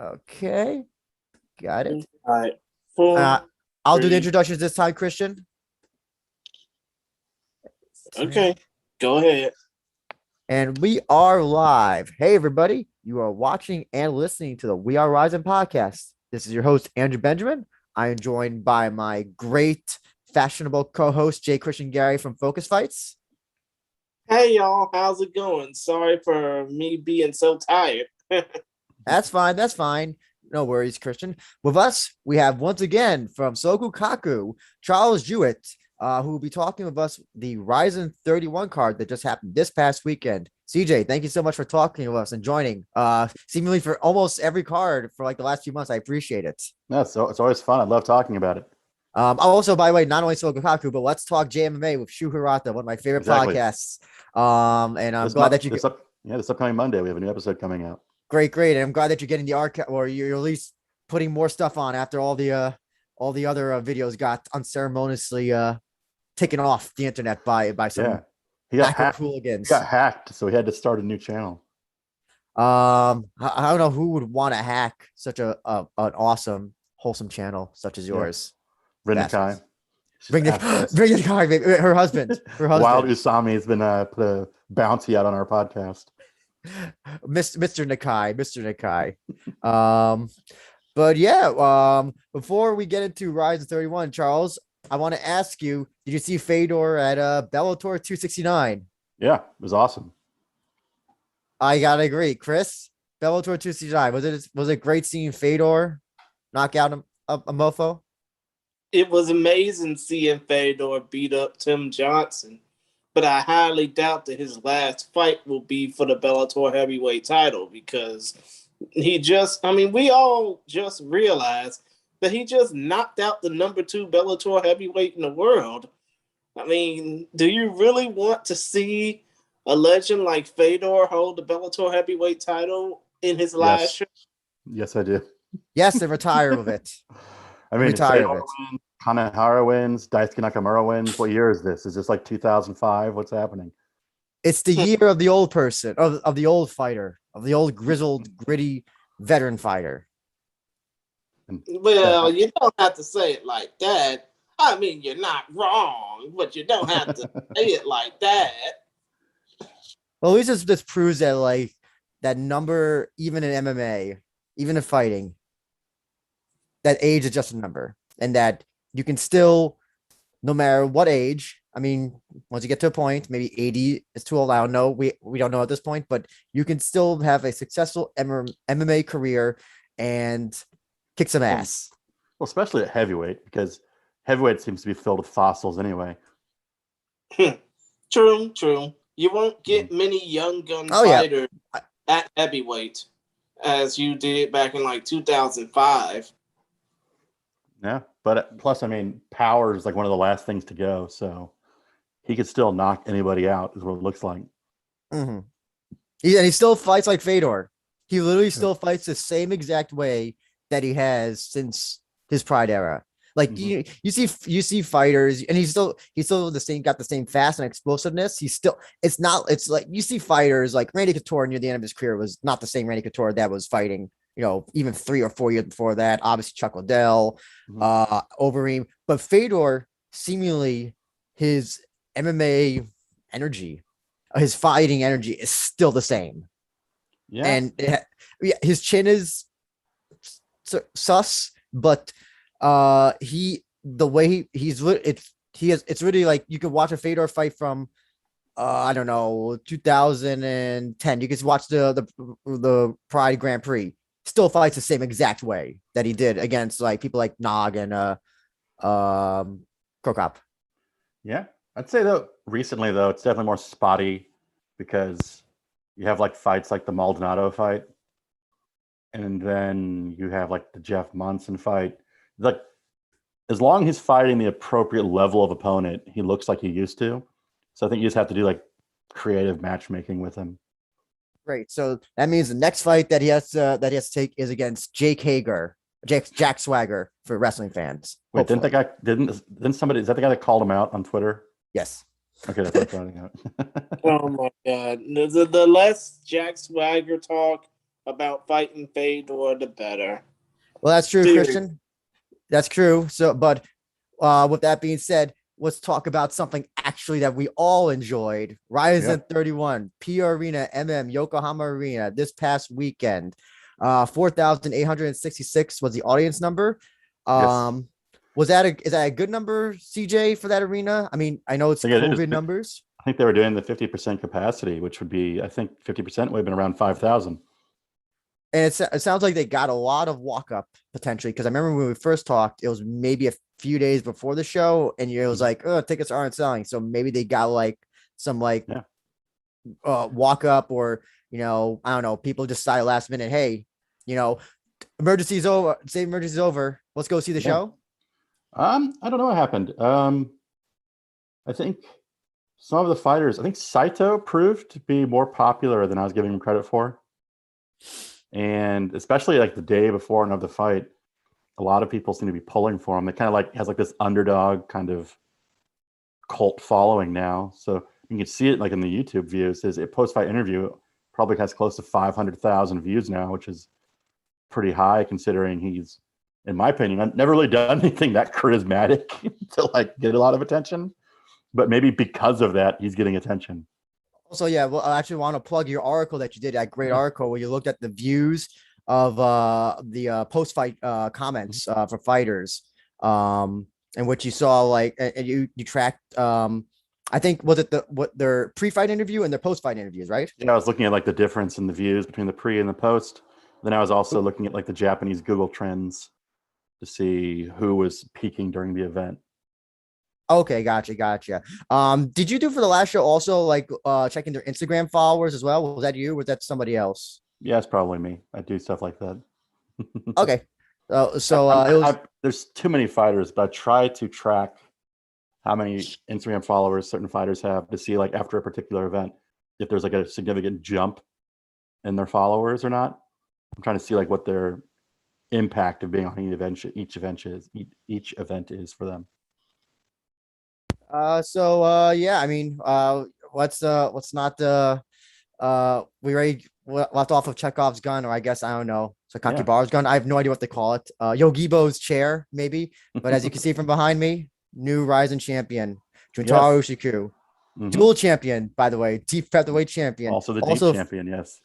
Okay, got it. All right. Four, Uh, I'll do the three. introductions this time, Christian. Okay, go ahead. And we are live. Hey, everybody. You are watching and listening to the We Are Rising podcast. This is your host, Andrew Benjamin. I am joined by my great, fashionable co host, Jay Christian Gary from Focus Fights. Hey, y'all. How's it going? Sorry for me being so tired. That's fine. That's fine. No worries, Christian. With us, we have once again from Sogo-Kaku, Charles Jewett, who will be talking with us the Rizin 31 card that just happened this past weekend. CJ, thank you so much for talking with us and joining. Seemingly for almost every card for like the last few months. I appreciate it. No, it's always fun. I love talking about it. Also, by the way, not only Sogo-Kaku, but let's talk JMMA with Shu Hirata, one of my favorite podcasts. And I'm glad that you this upcoming Monday we have a new episode coming out. Great. And I'm glad that you're getting the archive, or you're at least putting more stuff on after all the other videos got unceremoniously taken off the internet by some hooligans. He got hacked, so he had to start a new channel. I don't know who would want to hack such an awesome, wholesome channel such as yours. Rizin FF. Bring the car, her husband. Wild Usami has been put a bounty out on our podcast. Mr. Nakai. But yeah, before we get into Rise of 31, Charles, I want to ask you, did you see Fedor at Bellator 269? Yeah, it was awesome. I gotta agree. Chris, Bellator 269, was it great seeing Fedor knock out a mofo? It was amazing seeing Fedor beat up Tim Johnson, but I highly doubt that his last fight will be for the Bellator heavyweight title because we all just realized that he just knocked out the number 2 Bellator heavyweight in the world. I mean, do you really want to see a legend like Fedor hold the Bellator heavyweight title in his last show? Yes, I do. Yes, and retire with it. I mean, Fedor wins, Kanahara wins, Daisuke Nakamura wins. What year is this? Is this like 2005? What's happening? It's the year of the old person, of the old fighter, of the old grizzled, gritty veteran fighter. Well, you don't have to say it like that. I mean, you're not wrong, but you don't have to say it like that. Well, at least this proves that, like, that number, even in MMA, even in fighting, that age is just a number, and that you can still, no matter what age, I mean, once you get to a point, maybe 80 is too old. I don't know. We don't know at this point, but you can still have a successful MMA career and kick some ass. Well, especially at heavyweight, because heavyweight seems to be filled with fossils anyway. True. You won't get many young gun fighters at heavyweight as you did back in like 2005. Yeah, but plus, I mean, power is like one of the last things to go, so he could still knock anybody out, is what it looks like. Mm-hmm. He still fights like Fedor. He literally still fights the same exact way that he has since his Pride era. Like you see fighters, and he's still the same, got the same fast and explosiveness. It's like you see fighters like Randy Couture near the end of his career was not the same Randy Couture that was fighting, even 3 or 4 years before that. Obviously, Chuck Liddell, Overeem, but Fedor, seemingly his MMA energy, his fighting energy is still the same. Yeah, and his chin is sus, but it's really like you could watch a Fedor fight from I don't know, 2010. You could watch the Pride Grand Prix. Still fights the same exact way that he did against like people like Nog and Krokop. Yeah, I'd say recently it's definitely more spotty because you have like fights like the Maldonado fight, and then you have like the Jeff Monson fight. Like, as long as he's fighting the appropriate level of opponent, he looks like he used to. So I think you just have to do like creative matchmaking with him. Great. So that means the next fight that he has to take is against Jack Swagger for wrestling fans. Wait, didn't somebody, is that the guy that called him out on Twitter? Yes. Okay, that's what I'm Oh my God. The less Jack Swagger talk, about fighting Fedor, the better. Well, that's true, Serious. Christian. That's true. So, but with that being said, let's talk about something actually that we all enjoyed. Rizin 31, PIA Arena MM, Yokohama Arena this past weekend. 4,866 was the audience number. Yes. Is that a good number, CJ, for that arena? I mean, I know it's COVID numbers. I think they were doing the 50% capacity, which would be, I think 50% would have been around 5,000. And it sounds like they got a lot of walk up potentially, because I remember when we first talked, it was maybe a few days before the show, and it was like, oh, tickets aren't selling. So maybe they got like some walk up, or I don't know, people decide last minute, hey, emergency's over, say emergency's over, let's go see the show. I don't know what happened. I think some of the fighters, I think Saito proved to be more popular than I was giving him credit for. And especially like the day before and of the fight, a lot of people seem to be pulling for him. It kind of like has like this underdog kind of cult following now. So you can see it like in the YouTube views. His post-fight interview probably has close to 500,000 views now, which is pretty high considering he's, in my opinion, I've never really done anything that charismatic to like get a lot of attention. But maybe because of that, he's getting attention. Also, yeah, well, I actually want to plug your article that you did, that great article where you looked at the views of the post-fight comments for fighters, and what you saw, like, and you tracked, I think, was it their pre-fight interview and their post-fight interviews, right? Yeah, I was looking at like the difference in the views between the pre and the post. Then I was also looking at like the Japanese Google Trends to see who was peaking during the event. Okay, gotcha. Did you do for the last show also like checking their Instagram followers as well? Was that you? Or was that somebody else? Yeah, it's probably me. I do stuff like that. Okay. There's too many fighters, but I try to track how many Instagram followers certain fighters have to see like after a particular event if there's like a significant jump in their followers or not. I'm trying to see like what their impact of being on each event is for them. Yeah, I mean, let's not we already left off of Chekhov's gun, or I guess, I don't know, Sakakibara's gun. I have no idea what they call it. Yogibo's chair, maybe. But as you can see from behind me, new Rizin champion, Juntaro Shiku. Dual champion, by the way, deep featherweight champion. Also the deep champion, yes.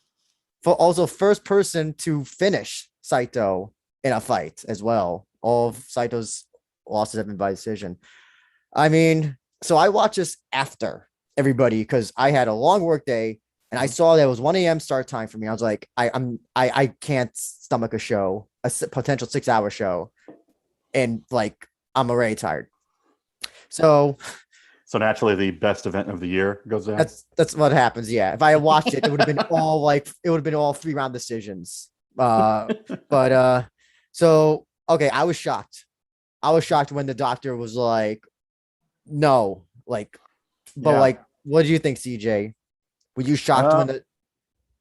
Also first person to finish Saito in a fight as well. All of Saito's losses have been by decision. I mean, so I watched this after everybody because I had a long work day and I saw that it was 1 a.m. start time for me. I was like, I can't stomach a show, a potential 6-hour show, and like I'm already tired. So naturally, the best event of the year goes down. That's what happens. Yeah, if I had watched it, it would have been all 3-round decisions. So okay, I was shocked. When the doctor was like, no, like, but like, what do you think, CJ? Were you shocked when I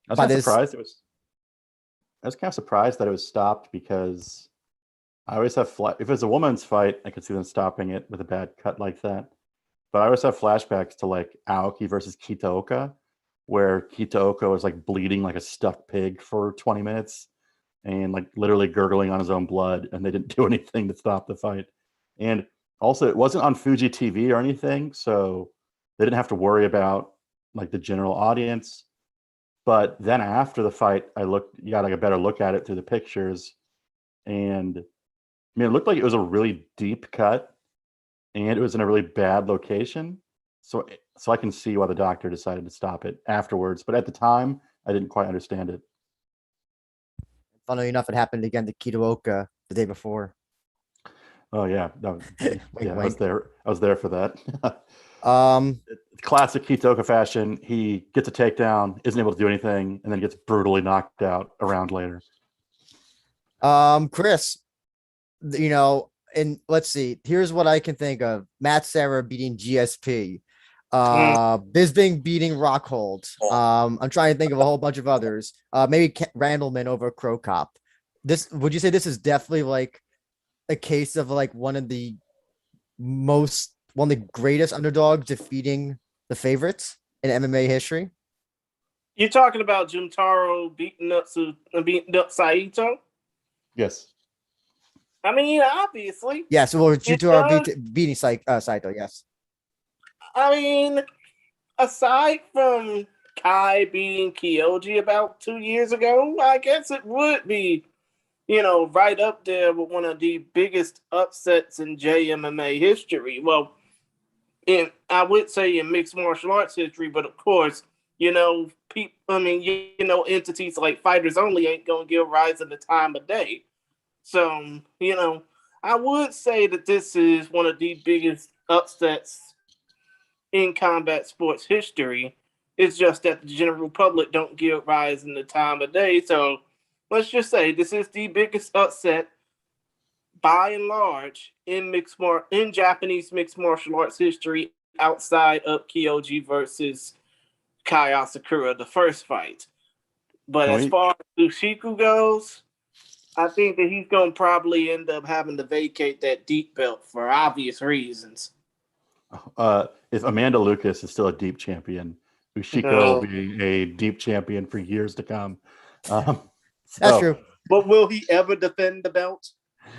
was kind of surprised. I was kind of surprised that it was stopped because I always have if it's a woman's fight, I could see them stopping it with a bad cut like that. But I always have flashbacks to like Aoki versus Kitaoka, where Kitaoka was like bleeding like a stuffed pig for 20 minutes and like literally gurgling on his own blood, and they didn't do anything to stop the fight. And also, it wasn't on Fuji TV or anything, so they didn't have to worry about like the general audience. But then after the fight, you got like a better look at it through the pictures, and I mean, it looked like it was a really deep cut, and it was in a really bad location. So I can see why the doctor decided to stop it afterwards. But at the time, I didn't quite understand it. Funnily enough, it happened again to Kitaoka the day before. Oh yeah, wink, I was there. I was there for that. Classic Kitaoka fashion. He gets a takedown, isn't able to do anything, and then gets brutally knocked out a round later. Chris, and let's see. Here's what I can think of: Matt Serra beating GSP, Bisping beating Rockhold. I'm trying to think of a whole bunch of others. Maybe Randleman over Crow Cop. Would you say this is definitely like a case of like one of the greatest underdogs defeating the favorites in MMA history? You're talking about Jintaro beating up Saito? Yes. I mean, obviously. Yes, well, It Jutaro does. beating Saito. Yes. I mean, aside from Kai beating Kyoji about 2 years ago, I guess it would be, right up there with one of the biggest upsets in JMMA history. Well, I would say in mixed martial arts history, but of course, entities like Fighters Only ain't gonna give Rizin the time of day. So, I would say that this is one of the biggest upsets in combat sports history. It's just that the general public don't give Rizin the time of day. So let's just say this is the biggest upset by and large in Japanese mixed martial arts history outside of Kyoji versus Kai Asakura, the first fight. But as far as Ushiku goes, I think that he's going to probably end up having to vacate that deep belt for obvious reasons. If Amanda Lucas is still a deep champion, Ushiko will be a deep champion for years to come. That's true. But will he ever defend the belt?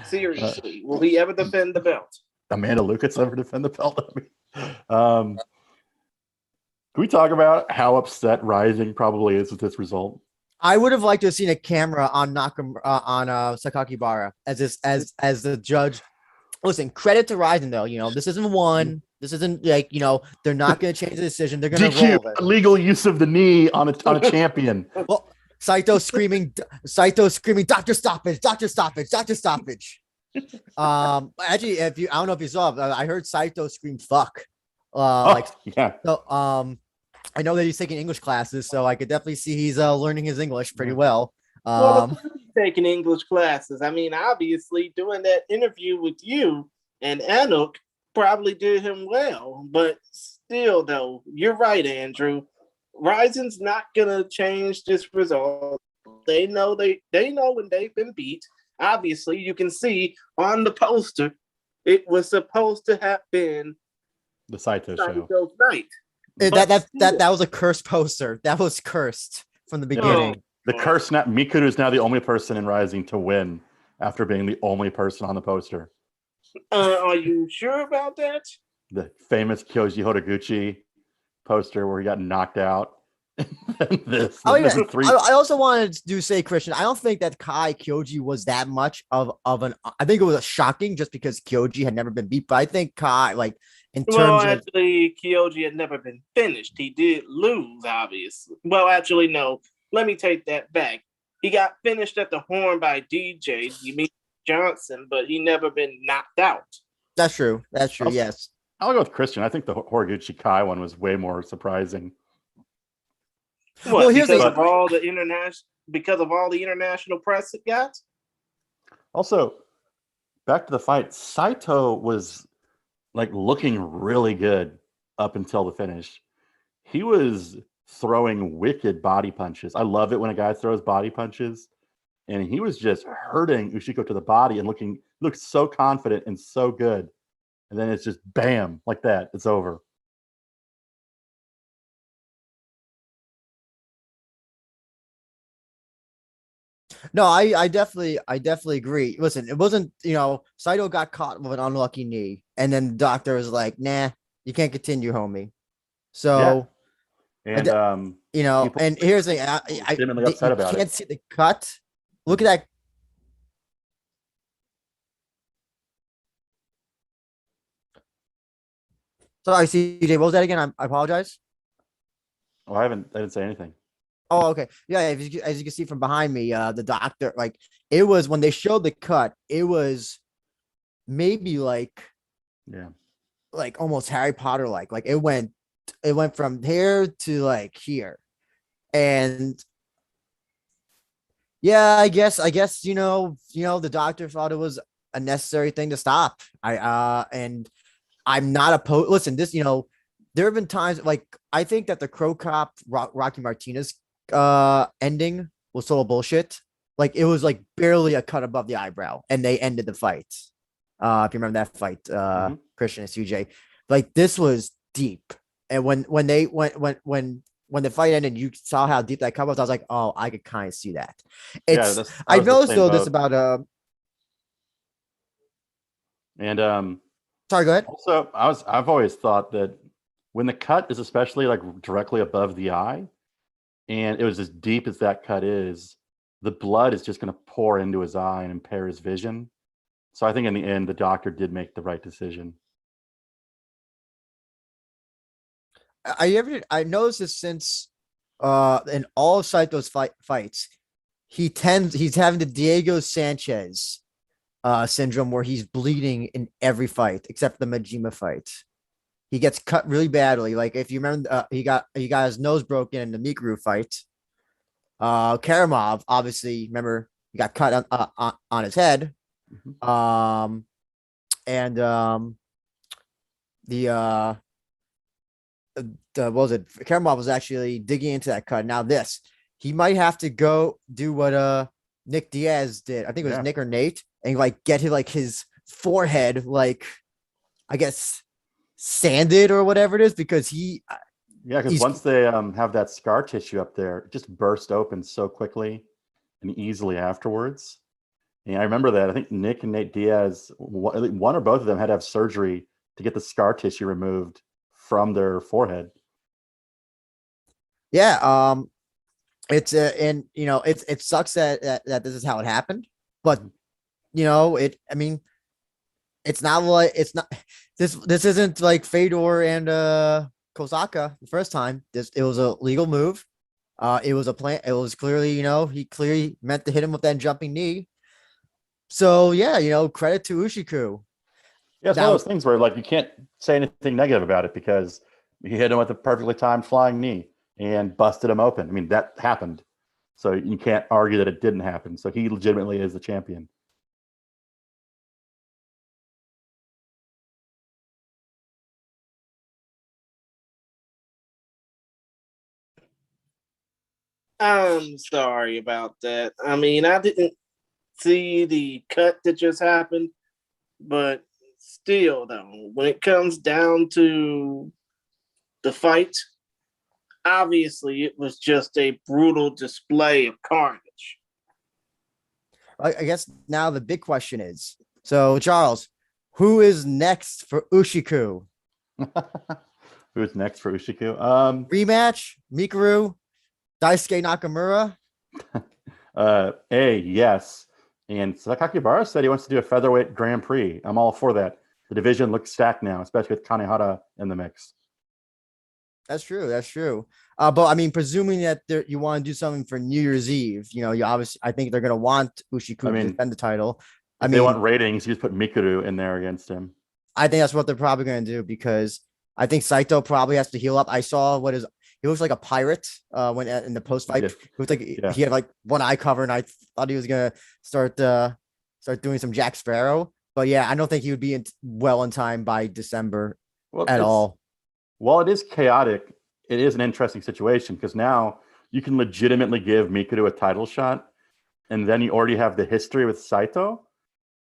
Seriously, will he ever defend the belt? Amanda Lucas ever defend the belt? Can we talk about how upset Rising probably is with this result? I would have liked to have seen a camera on Sakakibara as the judge. Listen, credit to Rising though. This isn't one. This isn't like they're not going to change the decision. They're going to roll it. Illegal use of the knee on a champion. Well, Saito screaming, doctor stoppage. Actually, I don't know if you saw, I heard Saito scream "fuck." Yeah. So, I know that he's taking English classes, so I could definitely see he's learning his English pretty well. Well, he's taking English classes. I mean, obviously, doing that interview with you and Anuk probably did him well, but still, though, you're right, Andrew. Rizin's not gonna change this result. They know when they've been beat. Obviously, you can see on the poster it was supposed to have been the Saito show night. That was a cursed poster. That was cursed from the beginning. The curse now. Mikuru is now the only person in Rising to win after being the only person on the poster. Are you sure about that? The famous Kyoji Hotaguchi poster where he got knocked out. I also wanted to say, Christian, I don't think that Kai Kyoji was that much of an. I think it was shocking just because Kyoji had never been beat. But I think Kai, actually, Kyoji had never been finished. He did lose, obviously. Well, actually, no. Let me take that back. He got finished at the horn by DJ Johnson, but he never been knocked out. That's true. Yes. I'll go with Christian. I think the Horiguchi Kai one was way more surprising. What, because of all the international press it got? Also, back to the fight, Saito was looking really good up until the finish. He was throwing wicked body punches. I love it when a guy throws body punches, and he was just hurting Ushiko to the body and looked so confident and so good. And then it's just bam, like that. It's over. No, I definitely agree. Listen, it wasn't, Saito got caught with an unlucky knee, and then the doctor was like, "Nah, you can't continue, homie." So, and and here's the thing, I can't see the cut. Look at that. Sorry, CJ, what was that again? I apologize. Oh, I didn't say anything. Oh, okay. Yeah, as you can see from behind me, the doctor, it was when they showed the cut, it was maybe almost Harry Potter like it went from here to here. And yeah, I guess the doctor thought it was a necessary thing to stop. And I'm not opposed. Listen, this, there have been times I think that the Crow Cop Rocky Martinez ending was total bullshit. It was barely a cut above the eyebrow, and they ended the fight. If you remember that fight, Christian and CJ, this was deep. And when when the fight ended, you saw how deep that cut was. I was like, oh, I could kind of see that. Yeah, It's I I was the noticed same though this boat. about And sorry, go ahead. also, I've always thought that when the cut is especially like directly above the eye, and it was as deep as that cut is, the blood is just going to pour into his eye and impair his vision. So I think in the end, the doctor did make the right decision. I noticed this since in all of Saito's fights, he's having the Diego Sanchez syndrome where he's bleeding in every fight except the Majima fight. He gets cut really badly. Like if you remember, he got his nose broken in the Mikuru fight. Karamov, obviously, remember he got cut on his head. Mm-hmm. And the what was it? Karamov was actually digging into that cut. Now this, he might have to go do what Nick Diaz did. I think it was Nick or Nate, and like get his forehead, like I guess sanded or whatever it is, because because once they have that scar tissue up there, it just burst open so quickly and easily afterwards. And I remember that. I think Nick and Nate Diaz, one or both of them, had to have surgery to get the scar tissue removed from their forehead. Yeah, it's and it sucks that this is how it happened, but I mean, it's not this isn't like Fedor and Kosaka the first time. It was a legal move. It was a plan. It was clearly, he clearly meant to hit him with that jumping knee. So yeah, credit to Ushiku. Yeah, it's one of those things where like you can't say anything negative about it because he hit him with a perfectly timed flying knee and busted him open. I mean, that happened. So you can't argue that it didn't happen. So he legitimately is the champion. I'm sorry about that. I mean, I didn't see the cut that just happened, but still, though, when it comes down to the fight, obviously it was just a brutal display of carnage. I guess now the big question is, so Charles, who is next for Ushiku? Who's next for Ushiku? Rematch, Mikuru, Daisuke Nakamura. Yes. And Sakakibara said he wants to do a featherweight Grand Prix. I'm all for that. The division looks stacked now, especially with Kanehara in the mix. That's true. That's true. But I mean, presuming that you want to do something for New Year's Eve, you obviously, I think they're going to want Ushiku to defend the title. If they want ratings, you just put Mikuru in there against him. I think that's what they're probably going to do because I think Saito probably has to heal up. I saw he looks like a pirate when in the post fight. It looked like he had like one eye cover, and I thought he was gonna start doing some Jack Sparrow. But yeah, I don't think he would be well in time by December at all. While it is chaotic, it is an interesting situation because now you can legitimately give Mikuru a title shot, and then you already have the history with Saito,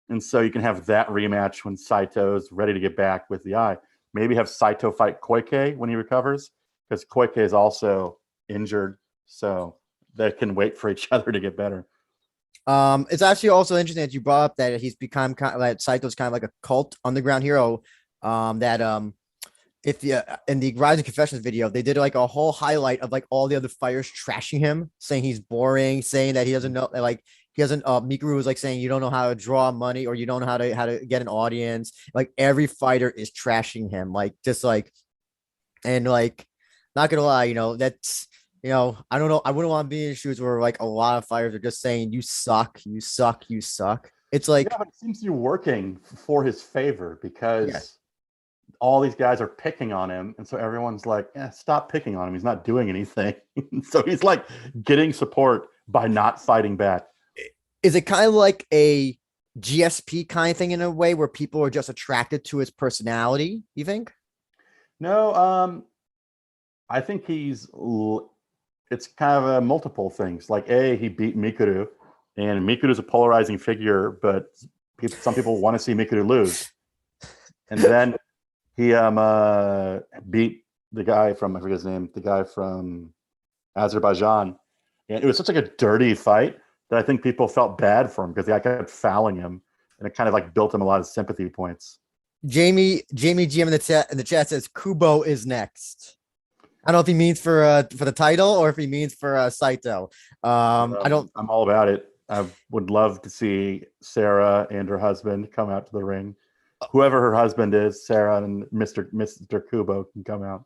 and so you can have that rematch when Saito's ready to get back with the eye. Maybe have Saito fight Koike when he recovers, because Koike is also injured, so they can wait for each other to get better. It's actually also interesting that you brought up that he's become that Saito's kind of like a cult underground hero. If in the Rising Confessions video, they did like a whole highlight of like all the other fighters trashing him, saying he's boring, saying that he doesn't know, like he doesn't. Mikuru was like saying you don't know how to draw money or you don't know how to get an audience. Like every fighter is trashing him, like just like, and like, not gonna lie, that's. I don't know. I wouldn't want to be in shoes where like a lot of fighters are just saying you suck, you suck, you suck. It's like, yeah, but it seems to be working for his favor because all these guys are picking on him, and so everyone's like, stop picking on him. He's not doing anything. So he's like getting support by not fighting back. Is it kind of like a GSP kind of thing in a way where people are just attracted to his personality? You think? No, I think it's kind of multiple things. Like he beat Mikuru, and Mikuru's a polarizing figure, but some people want to see Mikuru lose. And then he beat the guy from, I forget his name, the guy from Azerbaijan. And it was such like a dirty fight that I think people felt bad for him because the guy kept fouling him, and it kind of like built him a lot of sympathy points. Jamie GM in the chat says Kubo is next. I don't know if he means for the title or if he means for Saito. I don't. I'm all about it. I would love to see Sarah and her husband come out to the ring. Whoever her husband is, Sarah and Mr. Kubo can come out.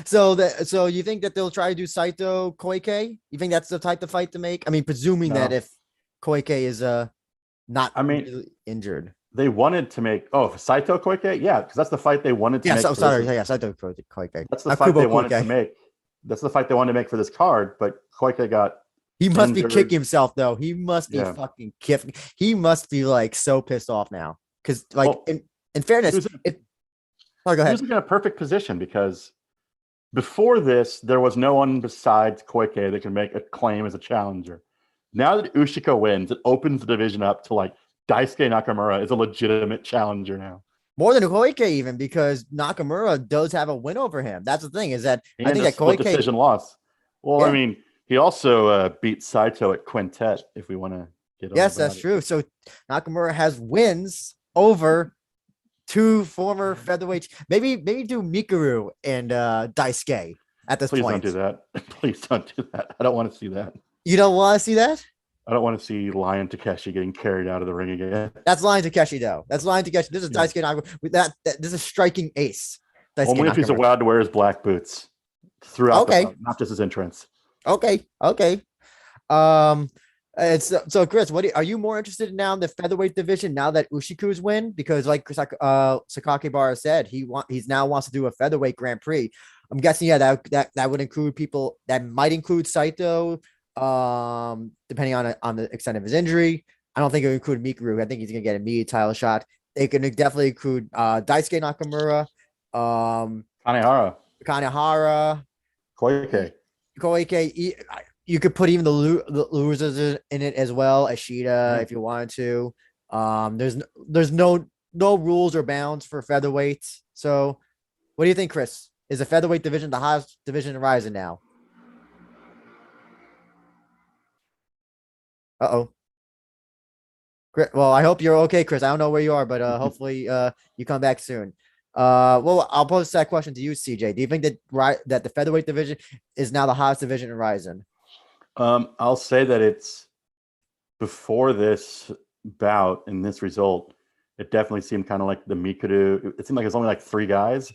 So you think that they'll try to do Saito Koike? You think that's the type of fight to make? I mean, presuming that if Koike is not really injured. They wanted to make Saito Koike, yeah, because that's the fight they wanted to make. Saito Koike. That's the fight they wanted to make. That's the fight they wanted to make for this card, but Koike got. He must be kicking himself though. He must be fucking kicking. He must be like so pissed off now because in fairness, go ahead. He was in a perfect position because before this there was no one besides Koike that could make a claim as a challenger. Now that Ushiko wins, it opens the division up to like. Daisuke Nakamura is a legitimate challenger now. More than Koike even, because Nakamura does have a win over him. That's the thing, is that I think that Koike decision loss. Well, I mean, he also beat Saito at Quintet, if we want to get on. Yes, that's true. So Nakamura has wins over two former featherweights. Maybe do Mikuru and Daisuke at this point. Please don't do that. Please don't do that. I don't want to see that. You don't want to see that? I don't want to see Lion Takeshi getting carried out of the ring again. That's Lion Takeshi, though. That's Lion Takeshi. This is Daisuke Nakamura. This is striking ace. Only if he's allowed to wear his black boots throughout the fight, not just his entrance. Okay. So Chris, are you more interested now in the featherweight division now that Ushiku's win? Because like Sakakibara said, he's now wants to do a featherweight Grand Prix. I'm guessing that would include people that might include Saito. Depending on the extent of his injury. I don't think it would include Mikuru. I think he's gonna get an immediate title shot. They can definitely include Daisuke Nakamura, Kanahara, Koike. You could put even the losers in it as well, Ashida, if you wanted to. There's no rules or bounds for featherweights. So what do you think, Chris? Is the featherweight division the highest division in Rizin now? Uh-oh. Well, I hope you're okay, Chris. I don't know where you are, but hopefully you come back soon. Well, I'll pose that question to you, CJ. Do you think that the featherweight division is now the highest division in Rizin? I'll say that it's before this bout and this result, it definitely seemed kind of like the Mikuru. It seemed like it's only like 3 guys,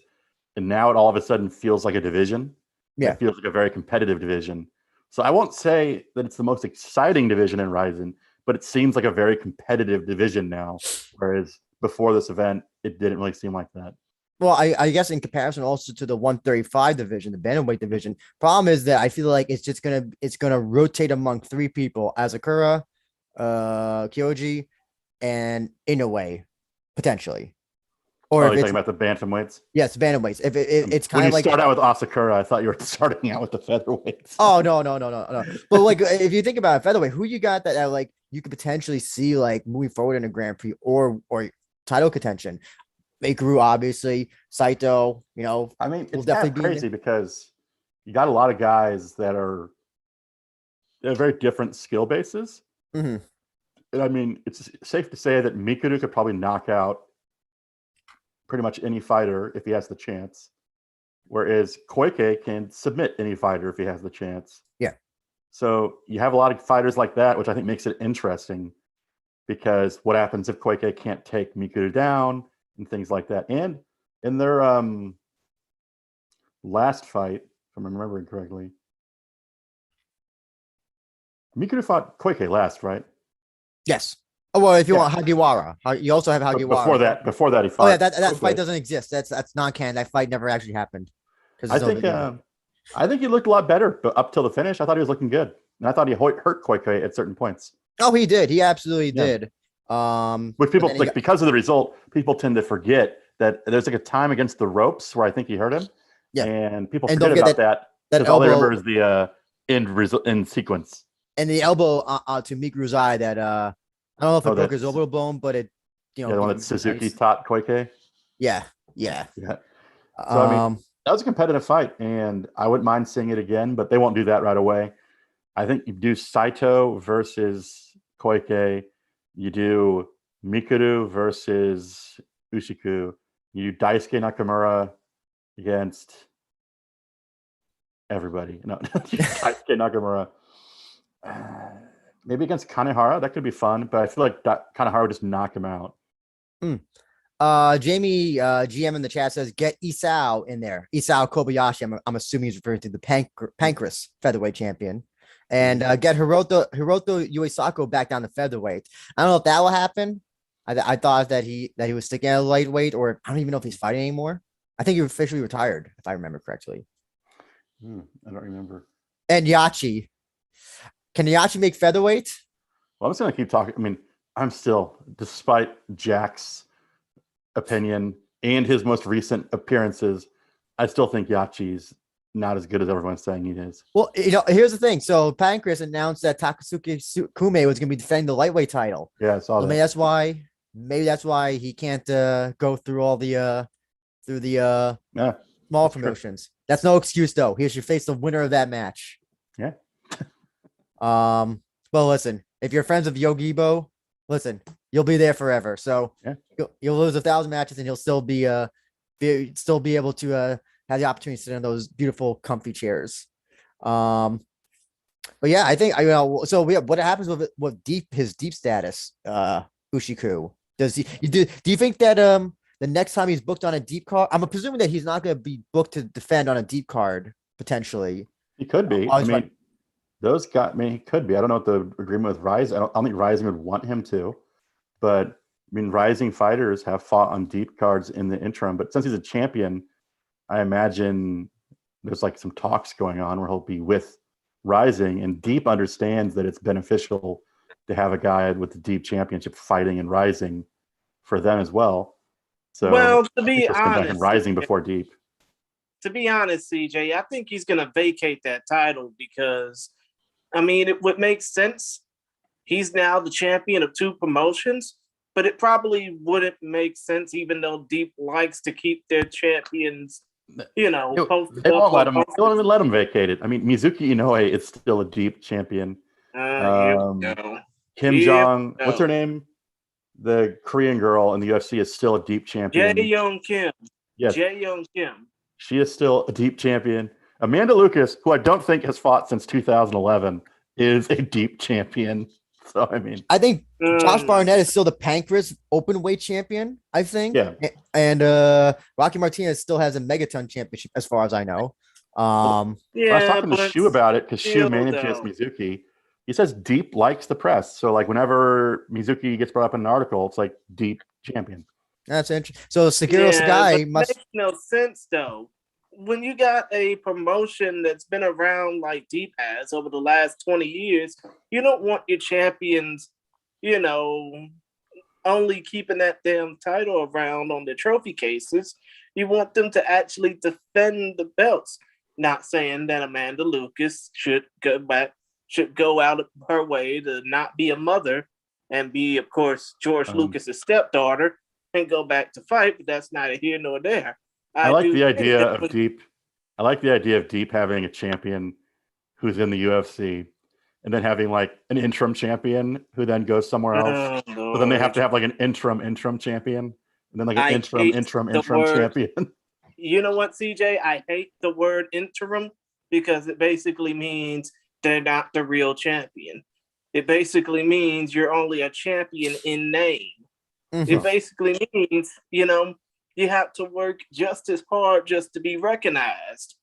and now it all of a sudden feels like a division. Yeah, it feels like a very competitive division. So I won't say that it's the most exciting division in Rizin, but it seems like a very competitive division now, whereas before this event, it didn't really seem like that. Well, I guess in comparison also to the 135 division, the bantamweight division, problem is that I feel like it's gonna rotate among 3 people: Asakura, Kyoji, and Inoue, potentially. Or you're talking about the bantamweights? Yes, bantamweights. If it's kind of like start out with Asakura, I thought you were starting out with the featherweights. Oh no. But like, if you think about it, featherweight, who you got that like you could potentially see like moving forward in a Grand Prix or title contention? Mikuru, obviously, Saito. I mean, it's definitely crazy because you got a lot of guys that are very different skill bases. Mm-hmm. And I mean, it's safe to say that Mikuru could probably knock out pretty much any fighter if he has the chance, whereas Koike can submit any fighter if he has the chance. Yeah. So you have a lot of fighters like that, which I think makes it interesting because what happens if Koike can't take Mikuru down and things like that. And in their last fight, if I'm remembering correctly, Mikuru fought Koike last, right? Yes. Oh, well, if you want Hagiwara, you also have Hagiwara. Before that, he fought. Oh yeah, that fight doesn't exist. That's non-canon. That fight never actually happened. I think he looked a lot better, but up till the finish, I thought he was looking good, and I thought he hurt Koike at certain points. Oh, he did. He absolutely did. Which people because of the result, people tend to forget that there's like a time against the ropes where I think he hurt him. Yeah, and people forget about that. Because all they remember is the end sequence and the elbow to Mikuru's eye that I don't know if it broke his orbital bone, but it the one that Suzuki taught Koike. Yeah. So I mean, that was a competitive fight, and I wouldn't mind seeing it again, but they won't do that right away. I think you do Saito versus Koike. You do Mikuru versus Ushiku. You do Daisuke Nakamura against everybody. No, Daisuke Nakamura. Maybe against Kanehara. That could be fun, but I feel like Kanehara would just knock him out. Jamie, GM in the chat says, get Isao in there. Isao Kobayashi. I'm assuming he's referring to the Pancrase featherweight champion. And get Hiroto Uesako back down to featherweight. I don't know if that will happen. I thought that he was sticking at a lightweight, or I don't even know if he's fighting anymore. I think he officially retired, if I remember correctly. I don't remember. And Yachi. Can Yachi make featherweight? Well, I'm just going to keep talking. I mean, I'm still, despite Jack's opinion and his most recent appearances, I still think Yachi's not as good as everyone's saying he is. Well, here's the thing. So Pancrase announced that Takasuke Kume was going to be defending the lightweight title. Yeah, I saw that. Maybe that's why he can't go through all the small promotions. True. That's no excuse though. He should face the winner of that match. Yeah. Well, listen, if you're friends of Yogibo, listen, you'll be there forever. So yeah. You'll lose 1,000 matches and he'll still be able to have the opportunity to sit in those beautiful, comfy chairs. But yeah, I think so what happens with his deep status, Ushiku? Do you think that the next time he's booked on a deep card, I'm presuming that he's not going to be booked to defend on a deep card potentially. He could be. I mean, those guys. I mean, he could be. I don't know what the agreement with Rizin. I don't think Rizin would want him to, but I mean, rising fighters have fought on deep cards in the interim. But since he's a champion, I imagine there's like some talks going on where he'll be with Rising, and Deep understands that it's beneficial to have a guy with the Deep championship fighting and Rising for them as well. So, well, to be honest, Rising before Deep. To be honest, CJ, I think he's going to vacate that title because, I mean, it would make sense. He's now the champion of 2 promotions, but it probably wouldn't make sense, even though Deep likes to keep their champions. They won't let him. They won't even let him vacate it. I mean, Mizuki Inoue is still a Deep champion. Kim Jong, what's her name? The Korean girl in the UFC is still a Deep champion. Jae-Young Kim. Yes. Jae-Young Kim. She is still a Deep champion. Amanda Lucas, who I don't think has fought since 2011, is a Deep champion. So, I mean, I think Josh Barnett is still the Pancrase open weight champion, I think. Yeah. And Rocky Martinez still has a Megaton championship, as far as I know. I was talking to Shu about it because Shu manages Mizuki. He says Deep likes the press. So, like, whenever Mizuki gets brought up in an article, it's like Deep champion. That's interesting. So, Sagiro Sagai must. It makes no sense, though. When you got a promotion that's been around like Deep has over the last 20 years, you don't want your champions, only keeping that damn title around on their trophy cases. You want them to actually defend the belts. Not saying that Amanda Lucas should go out of her way to not be a mother and be, of course, George Lucas's stepdaughter and go back to fight, but that's neither here nor there. I like the idea of Deep. I like the idea of Deep having a champion who's in the UFC, and then having like an interim champion who then goes somewhere else. So then they have to have like an interim champion, and then like an interim champion. You know what, CJ? I hate the word interim because it basically means they're not the real champion. It basically means you're only a champion in name. Mm-hmm. It basically means, you have to work just as hard just to be recognized.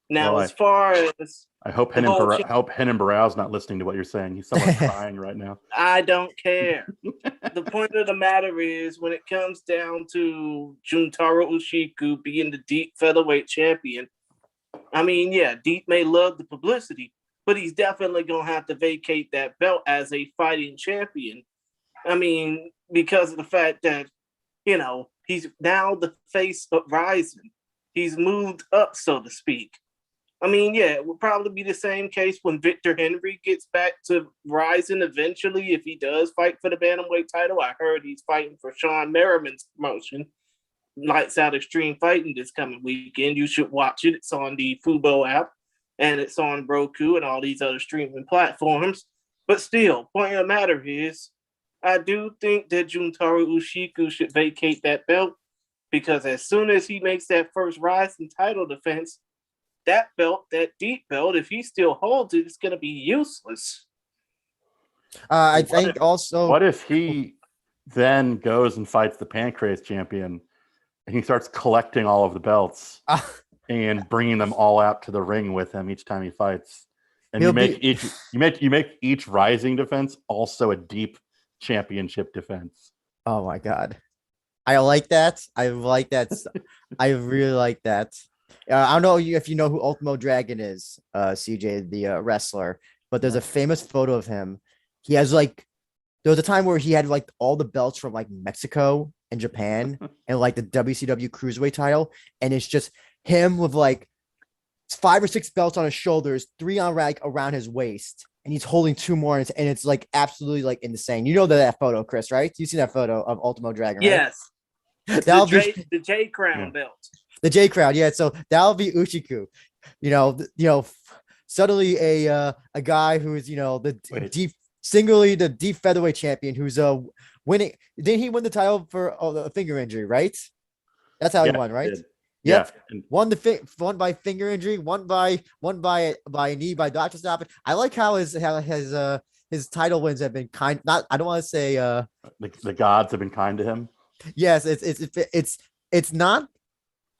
Now, as far as I hope Henan Barrow's not listening to what you're saying. He's somewhat crying right now. I don't care. The point of the matter is, when it comes down to Juntaro Ushiku being the Deep featherweight champion, I mean, yeah, Deep may love the publicity, but he's definitely gonna have to vacate that belt as a fighting champion. I mean, because of the fact that he's now the face of Rizin. He's moved up, so to speak. I mean, yeah, it will probably be the same case when Victor Henry gets back to Rizin eventually, if he does fight for the bantamweight title. I heard he's fighting for Sean Merriman's promotion. Lights Out Extreme Fighting this coming weekend. You should watch it. It's on the Fubo app, and it's on Roku and all these other streaming platforms. But still, point of the matter is, I do think that Juntaro Ushiku should vacate that belt, because as soon as he makes that first Rizin title defense, that belt, that deep belt, if he still holds it, it's going to be useless. I think also. What if he then goes and fights the Pancrase champion, and he starts collecting all of the belts and bringing them all out to the ring with him each time he fights? And you make each rising defense also a deep championship defense. Oh my God. I like that. I like that. I really like that. I don't know if you know who Ultimo Dragon is, CJ, the wrestler, but there's a famous photo of him. He has like, there was a time where he had like all the belts from like Mexico and Japan and like the WCW Cruiserweight title. And it's just him with like 5 or 6 belts on his shoulders, 3 on like around his waist. And he's holding 2 more. And it's like absolutely like insane. You know that photo, Chris, right? You see that photo of Ultimo Dragon, right? Yes. The J Crown belt. The J Crown, yeah. So that'll be Ushiku. Suddenly a guy who's the deep featherweight champion who's winning. Didn't he win the title for the finger injury, right? That's how he won, right? Yep. Yeah. Won by finger injury, won by knee by doctor stoppage. I like how his title wins have been kind. Not, I don't want to say the gods have been kind to him. Yes, it's not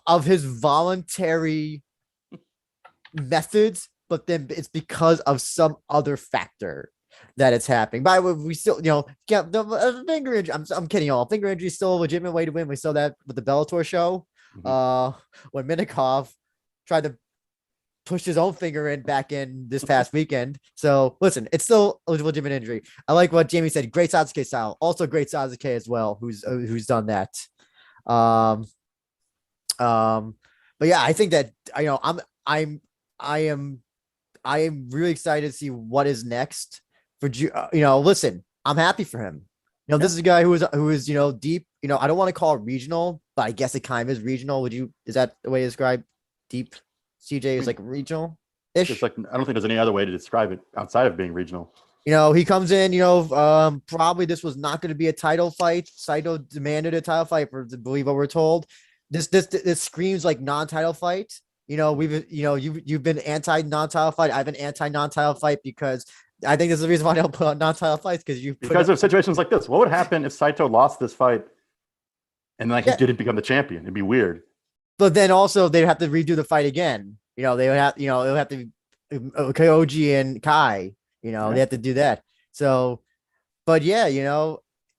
of his voluntary methods, but then it's because of some other factor that it's happening. By the way, we still, the finger injury. I'm kidding, y'all. Finger injury is still a legitimate way to win. We saw that with the Bellator show. When Minikov tried to push his own finger back in this past weekend. So listen, it's still a legitimate injury. I like what Jamie said. Great Sasuke style. Also great Sasuke as well, who's done that. But yeah, I think that I am really excited to see what is next for listen, I'm happy for him. This is a guy who is deep. I don't want to call it regional, but I guess it kind of is regional. Is that the way to describe deep? CJ is like regional-ish. It's like, I don't think there's any other way to describe it outside of being regional. He comes in, probably this was not going to be a title fight. Saito demanded a title fight for to believe what we're told. This screams like non-title fight. You've been anti non-title fight. I've been anti non-title fight because I think there's the reason why they don't put on non-title fights because of situations like this. What would happen if Saito lost this fight and he didn't become the champion? It'd be weird. But then also they'd have to redo the fight again. They would have, it would have to Kyoji and Kai. They have to do that. So, but yeah,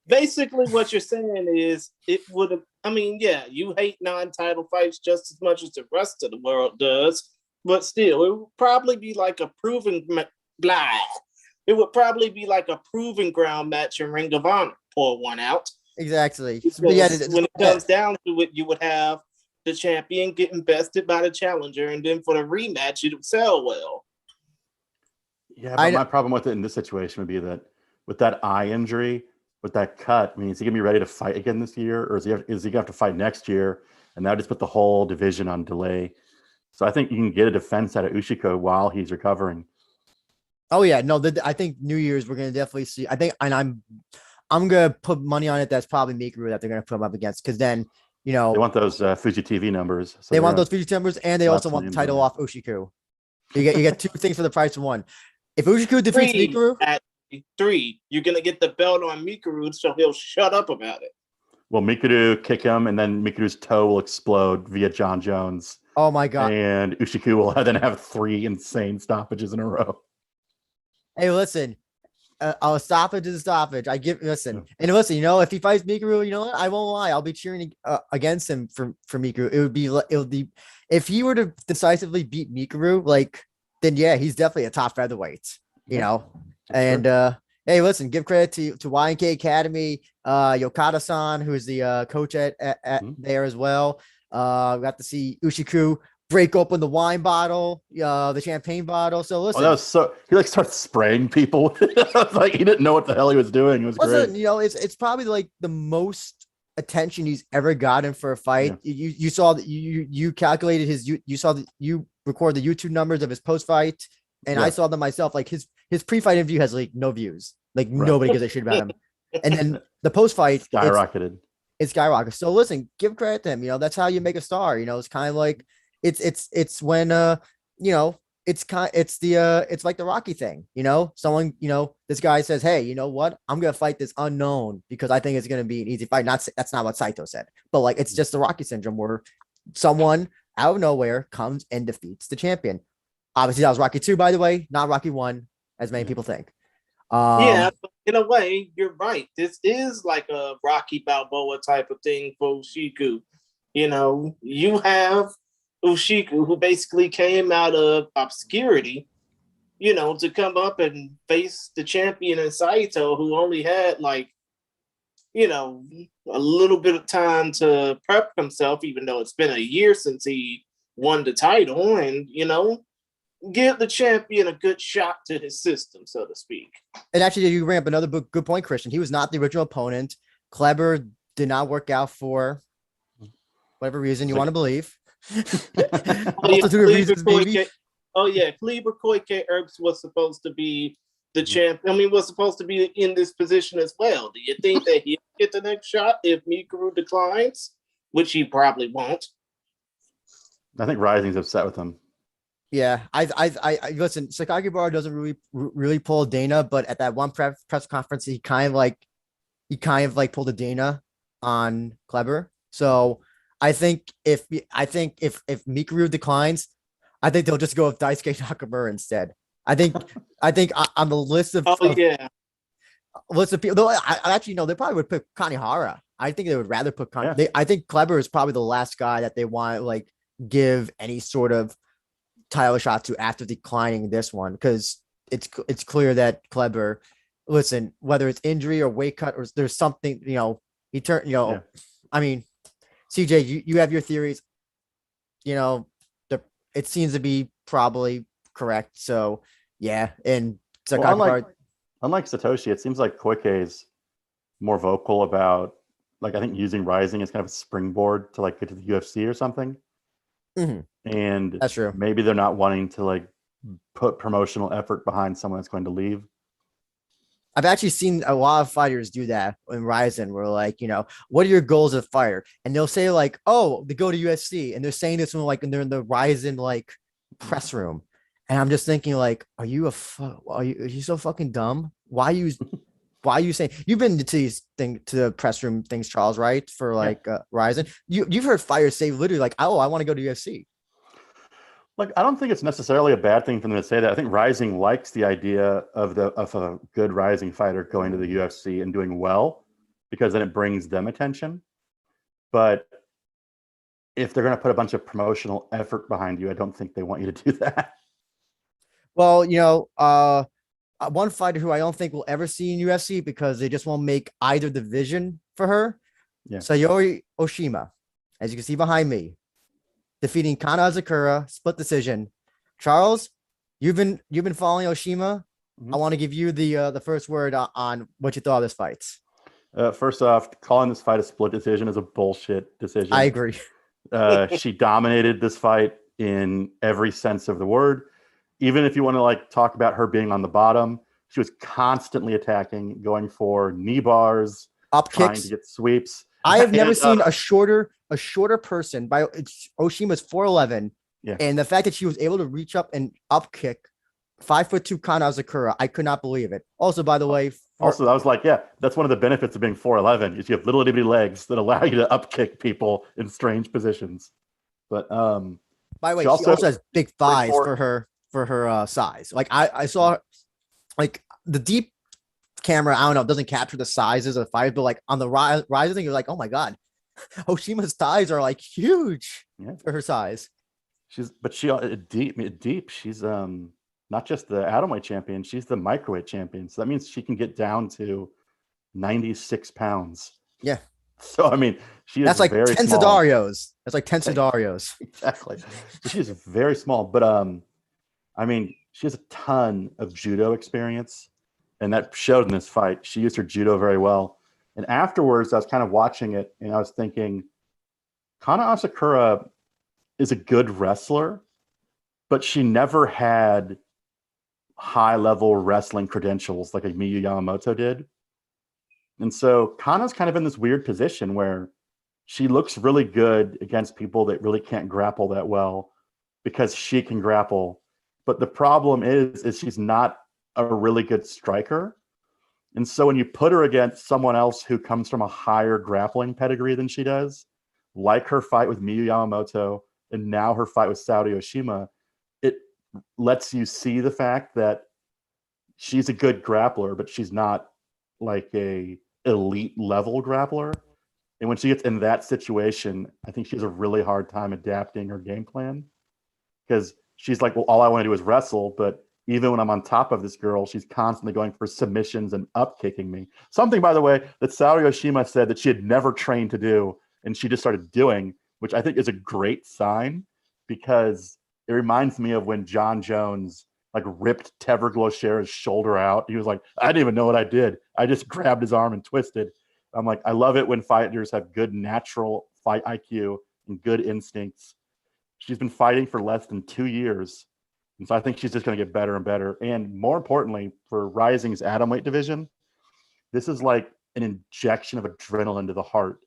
basically what you're saying is it would have. I mean, yeah, you hate non-title fights just as much as the rest of the world does, but still, it would probably be like a proven It would probably be like a proving ground match in Ring of Honor. Pour one out. Exactly. When it comes down to it, you would have the champion getting bested by the challenger, and then for the rematch, it would sell well. Yeah, but my problem with it in this situation would be that with that eye injury, with that cut, I mean, is he gonna be ready to fight again this year, or is he gonna have to fight next year? And that would just put the whole division on delay. So I think you can get a defense out of Ushiko while he's recovering. Oh yeah, no, I think New Year's we're gonna definitely see. I think, and I'm gonna put money on it. That's probably Mikuru that they're gonna put him up against, because then they want those Fuji TV numbers. So they want those Fuji numbers, and they also want the title off Ushiku. You get 2 things for the price of 1. If Ushiku defeats Mikuru, at 3, you're gonna get the belt on Mikuru, so he'll shut up about it. Well, Mikuru kick him, and then Mikuru's toe will explode via John Jones. Oh my God! And Ushiku will then have 3 insane stoppages in a row. Hey, listen, a stoppage is a stoppage. And listen, if he fights Mikuru, what? I won't lie. I'll be cheering against him for Mikuru. It would be if he were to decisively beat Mikuru, then yeah, he's definitely a top featherweight, And hey, listen, give credit to YNK Academy, Yokata-san, who's the coach at there as well. We got to see Ushiku break open the wine bottle, the champagne bottle. So listen, that was he starts spraying people. He didn't know what the hell he was doing. It was great. It's probably the most attention he's ever gotten for a fight. You saw that you calculated his you recorded the YouTube numbers of his post fight, and I saw them myself. Like his pre-fight interview has like no views. Like nobody gives a shit about him. And then the post fight skyrocketed. It's skyrocketed. So listen, give credit to him. You know, that's how you make a star. You know, it's kind of like it's when you know, it's like the Rocky thing, you know, someone, you know, this guy says, hey, you know what, I'm gonna fight this unknown because I think it's gonna be an easy fight. That's not what Saito said, but like it's just the Rocky syndrome where someone out of nowhere comes and defeats the champion. Obviously, that was Rocky 2, by the way, not Rocky 1, as many people think. Yeah, but in a way, you're right. This is like a Rocky Balboa type of thing for Ushiku. You know, you have Ushiku, who basically came out of obscurity, you know, to come up and face the champion in Saito, who only had like, you know, a little bit of time to prep himself, even though it's been a year since he won the title, and, you know, give the champion a good shot to his system, so to speak. And actually, you bring up another good point, Christian. He was not the original opponent. Kleber did not work out for whatever reason you want to believe. Multitude of reasons, maybe. Oh yeah, Kleber Koike Erbs was supposed to be the champ. I mean, was supposed to be in this position as well. Do you think that he'll get the next shot if Mikuru declines, which he probably won't? I think Rising's upset with him. Yeah, I listen. Sakakibara doesn't really pull Dana, but at that one press conference, he kind of like pulled a Dana on Kleber. So I think if Mikuru declines, I think they'll just go with Daisuke Nakamura instead. I think on the list of list of people, though, I actually know they probably would pick Kanahara. I think they would rather put I think Kleber is probably the last guy that they want to like give any sort of title shot to after declining this one, because it's clear that Kleber, listen, whether it's injury or weight cut or there's something, you know, he turned, you know, I mean, CJ, you have your theories, you know, it seems to be probably correct. So yeah, and unlike Satoshi, it seems like Koike is more vocal about, like, I think using Rising as kind of a springboard to like get to the UFC or something. Mm-hmm. And that's true. Maybe they're not wanting to like put promotional effort behind someone that's going to leave. I've actually seen a lot of fighters do that in Rizin. We're like, you know, what are your goals as a fighter? And they'll say like, oh, they go to UFC, and they're saying this when like, and they're in the Rizin like press room, and I'm just thinking like, are you so fucking dumb? Why are you saying you've been to these to the press room things, Charles, right? For like Rizin, you've heard fighters say literally like, oh, I want to go to UFC. Like, I don't think it's necessarily a bad thing for them to say that. I think Rising likes the idea of a good Rising fighter going to the UFC and doing well, because then it brings them attention. But if they're going to put a bunch of promotional effort behind you, I don't think they want you to do that. Well, you know, one fighter who I don't think we'll ever see in UFC because they just won't make either division for her. Yeah. Sayori Oshima, as you can see behind me, defeating Kana Azakura, split decision. Charles, you've been following Oshima. Mm-hmm. I want to give you the first word on what you thought of this fight. First off, calling this fight a split decision is a bullshit decision. I agree. She dominated this fight in every sense of the word. Even if you want to like talk about her being on the bottom, she was constantly attacking, going for knee bars, up trying kicks, to get sweeps. I have never seen a shorter person. By Oshima's 4'11", and the fact that she was able to reach up and up kick 5'2" Kana Azakura, I could not believe it. Also, by the way, I was like, yeah, that's one of the benefits of being 4'11" is you have little itty legs that allow you to up kick people in strange positions. But by the way, she also has big thighs for her size. Like I saw, like the deep camera, I don't know, doesn't capture the sizes of the fighters, but like on the rise thing, you're like, oh my god, Oshima's thighs are like huge for her size. She's deep. She's not just the atomweight champion, she's the microweight champion. So that means she can get down to 96 pounds. Yeah. So I mean, that's like very 10 small. Sidarios. That's like 10 Sidarios. Exactly. She's very small, but I mean, she has a ton of judo experience, and that showed in this fight. She used her judo very well, And afterwards, I was kind of watching it, and I was thinking, Kana Asakura is a good wrestler, but she never had high-level wrestling credentials like Miyu Yamamoto did. And so Kana's kind of in this weird position where she looks really good against people that really can't grapple that well because she can grapple. But the problem is she's not a really good striker. And so when you put her against someone else who comes from a higher grappling pedigree than she does, like her fight with Miyu Yamamoto and now her fight with Saori Oshima, it lets you see the fact that she's a good grappler, but she's not like a elite level grappler. And when she gets in that situation, I think she has a really hard time adapting her game plan because she's like, well, all I want to do is wrestle. But even when I'm on top of this girl, she's constantly going for submissions and up kicking me. Something, by the way, that Saori Oshima said that she had never trained to do, and she just started doing, which I think is a great sign because it reminds me of when John Jones like ripped Tever Glocher's shoulder out. He was like, I didn't even know what I did. I just grabbed his arm and twisted. I'm like, I love it when fighters have good natural fight IQ and good instincts. She's been fighting for less than 2 years. And so I think she's just going to get better and better. And more importantly, for Rising's atomweight division, this is like an injection of adrenaline to the heart.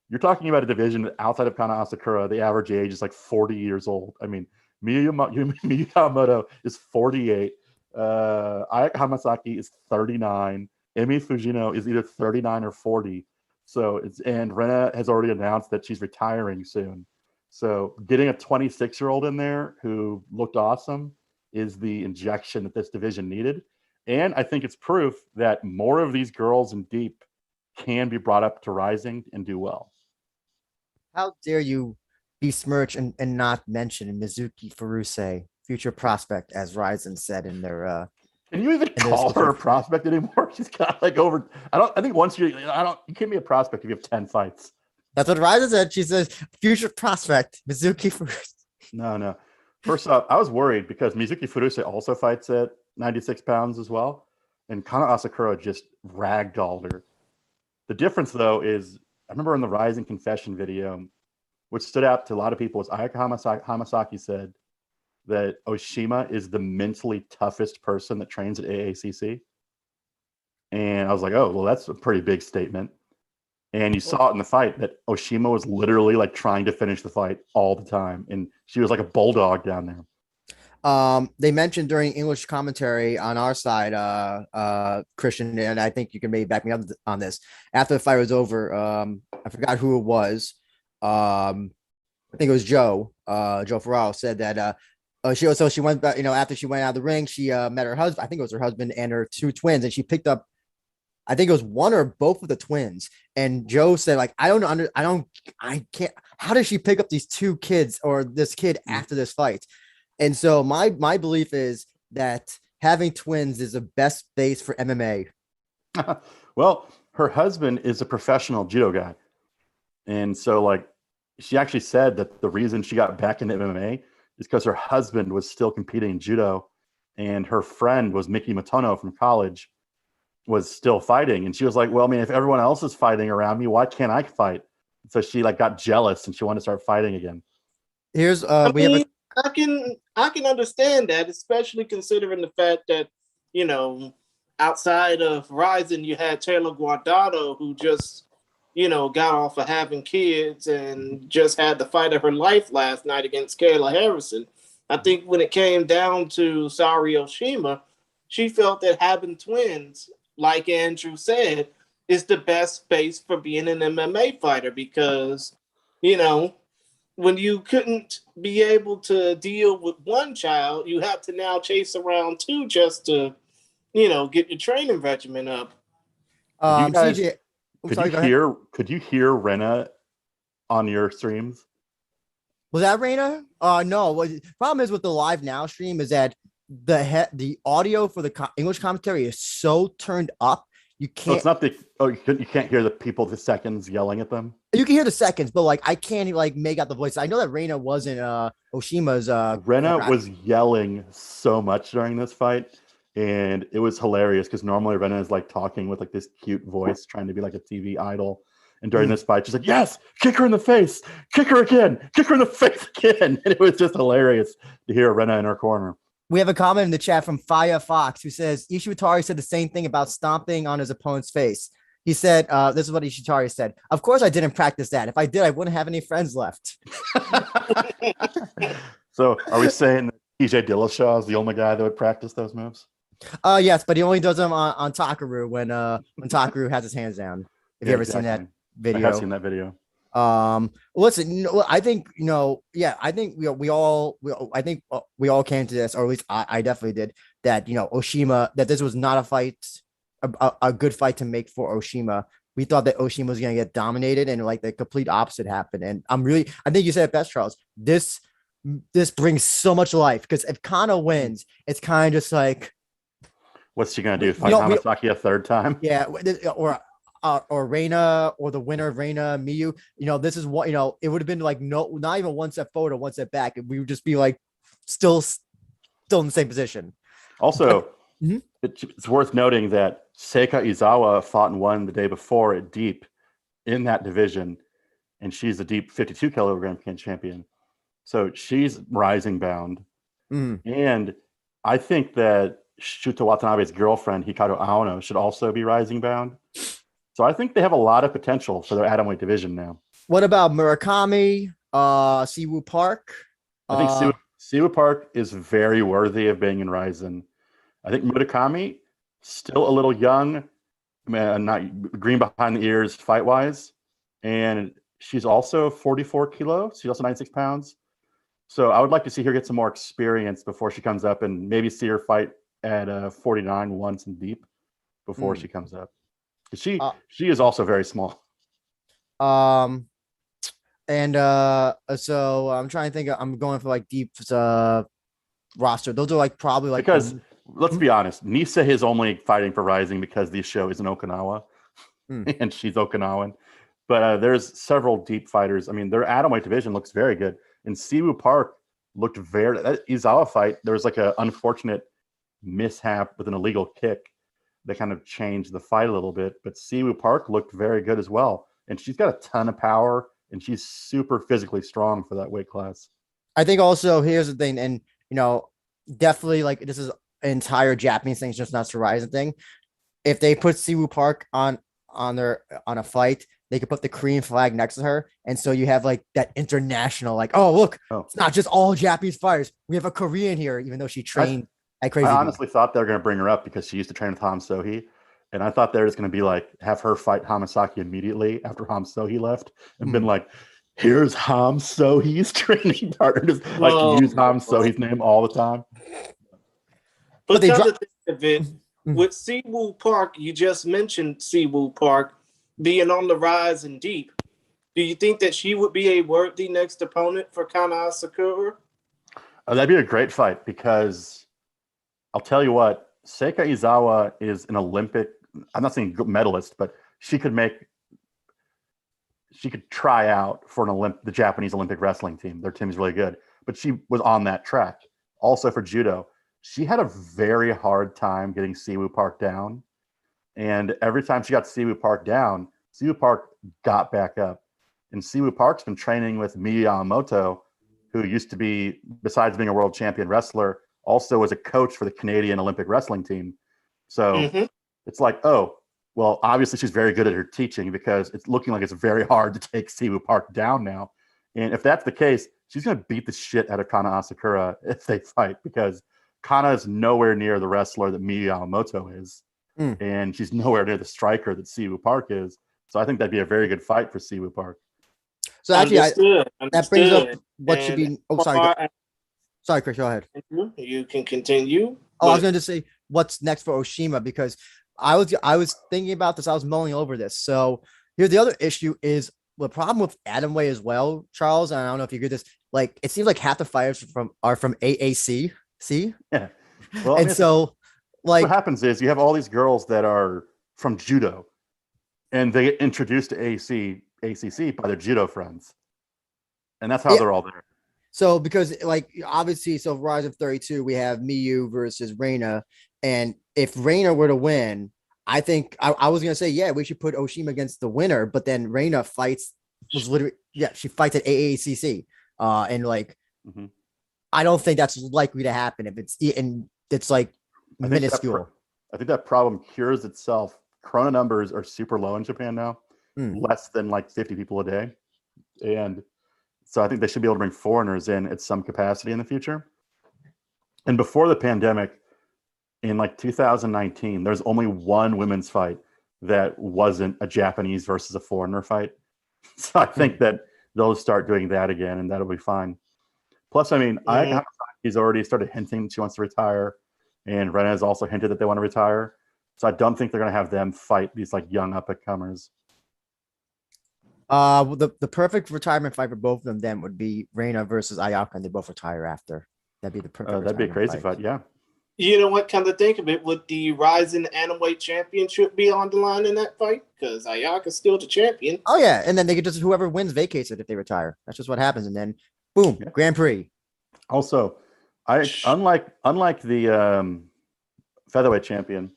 You're talking about a division outside of Kana Asakura, the average age is like 40 years old. I mean, Miyu Yamamoto is 48. Ayaka Hamasaki is 39. Emi Fujino is either 39 or 40. And Rena has already announced that she's retiring soon. So getting a 26-year-old in there who looked awesome is the injection that this division needed. And I think it's proof that more of these girls in deep can be brought up to Rising and do well. How dare you besmirch and not mention Mizuki Furuse, future prospect, as Rizin said in their Can you even call her a prospect anymore? She's got like over. I think once you can't be a prospect if you have 10 fights. That's what Rizin said. She says future prospect Mizuki Furuse. No. First off, I was worried because Mizuki Furuse also fights at 96 pounds as well, and Kana Asakura just ragdolled her. The difference though is I remember in the Rising Confession video, which stood out to a lot of people, was Ayaka Hamasaki said that Oshima is the mentally toughest person that trains at AACC. And I was like, oh, well, that's a pretty big statement. And you saw it in the fight that Oshima was literally like trying to finish the fight all the time. And she was like a bulldog down there. They mentioned during English commentary on our side, Christian, and I think you can maybe back me up on this. After the fight was over, I forgot who it was. I think it was Joe Ferraro said that she went back, after she went out of the ring, she met her husband. I think it was her husband and her 2 twins, and she picked up, I think it was one or both of the twins. And Joe said, like, I can't, how did she pick up these 2 kids or this kid after this fight? And so my belief is that having twins is the best base for MMA. Well, her husband is a professional judo guy. And so like she actually said that the reason she got back into MMA is because her husband was still competing in judo and her friend was Miki Matono from college was still fighting. And she was like, well, I mean, if everyone else is fighting around me, why can't I fight? So she like got jealous and she wanted to start fighting again. Here's I can understand that, especially considering the fact that, outside of Rizin, you had Taylor Guardado, who just, got off of having kids and just had the fight of her life last night against Kayla Harrison. I think when it came down to Saori Oshima, she felt that having twins, like Andrew said, is the best base for being an MMA fighter because, when you couldn't be able to deal with one child, you have to now chase around 2 just to, get your training regimen up. CJ, could you hear Rena on your streams? Was that Reina? No. The problem is with the Live Now stream is that the audio for the English commentary is so turned up. You can't. So it's not you can't hear the people, the seconds yelling at them. You can hear the seconds, but like I can't like make out the voice. I know that Reina wasn't Oshima's. Rena was yelling so much during this fight, And it was hilarious because normally Rena is like talking with like this cute voice, trying to be like a TV idol. And during this fight, she's like, yes, kick her in the face, kick her again, kick her in the face again. And it was just hilarious to hear Rena in her corner. We have a comment in the chat from Fire Fox who says Ishitari said the same thing about stomping on his opponent's face. He said, this is what Ishitari said. Of course, I didn't practice that. If I did, I wouldn't have any friends left. So are we saying that TJ Dillashaw is the only guy that would practice those moves? Yes, but he only does them on Takaru when Takaru has his hands down. Have you ever seen that video? I have seen that video. Listen, I think I think we all came to this, or at least I definitely did, that Oshima, that this was not a fight, a good fight to make for Oshima. We thought that Oshima was going to get dominated, and like the complete opposite happened. And I think you said it best, Charles. This brings so much life, because if Kana wins, it's kind of just like, what's she gonna do? Fight Hamasaki a third time? Yeah, or Reina, or the winner of Reina Miyu. This is what it would have been like, not even one step forward or one step back. We would just be like still in the same position. Also, it's worth noting that Seika Izawa fought and won the day before at Deep in that division, and she's the Deep 52 kilogram champion. So she's rising bound. And I think that Shuto Watanabe's girlfriend, Hikaru Aono, should also be rising bound. So I think they have a lot of potential for their atomweight division now. What about Murakami, Siwoo Park? I think Siwoo Park is very worthy of being in Rizin. I think Murakami, still a little young, not green behind the ears fight-wise. And she's also 44 kilos. She's also 96 pounds. So I would like to see her get some more experience before she comes up, and maybe see her fight at 49 once in Deep before she comes up. She is also very small. So I'm trying to think. I'm going for like Deep's roster. Those are like probably like, because let's be honest, Nisa is only fighting for Rising because the show is in Okinawa, and she's Okinawan. But there's several Deep fighters. I mean, their atomweight division looks very good. And Siwoo Park looked that Izawa fight, there was like an unfortunate mishap with an illegal kick that kind of changed the fight a little bit. But Siwoo Park looked very good as well. And she's got a ton of power, and she's super physically strong for that weight class. I think also, here's the thing, and definitely like this is an entire Japanese thing, it's just not a Horizon thing. If they put Siwoo Park on a fight, they could put the Korean flag next to her, and so you have like that international, like, oh look, it's not just all Japanese fighters. We have a Korean here, even though she trained at Crazy. I honestly thought they were going to bring her up because she used to train with Ham Sohee, and I thought they were just going to be like, have her fight Hamasaki immediately after Ham Sohee left, and been like, here's Ham Sohee's training partner, just like use Ham Sohee's name all the time. But the other thing of it, with Siwoo Park, you just mentioned Siwoo Park being on the rise and Deep. Do you think that she would be a worthy next opponent for Kana Asakura? That'd be a great fight, because I'll tell you what, Seika Izawa is an Olympic, I'm not saying medalist, but she could try out for the Japanese Olympic wrestling team. Their team is really good, but she was on that track. Also for judo, she had a very hard time getting Siwoo Park down. And every time she got Siwoo Park down, Siwoo Park got back up. And Siwoo Park's been training with Miyu Yamamoto, who used to be, besides being a world champion wrestler, also was a coach for the Canadian Olympic wrestling team. So it's like, oh, well, obviously she's very good at her teaching, because it's looking like it's very hard to take Siwoo Park down now. And if that's the case, she's going to beat the shit out of Kana Asakura if they fight, because Kana is nowhere near the wrestler that Miyu Yamamoto is. And she's nowhere near the striker that Siwoo Park is. So I think that'd be a very good fight for Siwoo Park. So actually, that brings up what should be. Oh, sorry, Chris, go ahead. You can continue. Oh, I was going to say what's next for Oshima, because I was thinking about this. I was mulling over this. So here's the other issue: is the problem with Atomweight as well, Charles. And I don't know if you agree with this. Like, it seems like half the fighters are from AAC. See? Yeah. Well, and so. Like, what happens is you have all these girls that are from judo, and they get introduced to ACC by their judo friends, and that's how they're all there. So because like obviously, so Rise of 32, we have Miyu versus Reina, And if Reina were to win, I think I was gonna say, yeah, we should put Oshima against the winner, but then Reina was literally, yeah, she fights at AACC. And like, Mhm. I don't think that's likely to happen if it's like I think that minuscule. I think that problem cures itself. Corona numbers are super low in Japan now, less than like 50 people a day. And so I think they should be able to bring foreigners in at some capacity in the future. And before the pandemic, in like 2019, there's only one women's fight that wasn't a Japanese versus a foreigner fight. So I think that they'll start doing that again, and that'll be fine. Plus, I mean, he's already started hinting she wants to retire, and Rena has also hinted that they want to retire. So I don't think they're going to have them fight these like young up and comers. The perfect retirement fight for both of them then would be Reina versus Ayaka, and they both retire after. That'd be the perfect. That'd be a crazy fight. Yeah. You know what? Come to think of it, would the Rizin Atomweight Championship be on the line in that fight? Because Ayaka's still the champion. Oh yeah, and then they could just whoever wins vacates it if they retire. That's just what happens, and then boom, Grand Prix. Also, unlike the featherweight champion,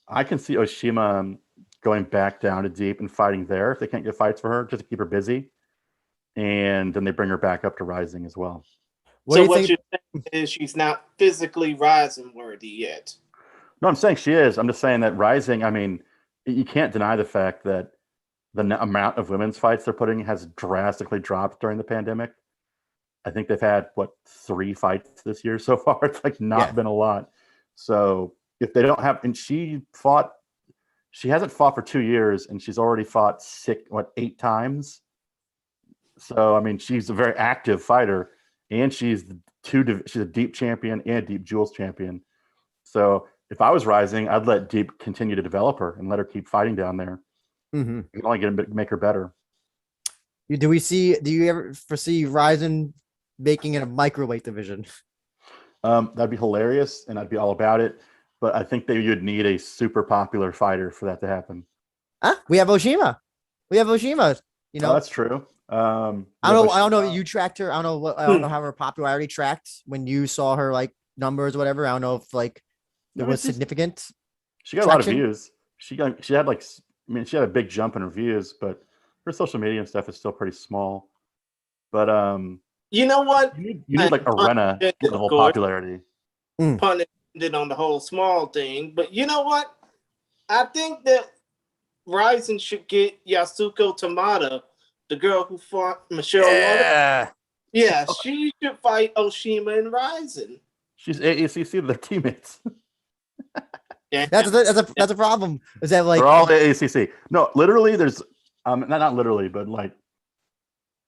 I can see Oshima going back down to deep and fighting there if they can't get fights for her, just to keep her busy, and then they bring her back up to Rising as well. So what you're saying is she's not physically Rising worthy yet. No, I'm saying she is. I'm just saying that Rising, I mean, you can't deny the fact that the amount of women's fights they're putting has drastically dropped during the pandemic. I think they've had, 3 fights this year so far. It's like not been a lot. So if they don't have, and she hasn't fought for 2 years, and she's already fought 8 times. So, I mean, she's a very active fighter. And she's a deep champion and a deep jewels champion. So if I was Rising, I'd let Deep continue to develop her and let her keep fighting down there. Mm-hmm. You can only make her better. Do you ever foresee Rising making it a microweight division? That'd be hilarious, and I'd be all about it. But I think that you'd need a super popular fighter for that to happen. We have Oshima. You know, that's true. I don't know. You tracked her. I don't know how her popularity tracked when you saw her like numbers or whatever. I don't know if like there was significant. She got a lot of views. She had a big jump in her views, but her social media and stuff is still pretty small. But you know what? You need like Arena level popularity. Pun intended on the whole small thing, but you know what? I think that Rising should get Yasuko Tamada, the girl who fought Michelle. Yeah, she should fight Oshima and Rising. She's AACC, they're teammates. Yeah, that's a problem. Is that like they're all AACC? No, literally, there's not literally, but like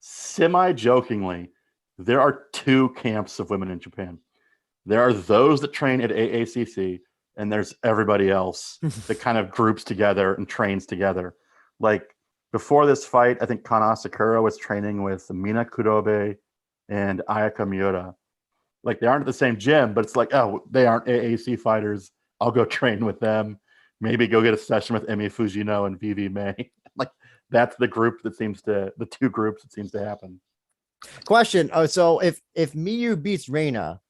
semi-jokingly, there are 2 camps of women in Japan. There are those that train at AACC, and there's everybody else that kind of groups together and trains together. Like before this fight, I think Kana Sakura was training with Mina Kurobe and Ayaka Miura. Like they aren't at the same gym, but it's like, oh, they aren't AAC fighters. I'll go train with them. Maybe go get a session with Emi Fujino and Vivi May. Like that's the 2 groups that seems to happen. Question. Oh, so if Miyu beats Reina,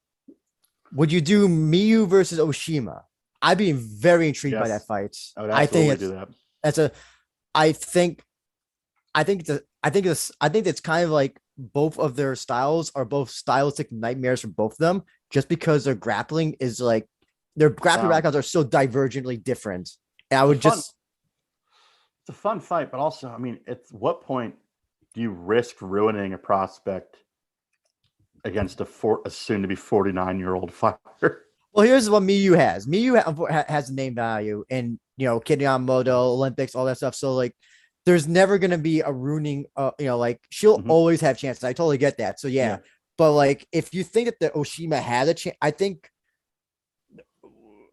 would you do Miyu versus Oshima? I'd be very intrigued by that fight. I think do that. I think it's kind of like both of their styles are both stylistic nightmares for both of them, just because their grappling is like their grappling backgrounds are so divergently different. And I would it's a fun fight, but also, I mean, at what point do you risk ruining a prospect against a soon-to-be 49-year-old fighter? Well, here's what Miyu has. Miyu has name value, and Kidian Modo, Olympics, all that stuff. So like, there's never gonna be a ruining. Like she'll always have chances. I totally get that. So yeah. But like, if you think that the Oshima had a chance, I think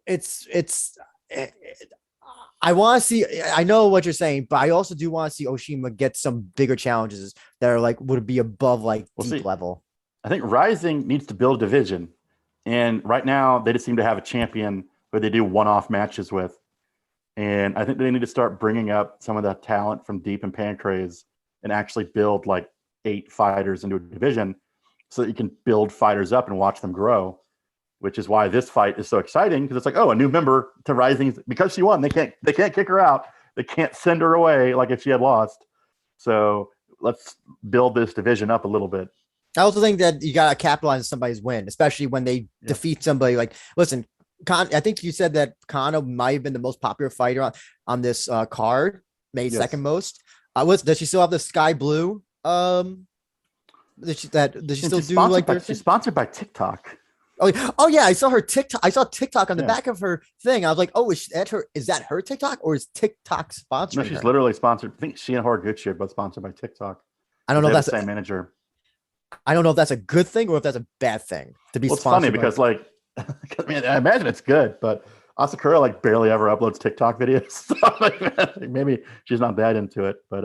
it's. I want to see. I know what you're saying, but I also do want to see Oshima get some bigger challenges that are like would be above like deep level. I think Rising needs to build a division, and right now they just seem to have a champion who they do one-off matches with, and I think they need to start bringing up some of that talent from Deep and Pancrase and actually build like 8 fighters into a division, so that you can build fighters up and watch them grow. which is why this fight is so exciting, because it's like, oh, a new member to Rising, because she won. They can't kick her out. They can't send her away like if she had lost. So let's build this division up a little bit. I also think that you gotta capitalize on somebody's win, especially when they defeat somebody. Like, listen, I think you said that Kano might have been the most popular fighter on this card, made second most. Does she still have the sky blue? Does she still do like she's sponsored by TikTok? Oh yeah, I saw her TikTok. I saw TikTok on the back of her thing. I was like, oh, is that her TikTok, or is TikTok sponsoring? No, she's literally sponsored. I think she and Horiguchi are both sponsored by TikTok. I don't know if that's the same manager. I don't know if that's a good thing or if that's a bad thing to be. Well, it's funny because I imagine it's good, but Asakura like barely ever uploads TikTok videos. So maybe she's not that into it, but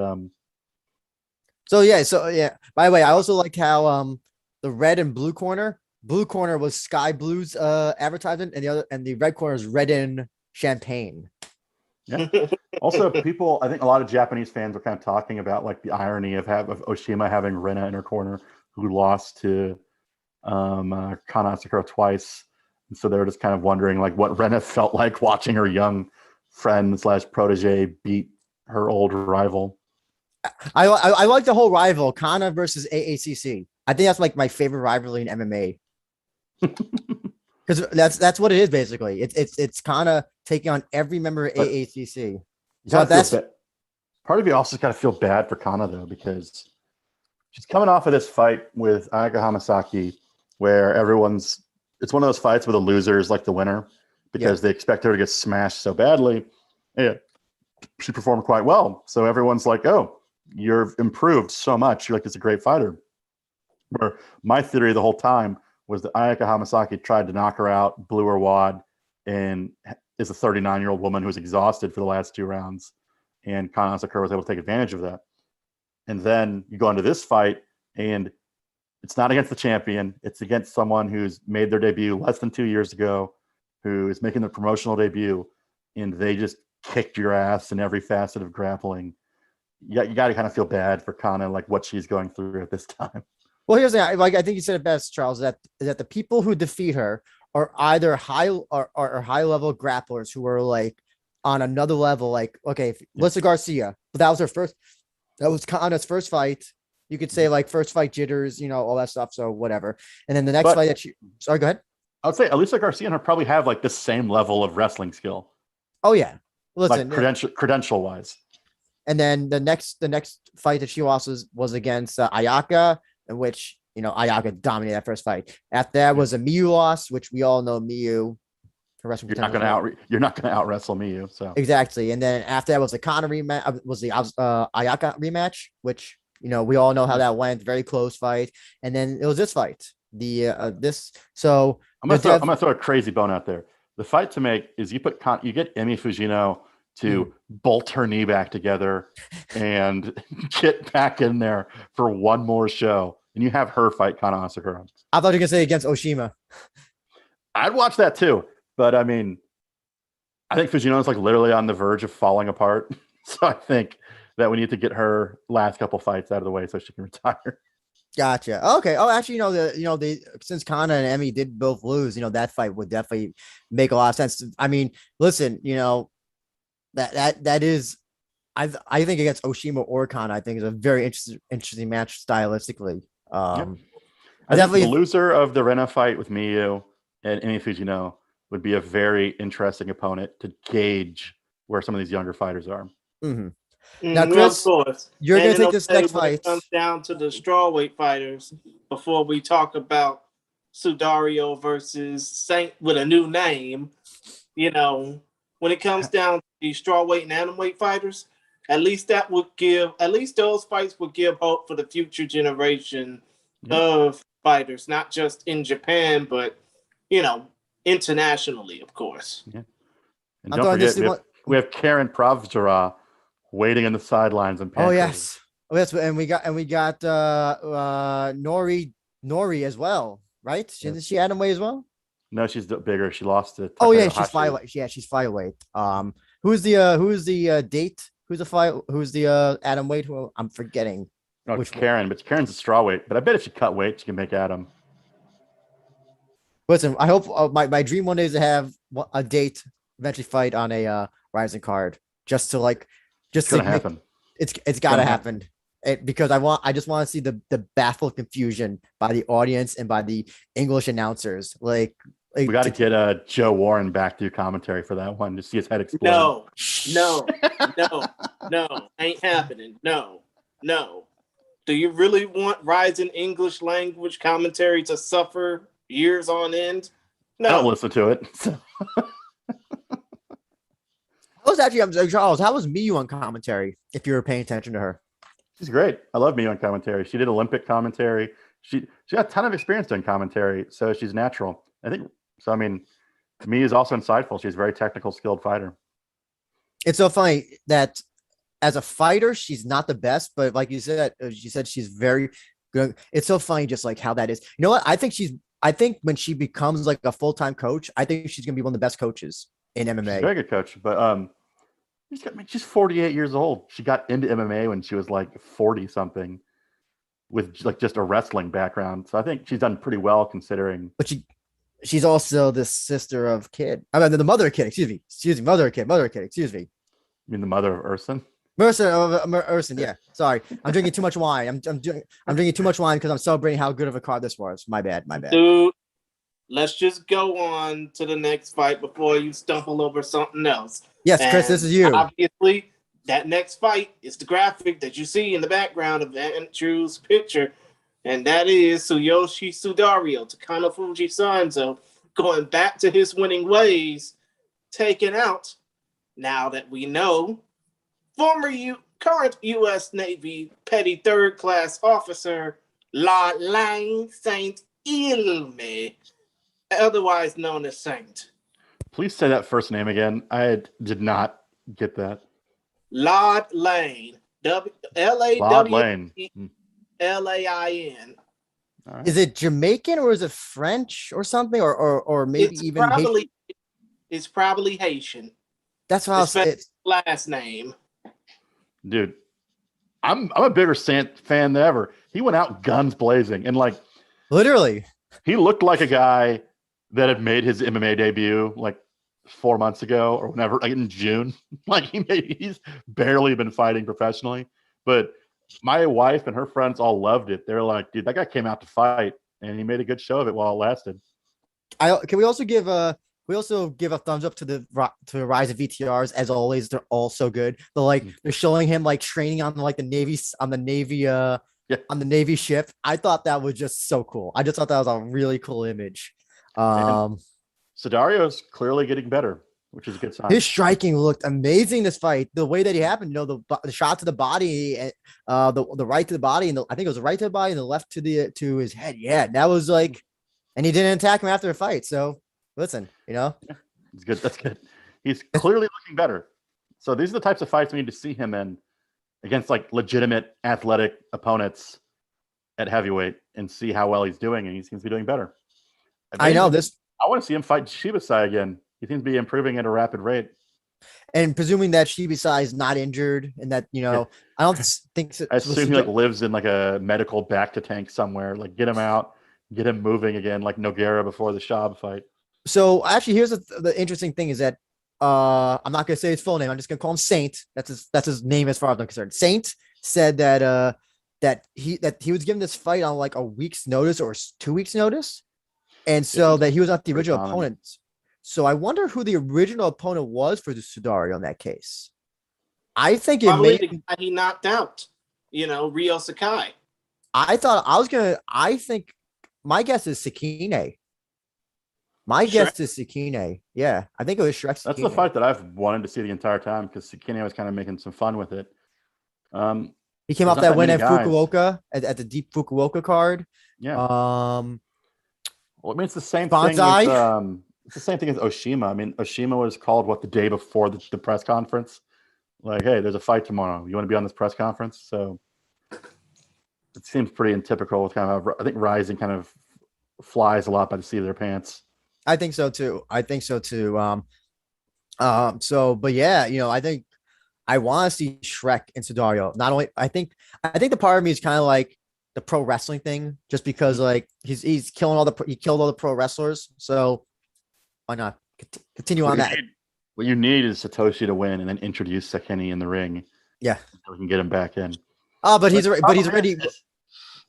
So yeah. By the way, I also like how the red and blue corner. Blue corner was Sky Blue's advertisement, and the red corner is Red and Champagne. Yeah. Also, I think a lot of Japanese fans were kind of talking about like the irony of Oshima having Rena in her corner, who lost to Kana Asakura twice, and so they were just kind of wondering like what Rena felt like watching her young friend / protege beat her old rival. I like the whole rival Kana versus AACC. I think that's like my favorite rivalry in MMA. Because that's what it is basically. It's Kana taking on every member of AACC. So that's part of you also got to feel bad for Kana though, because she's coming off of this fight with Ayaka Hamasaki, where it's one of those fights where the loser is like the winner because they expect her to get smashed so badly. Yeah, she performed quite well, so everyone's like, "Oh, you're improved so much. You're like, it's a great fighter." Where my theory the whole time was that Ayaka Hamasaki tried to knock her out, blew her wad, and is a 39-year-old woman who's exhausted for the last 2 rounds. And Kana Asakura was able to take advantage of that. And then you go into this fight, and it's not against the champion. It's against someone who's made their debut less than 2 years ago, who is making their promotional debut, and they just kicked your ass in every facet of grappling. You got to kind of feel bad for Kana, like what she's going through at this time. Well, here's the thing. Like I think you said it best, Charles. That the people who defeat her are either high level grapplers who are like on another level. Like Melissa Garcia, but that was her first. That was Kana's first fight. You could say like first fight jitters, all that stuff. So whatever. And then the next fight that she. Sorry, go ahead. I would say Elisa Garcia and her probably have like the same level of wrestling skill. Oh yeah, listen, like credential wise. And then the next fight that she lost was against Ayaka, in which Ayaka dominated that first fight. After that was a Miyu loss, which we all know Miyu. You're not going to out wrestle Miyu. So exactly. And then after that was the Kana rematch, was the Ayaka rematch, which we all know how that went. Very close fight. And then it was this fight. So I'm gonna throw a crazy bone out there. The fight to make is you get Emi Fujino to bolt her knee back together and get back in there for one more show, and you have her fight Kana Asakura. I thought you were gonna say against Oshima. I'd watch that too, but I mean, I think Fujino is like literally on the verge of falling apart. So I think that we need to get her last couple fights out of the way so she can retire. Gotcha. Okay. Oh, actually, since Kana and Emi did both lose, that fight would definitely make a lot of sense. I mean, listen, that is, I think against Oshima or Kana, I think is a very interesting match stylistically. I definitely think the loser of the Rena fight with Miyu and Emi Fujino would be a very interesting opponent to gauge where some of these younger fighters are. Mm-hmm. Now, Chris, you're going to take this next fight. It comes down to the strawweight fighters before we talk about Sudario versus Saint with a new name. When it comes down to the strawweight and atomweight fighters, at least those fights would give hope for the future generation of fighters, not just in Japan, but, internationally, of course. Yeah. And don't forget, we have Karen Pravdara waiting on the sidelines and oh yes, and we got Nori as well, right? Yes. Isn't she atomweight as well? No, she's bigger. She lost it. Oh yeah, she's flyweight. Yeah, she's flyweight. Who's the date? Who's the atomweight? Who I'm forgetting. No, it's Karen, but Karen's a strawweight. But I bet if she cut weight, she can make Adam. Listen, I hope my dream one day is to have a date eventually fight on a Rising card, just to like, It's just gonna to make happen. it's got to happen. Because I just want to see the baffled confusion by the audience and by the English announcers. We got to get Joe Warren back to commentary for that one to see his head explode. No, ain't happening. No. Do you really want Rizin English language commentary to suffer years on end? No. I don't listen to it. So. I'm sorry, Charles. How was Miyu on commentary? If you were paying attention to her, She's great. I love Miyu on commentary. She did Olympic commentary. She got a ton of experience doing commentary, so she's natural. I think so. I mean, Miyu is also insightful. She's a very technical, skilled fighter. it's so funny that as a fighter, she's not the best, but like you said, she's very good. It's so funny, just like how that is. You know what? I think when she becomes like a full-time coach, I think she's gonna be one of the best coaches in MMA. She's a very good coach, but she's 48 years old. She got into MMA when she was like 40 something, with like just a wrestling background. So I think she's done pretty well considering. But she's also the sister of Kid. I mean, the mother of Kid. Excuse me, mother of Kid. Excuse me. You mean the mother of Urson? Urson, yeah. Sorry, I'm drinking too much wine. I'm drinking too much wine because I'm celebrating how good of a card this was. My bad. Dude, let's just go on to the next fight before you stumble over something else. Yes, Chris, this is you. Obviously, that next fight is the graphic that you see in the background of Andrew's picture, and that is Tsuyoshi Sudario, Takano Fuji Sanzo, going back to his winning ways, taking out, now that we know, current U.S. Navy Petty Third Class Officer La Lang Saint Ilme, otherwise known as Saint. Please say that first name again. I did not get that. Lord Lane. L-A-W-L-A-I-N. Right. Is it Jamaican or is it French or something? Or maybe it's probably Haitian. That's what I was saying. Last name. Dude, I'm a bigger Sant fan than ever. He went out guns blazing and like literally he looked like a guy that had made his MMA debut like 4 months ago or whenever, like in June. Like he's barely been fighting professionally. But my wife and her friends all loved it. They're like, dude, that guy came out to fight and he made a good show of it while it lasted. Can we also give a thumbs up to the Rise of VTRs? As always, they're all so good. They're showing him like training on like the Navy on the Navy ship. I thought that was just so cool. I just thought that was a really cool image. Sudario's clearly getting better, which is a good sign. His striking looked amazing this fight. The way that he happened, the shot to the body, and the right to the body, and I think it was the right to the body and the left to his head. Yeah, that was like, and he didn't attack him after the fight. So listen, it's good. That's good. He's clearly looking better. So these are the types of fights we need to see him in against like legitimate athletic opponents at heavyweight and see how well he's doing. And he seems to be doing better. I want to see him fight Shibasai again. He seems to be improving at a rapid rate. And presuming that Shibasai is not injured and that, I don't think so. I assume he lives in like a medical back to tank somewhere. Like get him out, get him moving again, like Nogueira before the Shab fight. So actually, here's the interesting thing is that I'm not gonna say his full name. I'm just gonna call him Saint. That's his name as far as I'm concerned. Saint said that that he was given this fight on like a week's notice or 2 weeks notice, and so that he was not the original opponent. So I wonder who the original opponent was for the Sudario in that case. I think he knocked out, Ryo Sakai. I think my guess is Sakine. My guess is Sakine. Yeah, I think it was Shrek. That's the fight that I've wanted to see the entire time because Sakine was kind of making some fun with it. He came off that win at Fukuoka at the deep Fukuoka card. Yeah. Well, I mean, it's the same thing. It's the same thing as Oshima. I mean, Oshima was called the day before the press conference. Like, hey, there's a fight tomorrow. You want to be on this press conference? So it seems pretty typical with kind of. I think Rising kind of flies a lot by the seat of their pants. I think so too. But yeah, I think I want to see Shrek and Sudario. Not only, I think the part of me is kind of like, the pro wrestling thing, just because like he's killing he killed all the pro wrestlers. So why not continue on that? What you need is Satoshi to win and then introduce Sekeni in the ring. Yeah, so we can get him back in. Oh, but he's already.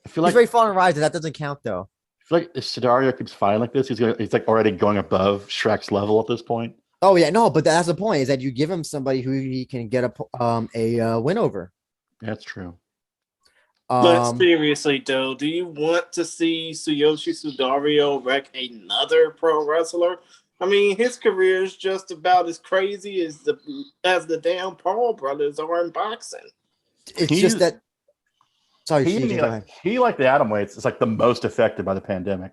I feel He's like very far on Rise, and that doesn't count though. I feel like if Sidario keeps fighting like this, he's like already going above Shrek's level at this point. Oh yeah, no, but that's the point, is that you give him somebody who he can get a win over. That's true. But seriously, though, do you want to see Tsuyoshi Sudario wreck another pro wrestler? I mean, his career is just about as crazy as the damn Paul brothers are in boxing. It's just that. Sorry, he like the atomweights is like the most affected by the pandemic,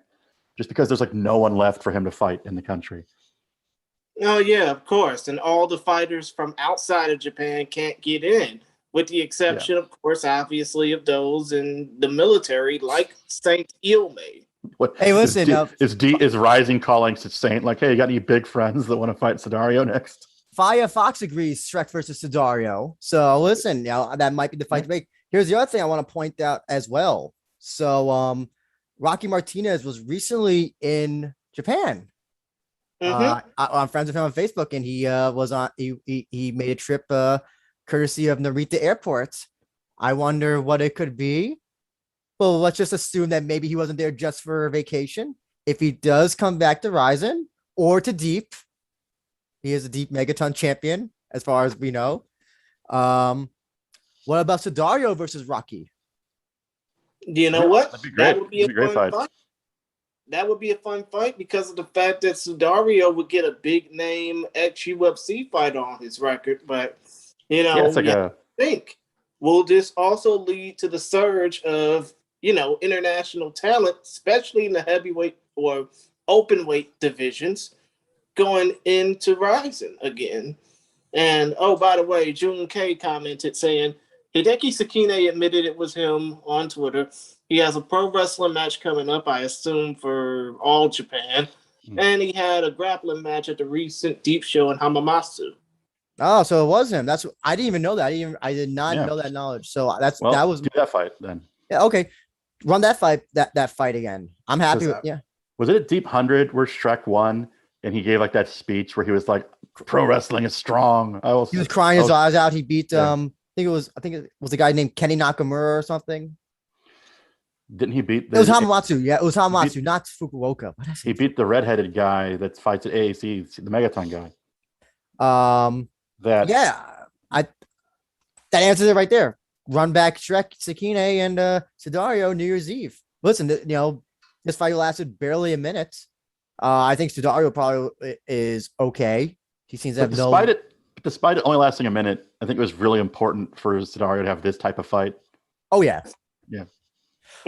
just because there's like no one left for him to fight in the country. Oh yeah, of course, and all the fighters from outside of Japan can't get in, with the exception, of course, obviously, of those in the military, like Saint Ilme. Hey, listen, is Rising calling Saint like, hey, you got any big friends that want to fight Sidario next? Fire Fox agrees Shrek versus Sidario. So listen, that might be the fight to make. Here's the other thing I want to point out as well. So Rocky Martinez was recently in Japan. I'm friends with him on Facebook, and he was on. He made a trip courtesy of Narita Airport. I wonder what it could be. Well, let's just assume that maybe he wasn't there just for a vacation. If he does come back to Rizin or to Deep, he is a Deep Megaton champion, as far as we know. What about Sidario versus Rocky? You know what? That'd be great. That would be a great fight. That would be a fun fight because of the fact that Sidario would get a big name ex-UFC fight on his record. But, I think, will this also lead to the surge of, international talent, especially in the heavyweight or open weight divisions, going into Rizin again? And, oh, by the way, Jun K commented saying, Hideki Sakine admitted it was him on Twitter. He has a pro wrestling match coming up, I assume, for All Japan. And he had a grappling match at the recent Deep Show in Hamamatsu. Oh, so it was him. I didn't even know that. I did not know that knowledge. So that was do that fight then. Yeah, okay. Run that fight again. I'm happy with Was it a Deep 100 where Shrek won and he gave like that speech where he was like, pro wrestling is strong? He was crying his eyes out. He beat I think it was a guy named Kenny Nakamura or something. Didn't he beat it was Hamamatsu? Yeah, it was Hamamatsu, not Fukuoka. He beat the redheaded guy that fights at AAC, the Megaton guy. That answers it right there. Run back Shrek, Sakine, and Sidario New Year's Eve. Listen, this fight lasted barely a minute. I think Sidario probably is okay. He seems to have Despite it only lasting a minute, I think it was really important for Sidario to have this type of fight. Oh yeah. Yeah.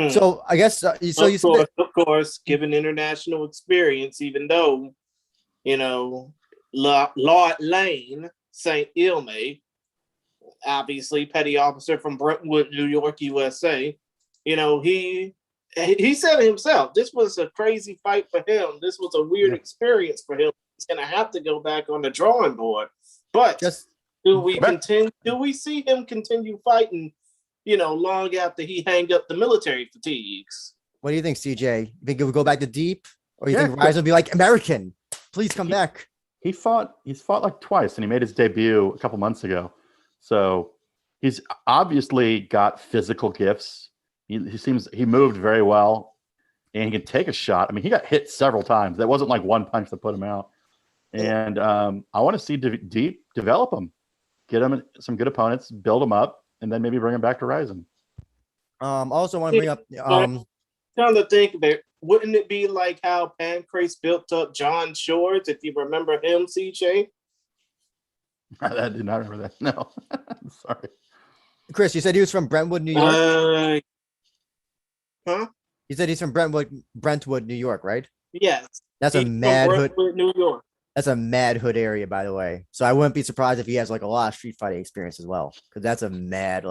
So I guess of course, given international experience, even though Lord Lane, Saint Ilme, obviously petty officer from Brentwood, New York, USA, he said it himself. This was a crazy fight for him. This was a weird experience for him. He's gonna have to go back on the drawing board. But do we see him continue fighting? Long after he hang up the military fatigues. What do you think, CJ? You think it would go back to Deep, or you think Rise will be like, American, please come back? He's fought like twice, and he made his debut a couple months ago. So he's obviously got physical gifts. He moved very well, and he can take a shot. I mean, he got hit several times. That wasn't like one punch that put him out. And I want to see Deep develop him, get him some good opponents, build him up, and then maybe bring him back to Rizin. Also want to bring up trying to think of it. Wouldn't it be like how Pancrase built up John Shores, if you remember him, CJ? I did not remember that. No. Sorry. Chris, you said he was from Brentwood, New York? Huh? You said he's from Brentwood, New York, right? Yes. That's a mad hood. New York. That's a mad hood area, by the way. So I wouldn't be surprised if he has like a lot of street fighting experience as well, because that's a mad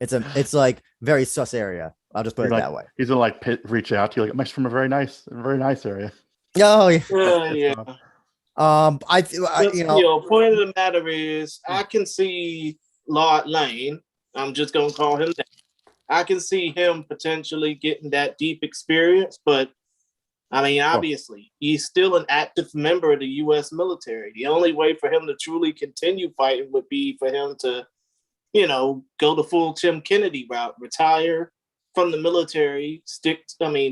it's like very sus area. I'll just put it that way. He's gonna reach out to you like, I'm actually from a very nice area. Oh yeah. Point of the matter is, I can see Lord Lane. I'm just gonna call him that. I can see him potentially getting that deep experience, but I mean, obviously, he's still an active member of the U.S. military. The only way for him to truly continue fighting would be for him to, go the full Tim Kennedy route, retire from the military,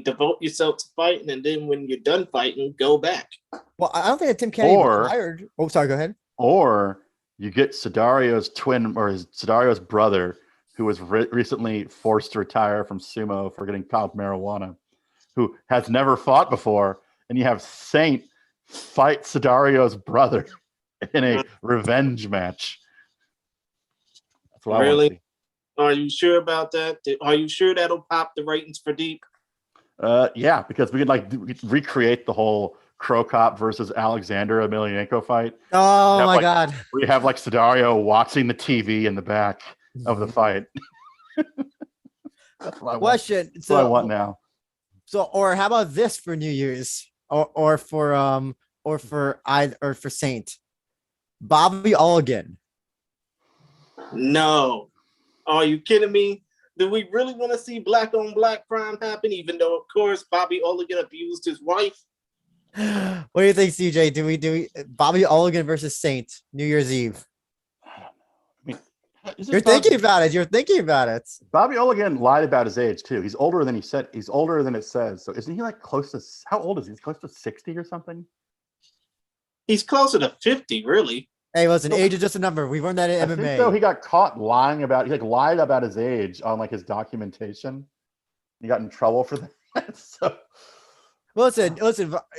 devote yourself to fighting, and then when you're done fighting, go back. Well, I don't think that Tim Kennedy retired. Oh, sorry, go ahead. Or you get Siddario's twin or Siddario's brother, who was recently forced to retire from sumo for getting caught with marijuana, who has never fought before, and you have Saint fight Siddario's brother in a revenge match. That's what I want to see. Are you sure about that? Are you sure that'll pop the ratings for Deep? Yeah, because we could recreate the whole Crow Cop versus Alexander Emelianenko fight. Oh my God! We have Siddario watching the TV in the back of the fight. That's what Question. That's what I want now. So, or how about this for New Year's, or for Saint Bobby Olligan? No, are you kidding me? Do we really want to see black on black crime happen? Even though, of course, Bobby Olligan abused his wife. What do you think, CJ? Do we Bobby Olligan versus Saint New Year's Eve? You're thinking about it. Bobby Olligan lied about his age too. He's older than he said. He's older than it says. So isn't he close to? How old is he? He's close to 60 or something. He's closer to 50, really. Hey, listen, age is just a number. We learned that in MMA. So he got caught lying about. He lied about his age on his documentation. He got in trouble for that. So. Listen.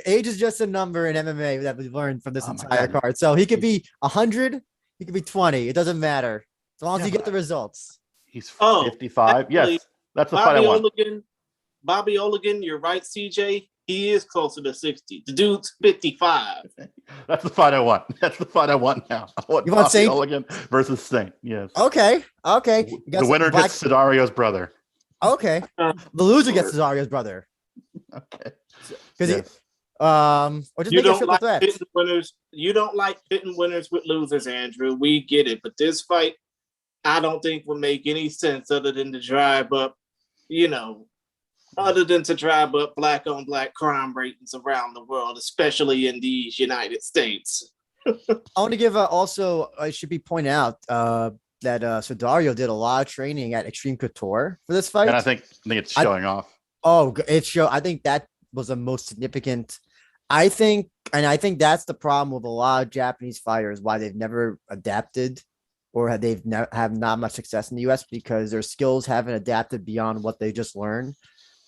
Age is just a number in MMA that we learned from this entire card. So he could be 100. He could be 20. It doesn't matter. As long as you get the results. He's 55. Yes, that's the fight I want. Bobby Olligan, you're right, CJ. He is closer to 60. The dude's 55. That's the fight I want. That's the fight I want now. I want Bobby Saint? Olligan versus Saint. Yes. Okay. The winner gets Siddario's brother. Okay. The loser gets Siddario's brother. Okay. Because you don't like pitting winners. You don't like pitting winners with losers, Andrew. We get it, but this fight, I don't think will make any sense other than to drive up, black on black crime ratings around the world, especially in these United States. I want to give it should be pointed out that Siddario did a lot of training at Extreme Couture for this fight. And I think it's showing off. Oh, I think that was the most significant. I think that's the problem with a lot of Japanese fighters, why they've never adapted or have not much success in the US, because their skills haven't adapted beyond what they just learned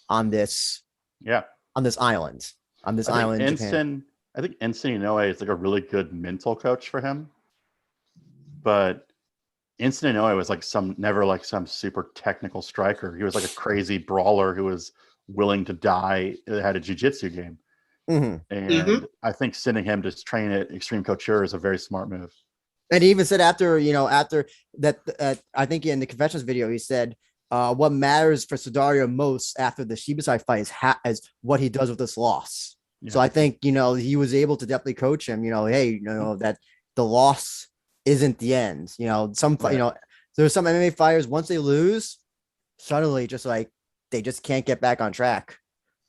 on this island. In Japan. I think Enson Inoue is a really good mental coach for him. But Enson Inoue was never some super technical striker. He was a crazy brawler who was willing to die, had a jiu-jitsu game. Mm-hmm. And I think sending him to train at Extreme Couture is a very smart move. And he even said after that, I think in the confessions video, he said, what matters for Siddario most after the Shibasai fight is what he does with this loss. Yeah. So I think, he was able to definitely coach him, that the loss isn't the end. There's some MMA fighters, once they lose, suddenly they just can't get back on track.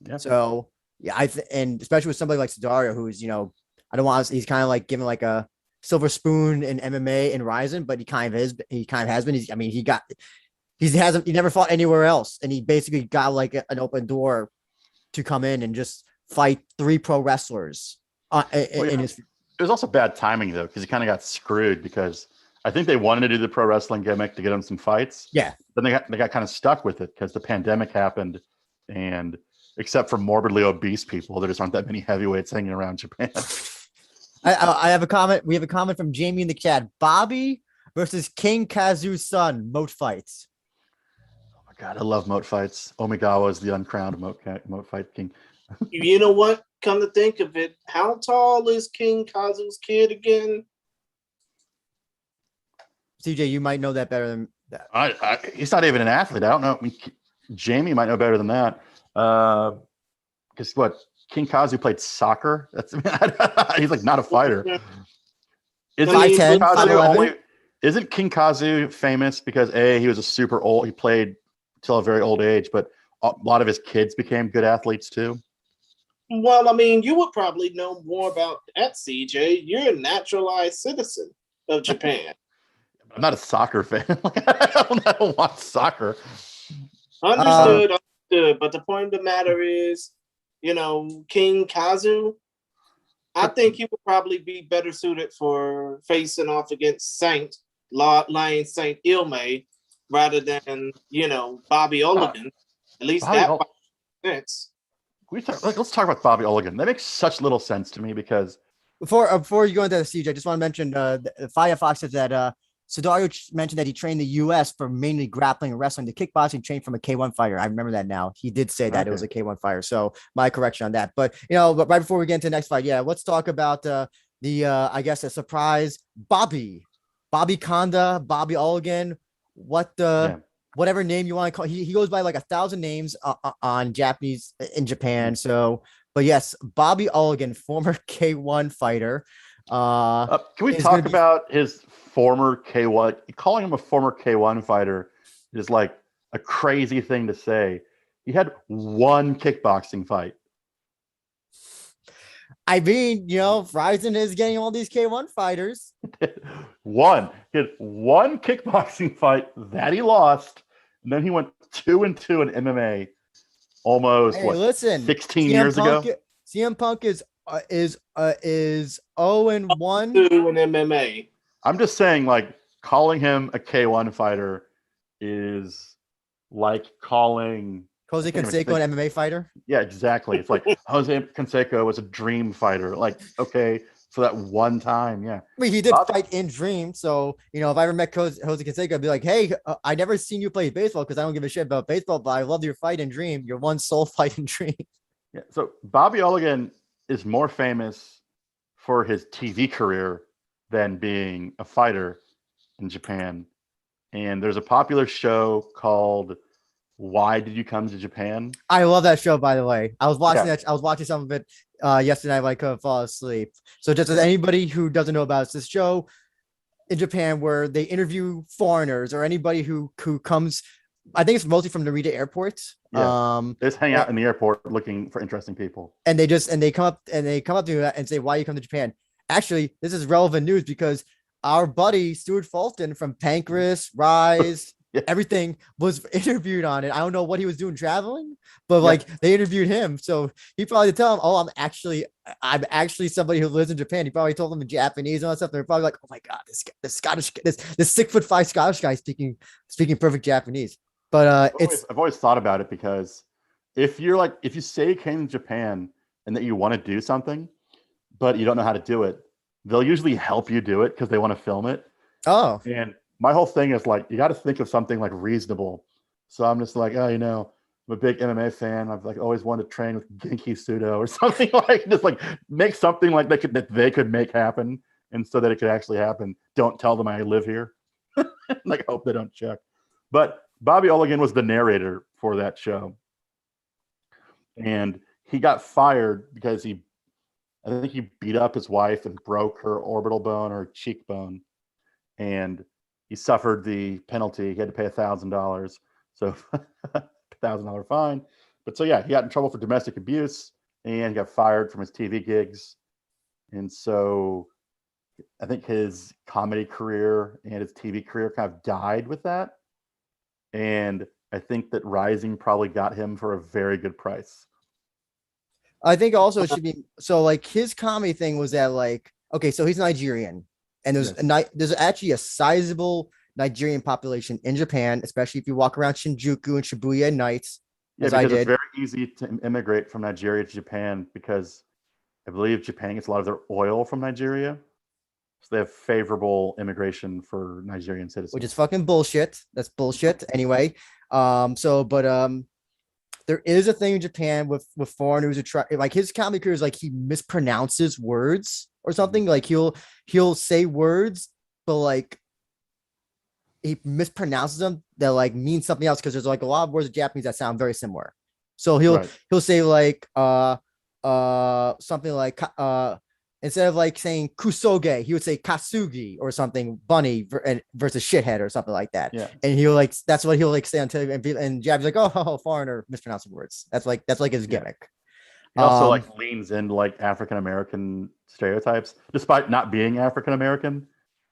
Yeah. So yeah, and especially with somebody like Siddario, who's, he's kind of given a silver spoon in MMA and Rizin, but he kind of has been. He never fought anywhere else, and he basically got an open door to come in and just fight 3 pro wrestlers. It was also bad timing though, because he kind of got screwed, because I think they wanted to do the pro wrestling gimmick to get him some fights. Yeah. Then they got kind of stuck with it because the pandemic happened, and except for morbidly obese people, there just aren't that many heavyweights hanging around Japan. I have a comment. We have a comment from Jamie in the chat. Bobby versus King Kazu's son, moat fights. Oh my God, I love moat fights. Omigawa is the uncrowned moat fight king. You know what? Come to think of it, how tall is King Kazu's kid again? CJ, you might know that better than that. He's not even an athlete. I don't know. Jamie might know better than that. Because what? King Kazu played soccer. He's not a fighter. Isn't Isn't King Kazu famous because he was a super old? He played till a very old age, but a lot of his kids became good athletes too. Well, I mean, you would probably know more about that, CJ. You're a naturalized citizen of Japan. I'm not a soccer fan. I don't watch soccer. Understood. But the point of the matter is, King Kazu, I think he would probably be better suited for facing off against Lion Saint Ilme rather than, Bobby Oligan. At least that makes sense. Let's talk about Bobby Oligan. That makes such little sense to me because before you go into the CJ, I just want to mention the Firefox says that Sudario mentioned that he trained the U.S. for mainly grappling and wrestling. The kickboxing trained from a K1 fighter. I remember that now. He did say that it was a K1 fighter. So my correction on that. But but right before we get into the next fight, let's talk about I guess a surprise Bobby Konda, Bobby Oligan. Whatever name you want to call, he goes by like 1,000 names on Japanese in Japan. So, but yes, Bobby Oligan, former K1 fighter. Can we talk about his former K1? Calling him a former K1 fighter is like a crazy thing to say. He had one kickboxing fight. I mean, Rizin is getting all these K1 fighters. One. He had one kickboxing fight that he lost, and then he went 2-2 in MMA almost 16 years ago. CM Punk is 0-1 in MMA. I'm just saying, like, calling him a K1 fighter is like calling Jose Canseco an MMA fighter. Yeah, exactly. It's like Jose Canseco was a dream fighter. Like, okay, for that one time, yeah. I mean, he did fight in Dream, so if I ever met Jose Canseco, I'd be like, "Hey, I never seen you play baseball because I don't give a shit about baseball, but I love your fight in Dream. Your one sole fight in Dream." Yeah. So Bobby Oligan is more famous for his TV career than being a fighter in Japan. And there's a popular show called Why Did You Come to Japan? I love that show, by the way. I was watching that. I was watching some of it yesterday night, but I couldn't fall asleep. So just as anybody who doesn't know about it, it's this show in Japan where they interview foreigners or anybody who comes. I think it's mostly from Narita Airport. Yeah. They just hang out in the airport looking for interesting people. And they come up to you and say, "Why you come to Japan?" Actually, this is relevant news because our buddy Stuart Fulton from Pancras, Rise, everything was interviewed on it. I don't know what he was doing traveling, but like they interviewed him. So he probably tell him, "Oh, I'm actually somebody who lives in Japan." He probably told them in Japanese and all that stuff. They're probably like, "Oh my God, this 6'5" Scottish guy speaking perfect Japanese." But I've always thought about it because if you say you came to Japan and that you want to do something, but you don't know how to do it, they'll usually help you do it because they want to film it. Oh. And my whole thing is like, you got to think of something like reasonable. So I'm just like, I'm a big MMA fan. I've like always wanted to train with Genki Sudo or something like just like make something like that they could make happen, and so that it could actually happen. Don't tell them I live here. Like hope they don't check. But Bobby Oligan was the narrator for that show. And he got fired because I think he beat up his wife and broke her orbital bone or cheekbone. And he suffered the penalty. He had to pay $1,000. So $1,000 fine. But so, yeah, he got in trouble for domestic abuse and he got fired from his TV gigs. And so I think his comedy career and his TV career kind of died with that. And I think that Rising probably got him for a very good price. I think also it should be so like his comedy thing was that like, okay, so he's Nigerian and there's actually a sizable Nigerian population in Japan, especially if you walk around Shinjuku and Shibuya at nights. Yeah, because it's very easy to immigrate from Nigeria to Japan because I believe Japan gets a lot of their oil from Nigeria. So they have favorable immigration for Nigerian citizens. Which is fucking bullshit. That's bullshit anyway. There is a thing in Japan with foreigners who try, like his comedy career is like he mispronounces words or something. Like he'll say words, but like he mispronounces them that like mean something else because there's like a lot of words in Japanese that sound very similar. So he'll say like something like instead of like saying kusoge, he would say kasugi or something, bunny versus shithead or something like that. Yeah. And he'll like, that's what he'll like say until, and Jab's like, oh, foreigner mispronouncing words. That's like his gimmick. He also like leans into like African American stereotypes, despite not being African American.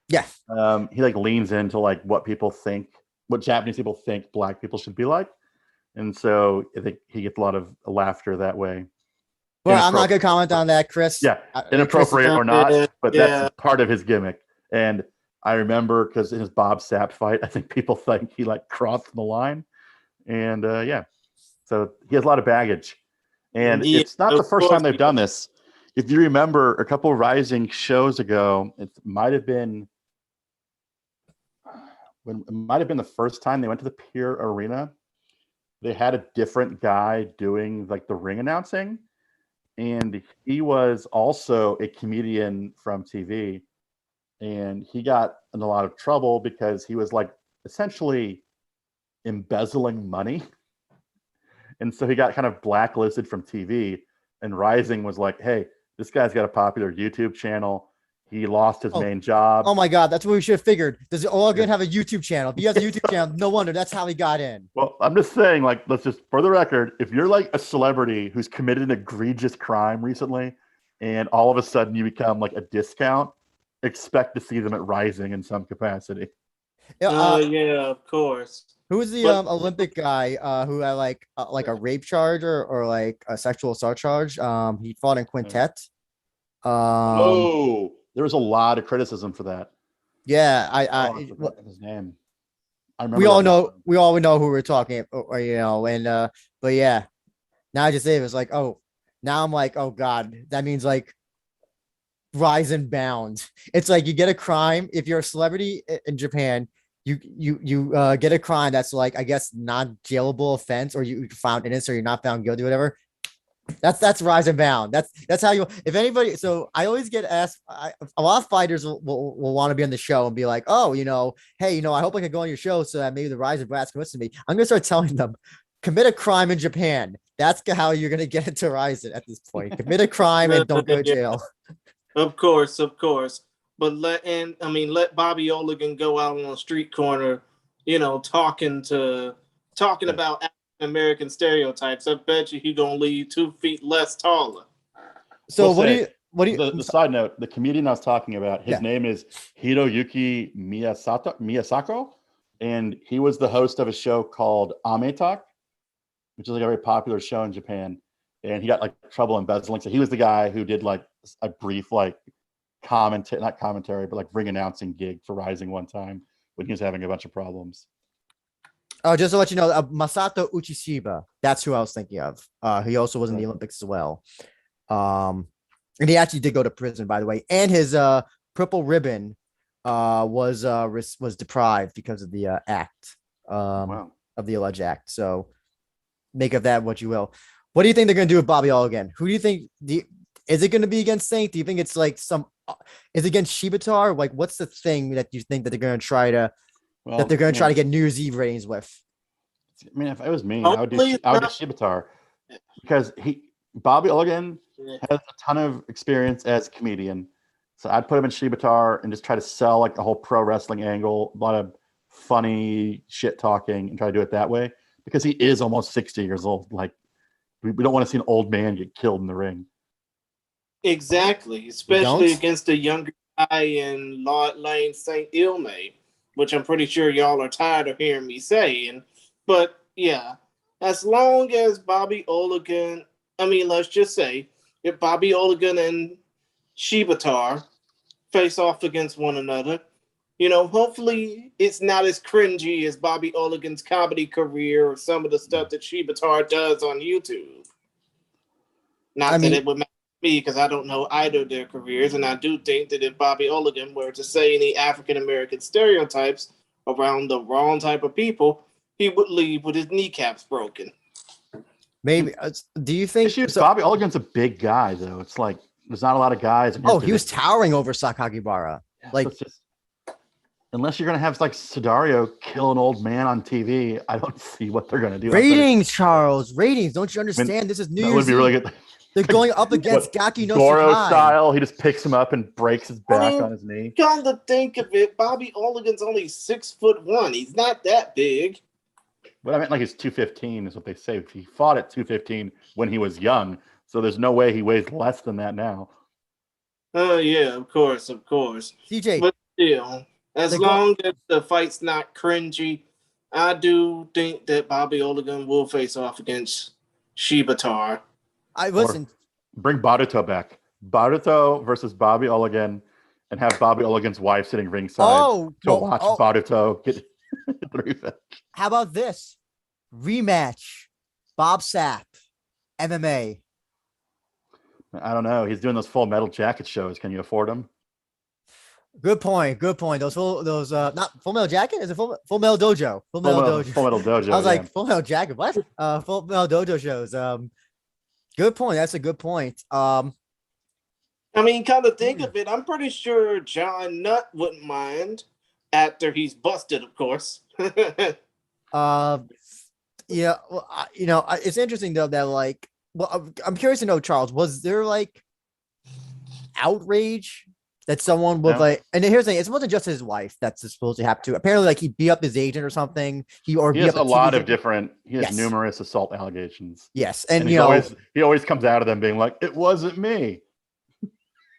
Yeah. He like leans into like what Japanese people think Black people should be like, and so I think he gets a lot of laughter that way. Well, I'm not gonna comment on that, Chris. Yeah, inappropriate or not, but that's part of his gimmick. And I remember because in his Bob Sapp fight, I think people think he like crossed the line, and so he has a lot of baggage. And it's not the first time they've done this. If you remember a couple of Rising shows ago, it might have been the first time they went to the PIA Arena. They had a different guy doing like the ring announcing, and he was also a comedian from TV, and he got in a lot of trouble because he was like essentially embezzling money. And so he got kind of blacklisted from TV, and Rising was like, hey, this guy's got a popular YouTube channel. He lost his main job. Oh my God, that's what we should have figured. Does Oregon have a YouTube channel? If he has a YouTube channel, no wonder that's how he got in. Well, I'm just saying, like, let's just, for the record, if you're like a celebrity who's committed an egregious crime recently, and all of a sudden you become like a discount, expect to see them at Rising in some capacity. Yeah, of course. Who was the Olympic guy who had like a rape charge or like a sexual assault charge? He fought in quintet. There was a lot of criticism for that. Yeah, his name. I remember. We all know who we're talking, and but yeah, now I just say it was like, oh, now I'm like, oh God, that means like rise and bound. It's like you get a crime if you're a celebrity in Japan. You get a crime that's like, I guess, not jailable offense, or you found innocent, or you're not found guilty, whatever. That's rise and bound. That's how you. If anybody, so I always get asked. A lot of fighters will want to be on the show and be like, oh, hey, I hope I can go on your show so that maybe the rise and brats can listen to me. I'm gonna start telling them, commit a crime in Japan. That's how you're gonna get into Rizin at this point. Commit a crime and don't go to jail. Of course. But let Bobby Olegan go out on a street corner, talking about African American stereotypes. I bet you he's gonna leave 2 feet less taller. So what do you? The side note: the comedian I was talking about, his name is Hiroyuki Miyasako, and he was the host of a show called Ame Talk, which is like a very popular show in Japan. And he got like trouble embezzling. So he was the guy who did like a brief like not commentary, but like ring announcing gig for Rising one time when he was having a bunch of problems. Oh, just to let you know, Masato Uchishiba. That's who I was thinking of. He also was in the Olympics as well. And he actually did go to prison, by the way. And his purple ribbon was deprived because of the act, of the alleged act. So make of that what you will. What do you think they're going to do with Bobby Olegan? Who do you think? Is it going to be against Saint? Do you think it's like is it against Shibatar? Like, what's the thing that you think that they're going to try to try to get New Year's Eve ratings with? I mean, if it was me, I would do Shibatar, because Bobby Olegan has a ton of experience as a comedian. So I'd put him in Shibatar and just try to sell like the whole pro wrestling angle, a lot of funny shit talking, and try to do it that way, because he is almost 60 years old. Like, we don't want to see an old man get killed in the ring. Exactly, especially against a younger guy in Lord Lane St. Ilme, which I'm pretty sure y'all are tired of hearing me saying. But yeah, as long as Bobby Olegan, let's just say if Bobby Olegan and Shibatar face off against one another, hopefully it's not as cringy as Bobby Olegan's comedy career or some of the stuff that Shibatar does on YouTube. That it would matter to me, because I don't know either of their careers, and I do think that if Bobby Olegan were to say any African American stereotypes around the wrong type of people, he would leave with his kneecaps broken. Maybe. Do you think Bobby Olegan's a big guy, though? It's like there's not a lot of guys. He was towering over Sakakibara. Like, unless you're gonna have like Sidario kill an old man on TV, I don't see what they're gonna do. Ratings, Charles. Ratings. Don't you understand? This is New Year's. That would be really good. They're going up against Gaki no Goro Tsukai. style. He just picks him up and breaks his back on his knee. Come to think of it, Bobby Oligan's only 6'1". He's not that big. But I meant like he's 215 is what they say. He fought at 215 when he was young, so there's no way he weighs less than that now. Oh yeah, of course. CJ, But still, as long as the fight's not cringy, I do think that Bobby Oligan will face off against Shibatar. I listen. Bring Baruto back. Baruto versus Bobby Oligan, and have Bobby Oligan's wife sitting ringside watch Baruto get the revenge. How about this rematch? Bob Sapp, MMA. I don't know. He's doing those Full Metal Jacket shows. Can you afford them? Good point. Those not Full Metal Jacket. Is it Full Metal Dojo? Full Metal Dojo. I was like Full Metal Jacket. What? Full Metal Dojo shows. Good point. That's a good point. I mean, kind of think of it. I'm pretty sure John Nutt wouldn't mind after he's busted, of course. Yeah. Well, it's interesting though that like, well, I'm curious to know, Charles, was there like outrage that someone would like? And here's the thing: it wasn't just his wife that's supposed to happen to. Apparently, like he beat up his agent or something. He has a lot of different. He has numerous assault allegations. Yes, and he always comes out of them being like, "It wasn't me."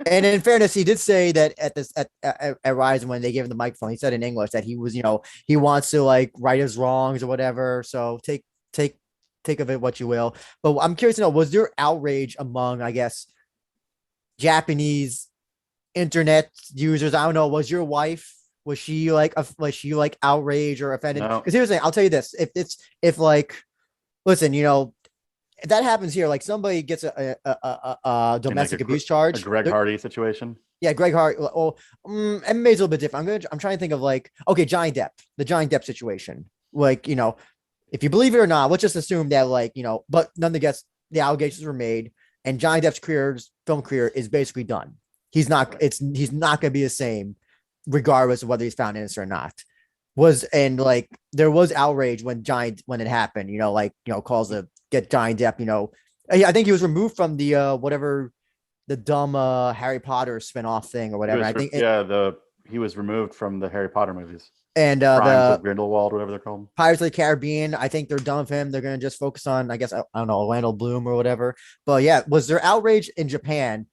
And in fairness, he did say that at Rizin when they gave him the microphone, he said in English that he was, he wants to like right his wrongs or whatever. So take of it what you will. But I'm curious to know, was there outrage among, I guess, Japanese internet users? I don't know. Was your wife? Was she like outraged or offended? Because here's the thing. I'll tell you this: if like, listen, if that happens here, like somebody gets a domestic abuse charge, a Greg Hardy situation. Yeah, Greg Hardy. Well, MMA's a little bit different. I'm trying to think of like, okay, Johnny Depp, the Johnny Depp situation. Like, if you believe it or not, let's just assume that like, but nonetheless, the allegations were made, and Johnny Depp's film career is basically done. He's not going to be the same, regardless of whether he's found innocent or not. There was outrage when it happened. Calls to get Johnny Depp. I think he was removed from the the dumb Harry Potter spinoff thing or whatever. He was removed from the Harry Potter movies and Crimes of Grindelwald, whatever they're called. Pirates of the Caribbean. I think they're done with him. They're gonna just focus on, I guess, I don't know, Orlando Bloom or whatever. But yeah, was there outrage in Japan,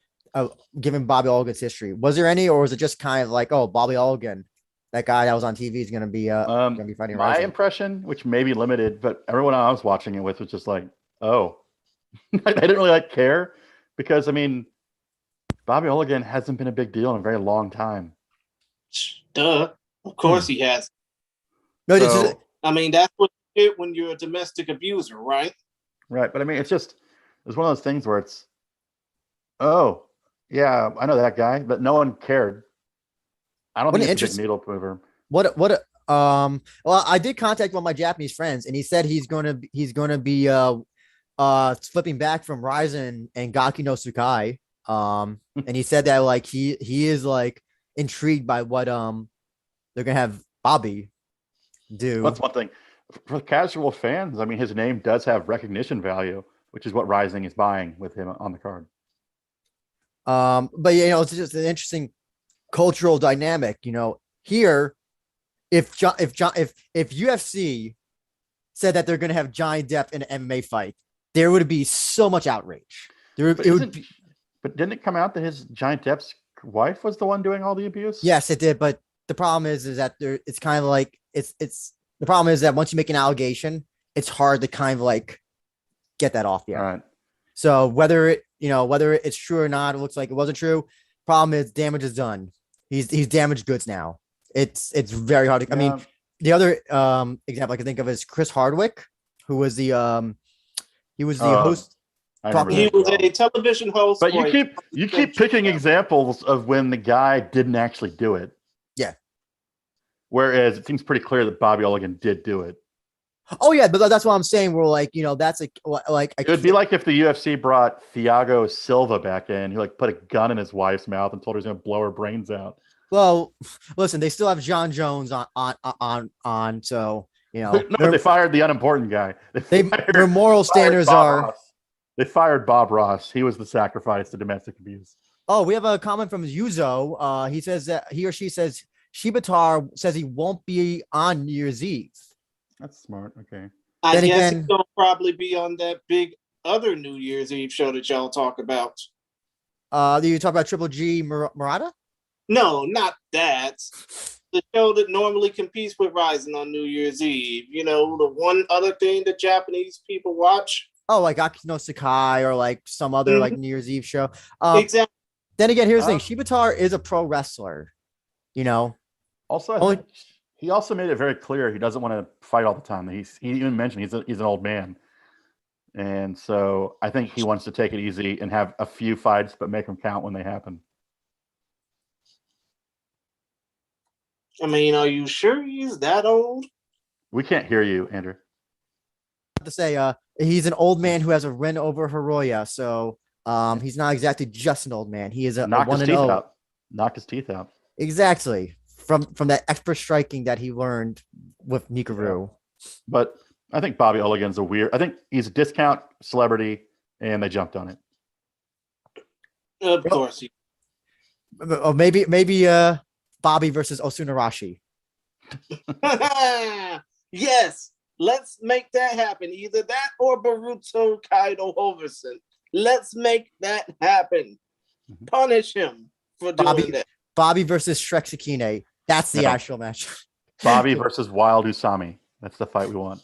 given Bobby Oligan's history? Was there any, or was it just kind of like, oh, Bobby Oligan, that guy that was on TV, is gonna be fighting? My impression, which may be limited, but everyone I was watching it with was just like, oh, I didn't really care because I mean, Bobby Oligan hasn't been a big deal in a very long time. Duh. Of course he has. No, I mean, that's what you get when you're a domestic abuser, right? Right. But I mean, it's one of those things where it's, oh, yeah, I know that guy, but no one cared. I don't think it's a big needle mover. Well, I did contact one of my Japanese friends, and he said he's going to be flipping back from Rizin and Gaki no Tsukai. And he said that like he is like intrigued by what they're gonna have Bobby do. That's one thing for casual fans. I mean, his name does have recognition value, which is what Rizin is buying with him on the card. But it's just an interesting cultural dynamic. Here, if UFC said that they're gonna have Johnny Depp in an MMA fight, there would be so much outrage. But didn't it come out that his Johnny Depp's wife was the one doing all the abuse? Yes, it did. But the problem is that it's kind of like the problem is that once you make an allegation, it's hard to kind of like get that off the air. Right. So whether it's true or not, it looks like it wasn't true. Problem is damage is done. He's damaged goods now. It's very hard to. I mean, the other example I can think of is Chris Hardwick, who was the host. He was a television host. But you keep picking examples of when the guy didn't actually do it. Yeah. Whereas it seems pretty clear that Bobby Oligan did do it. Oh yeah, but that's what I'm saying. We're like, that's it would be like if the UFC brought Thiago Silva back in, who like put a gun in his wife's mouth and told her he's gonna blow her brains out. Well, listen, they still have John Jones on, so No, they fired the unimportant guy. Their moral standards are. They fired Bob Ross. He was the sacrifice to domestic abuse. Oh, we have a comment from Yuzo. He says that he or she says Shibatar says he won't be on New Year's Eve. That's smart. Okay. I Then guess again- he's gonna probably be on that big other New Year's Eve show that y'all talk about. Do you talk about Triple G Murata? No, not that. The show that normally competes with Rizin on New Year's Eve. You know, the one other thing that Japanese people watch. Oh, like Akino Sakai or like some other like New Year's Eve show. Exactly. Then again, here's the thing: Shibatar is a pro wrestler. You know. Also, I think he also made it very clear he doesn't want to fight all the time. He even mentioned he's an old man, and so I think he wants to take it easy and have a few fights, but make them count when they happen. I mean, are you sure he's that old? We can't hear you, Andrew. To say, he's an old man who has a win over Hiroya, so he's not exactly just an old man. He is a Knocked his 1-0. teeth out. Knocked his teeth out. Exactly. From that expert striking that he learned with Mikaru. But I think Bobby Oligan's I think he's a discount celebrity, and they jumped on it. Of course. Or maybe Bobby versus Osunarashi. Yes, let's make that happen. Either that or Baruto Kaido Hoverson. Let's make that happen. Punish him for doing that. Bobby versus Shrek Sakine. That's the actual match. Bobby versus Wild Usami. That's the fight we want.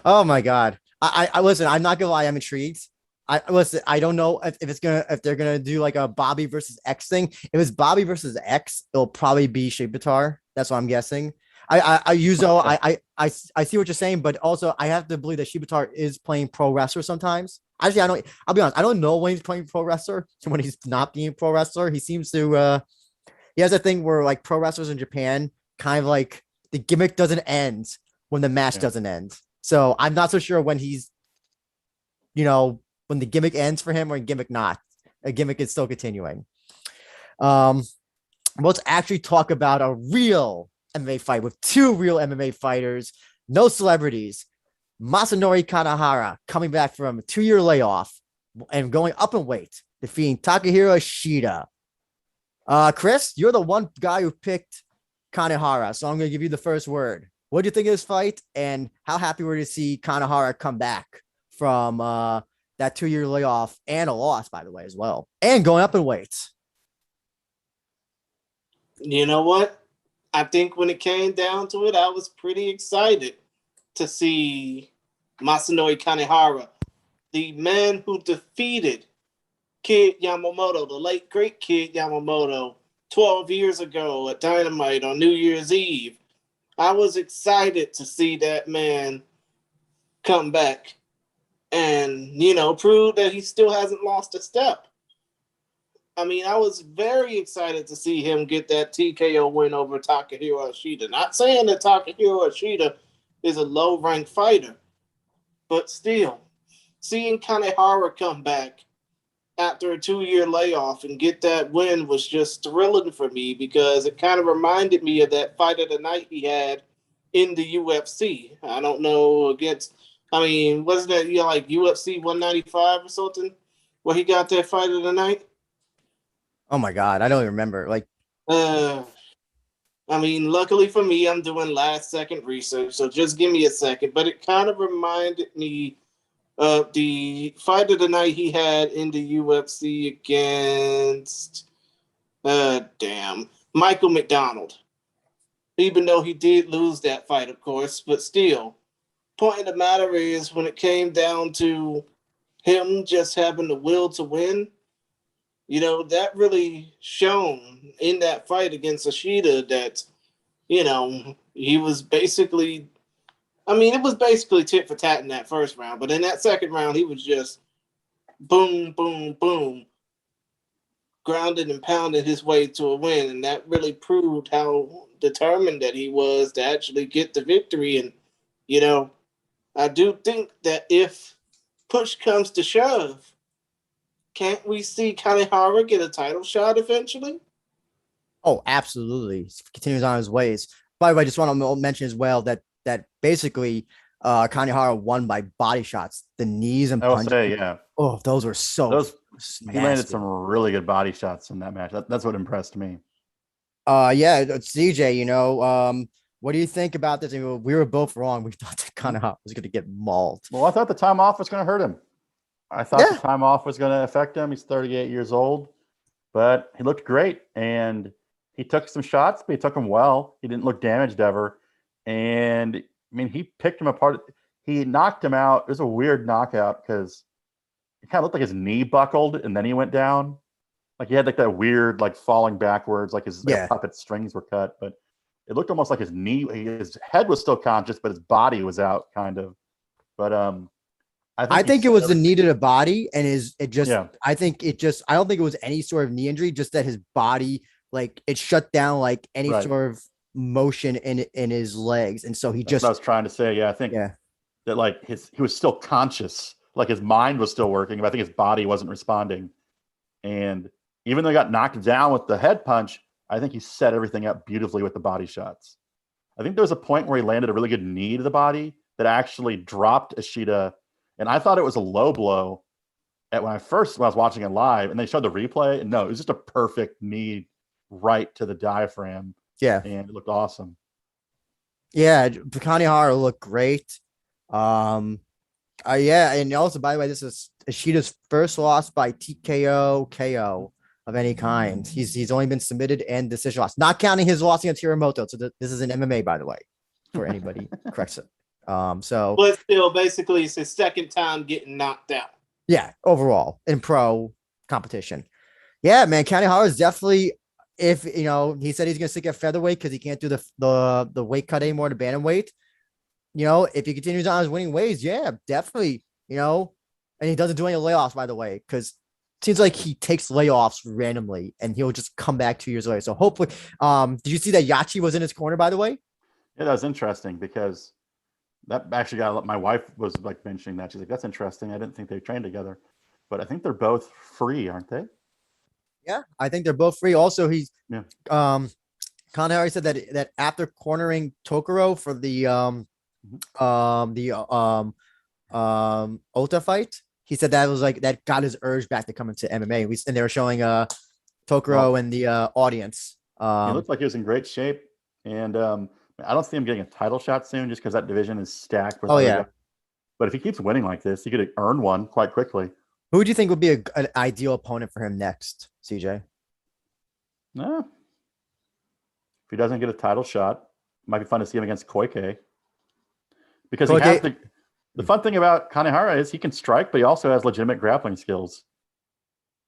Oh my god. I listen, I'm not gonna lie, I'm intrigued. I don't know if they're gonna do like a Bobby versus X thing. If it's Bobby versus X, it'll probably be Shibatar. That's what I'm guessing. I see what you're saying, but also I have to believe that Shibatar is playing pro wrestler sometimes. Actually, I'll be honest, I don't know when he's playing pro wrestler and when he's not being pro wrestler. He seems to he has a thing where like pro wrestlers in Japan kind of like the gimmick doesn't end when the match doesn't end. So I'm not so sure when he's, when the gimmick ends for him or gimmick not. A gimmick is still continuing. Let's actually talk about a real MMA fight with two real MMA fighters, no celebrities. Masanori Kanahara coming back from a 2-year layoff and going up in weight, defeating Takahiro Shida. Chris, you're the one guy who picked Kanehara, so I'm going to give you the first word. What do you think of this fight, and how happy were you to see Kanehara come back from that 2-year layoff and a loss, by the way, as well, and going up in weight? You know what? I think when it came down to it, I was pretty excited to see Masanori Kanehara, the man who defeated Kid Yamamoto, the late great Kid Yamamoto, 12 years ago at Dynamite on New Year's Eve. I was excited to see that man come back and, prove that he still hasn't lost a step. I mean, I was very excited to see him get that TKO win over Takahiro Ishida. Not saying that Takahiro Ishida is a low-ranked fighter, but still, seeing Kanehara come back after a 2-year layoff and get that win was just thrilling for me because it kind of reminded me of that fight of the night he had in the UFC. I don't know wasn't that like UFC 195 or something where he got that fight of the night? Oh my God, I don't even remember. Luckily for me, I'm doing last-second research, so just give me a second. But it kind of reminded me of the fight of the night he had in the UFC against, Michael McDonald. Even though he did lose that fight, of course, but still. Point of the matter is, when it came down to him just having the will to win, that really shone in that fight against Ishida that, he was basically, it was basically tit for tat in that first round. But in that second round, he was just boom, boom, boom, grounded and pounded his way to a win. And that really proved how determined that he was to actually get the victory. And, I do think that if push comes to shove, can't we see Kanehara get a title shot eventually? Oh, absolutely. He continues on his ways. By the way, I just want to mention as well that basically Kanehara won by body shots. The knees and I will punches. say, yeah, Oh, those were so those he landed nasty. some really good body shots in that match. That's what impressed me. Yeah, CJ, what do you think about this? I mean, we were both wrong. We thought that Kanehara was going to get mauled. Well, I thought the time off was going to hurt him. I thought Yeah. the time off was going to affect him. He's 38 years old, but he looked great, and he took some shots, but he took them well. He didn't look damaged ever, and I mean, he picked him apart. He knocked him out. It was a weird knockout because it kind of looked like his knee buckled, and then he went down. Like he had like that weird, like falling backwards, like his puppet strings were cut, but it looked almost like his head was still conscious, but his body was out, kind of. But I think it was the knee to the body, and I don't think it was any sort of knee injury, just that his body, like it shut down like any sort of motion in his legs. And so That's what I was trying to say. Yeah, I think that like he was still conscious, like his mind was still working, but I think his body wasn't responding. And even though he got knocked down with the head punch, I think he set everything up beautifully with the body shots. I think there was a point where he landed a really good knee to the body that actually dropped Ishida. And I thought it was a low blow when I was watching it live, and they showed the replay. And no, it was just a perfect knee right to the diaphragm. Yeah. And it looked awesome. Yeah. Kanehara looked great. Yeah. And also, by the way, this is Ishida's first loss by TKO KO of any kind. He's only been submitted and decision loss, not counting his loss against Hiramoto. So this is an MMA, by the way, for anybody corrects it. But still, basically, it's his second time getting knocked out. Yeah, overall in pro competition. Yeah, man, Kanehara is definitely. If he said he's gonna stick at featherweight because he can't do the weight cut anymore to bantamweight. If he continues on his winning ways, yeah, definitely. And he doesn't do any layoffs, by the way, because it seems like he takes layoffs randomly and he'll just come back 2 years later. So hopefully, did you see that Yachi was in his corner, by the way? Yeah, that was interesting because that actually my wife was like mentioning that. She's like, that's interesting. I didn't think they trained together, but I think they're both free, aren't they? Yeah, I think they're both free. Also, Kanehara said that after cornering Tokoro for the Ota fight, he said that was like that got his urge back to come into MMA. And they were showing Tokoro and the audience. He looked like he was in great shape, and I don't see him getting a title shot soon, just because that division is stacked. With guys. But if he keeps winning like this, he could earn one quite quickly. Who would you think would be an ideal opponent for him next, CJ? If he doesn't get a title shot, it might be fun to see him against Koike. Because he has the fun thing about Kanehara is he can strike, but he also has legitimate grappling skills.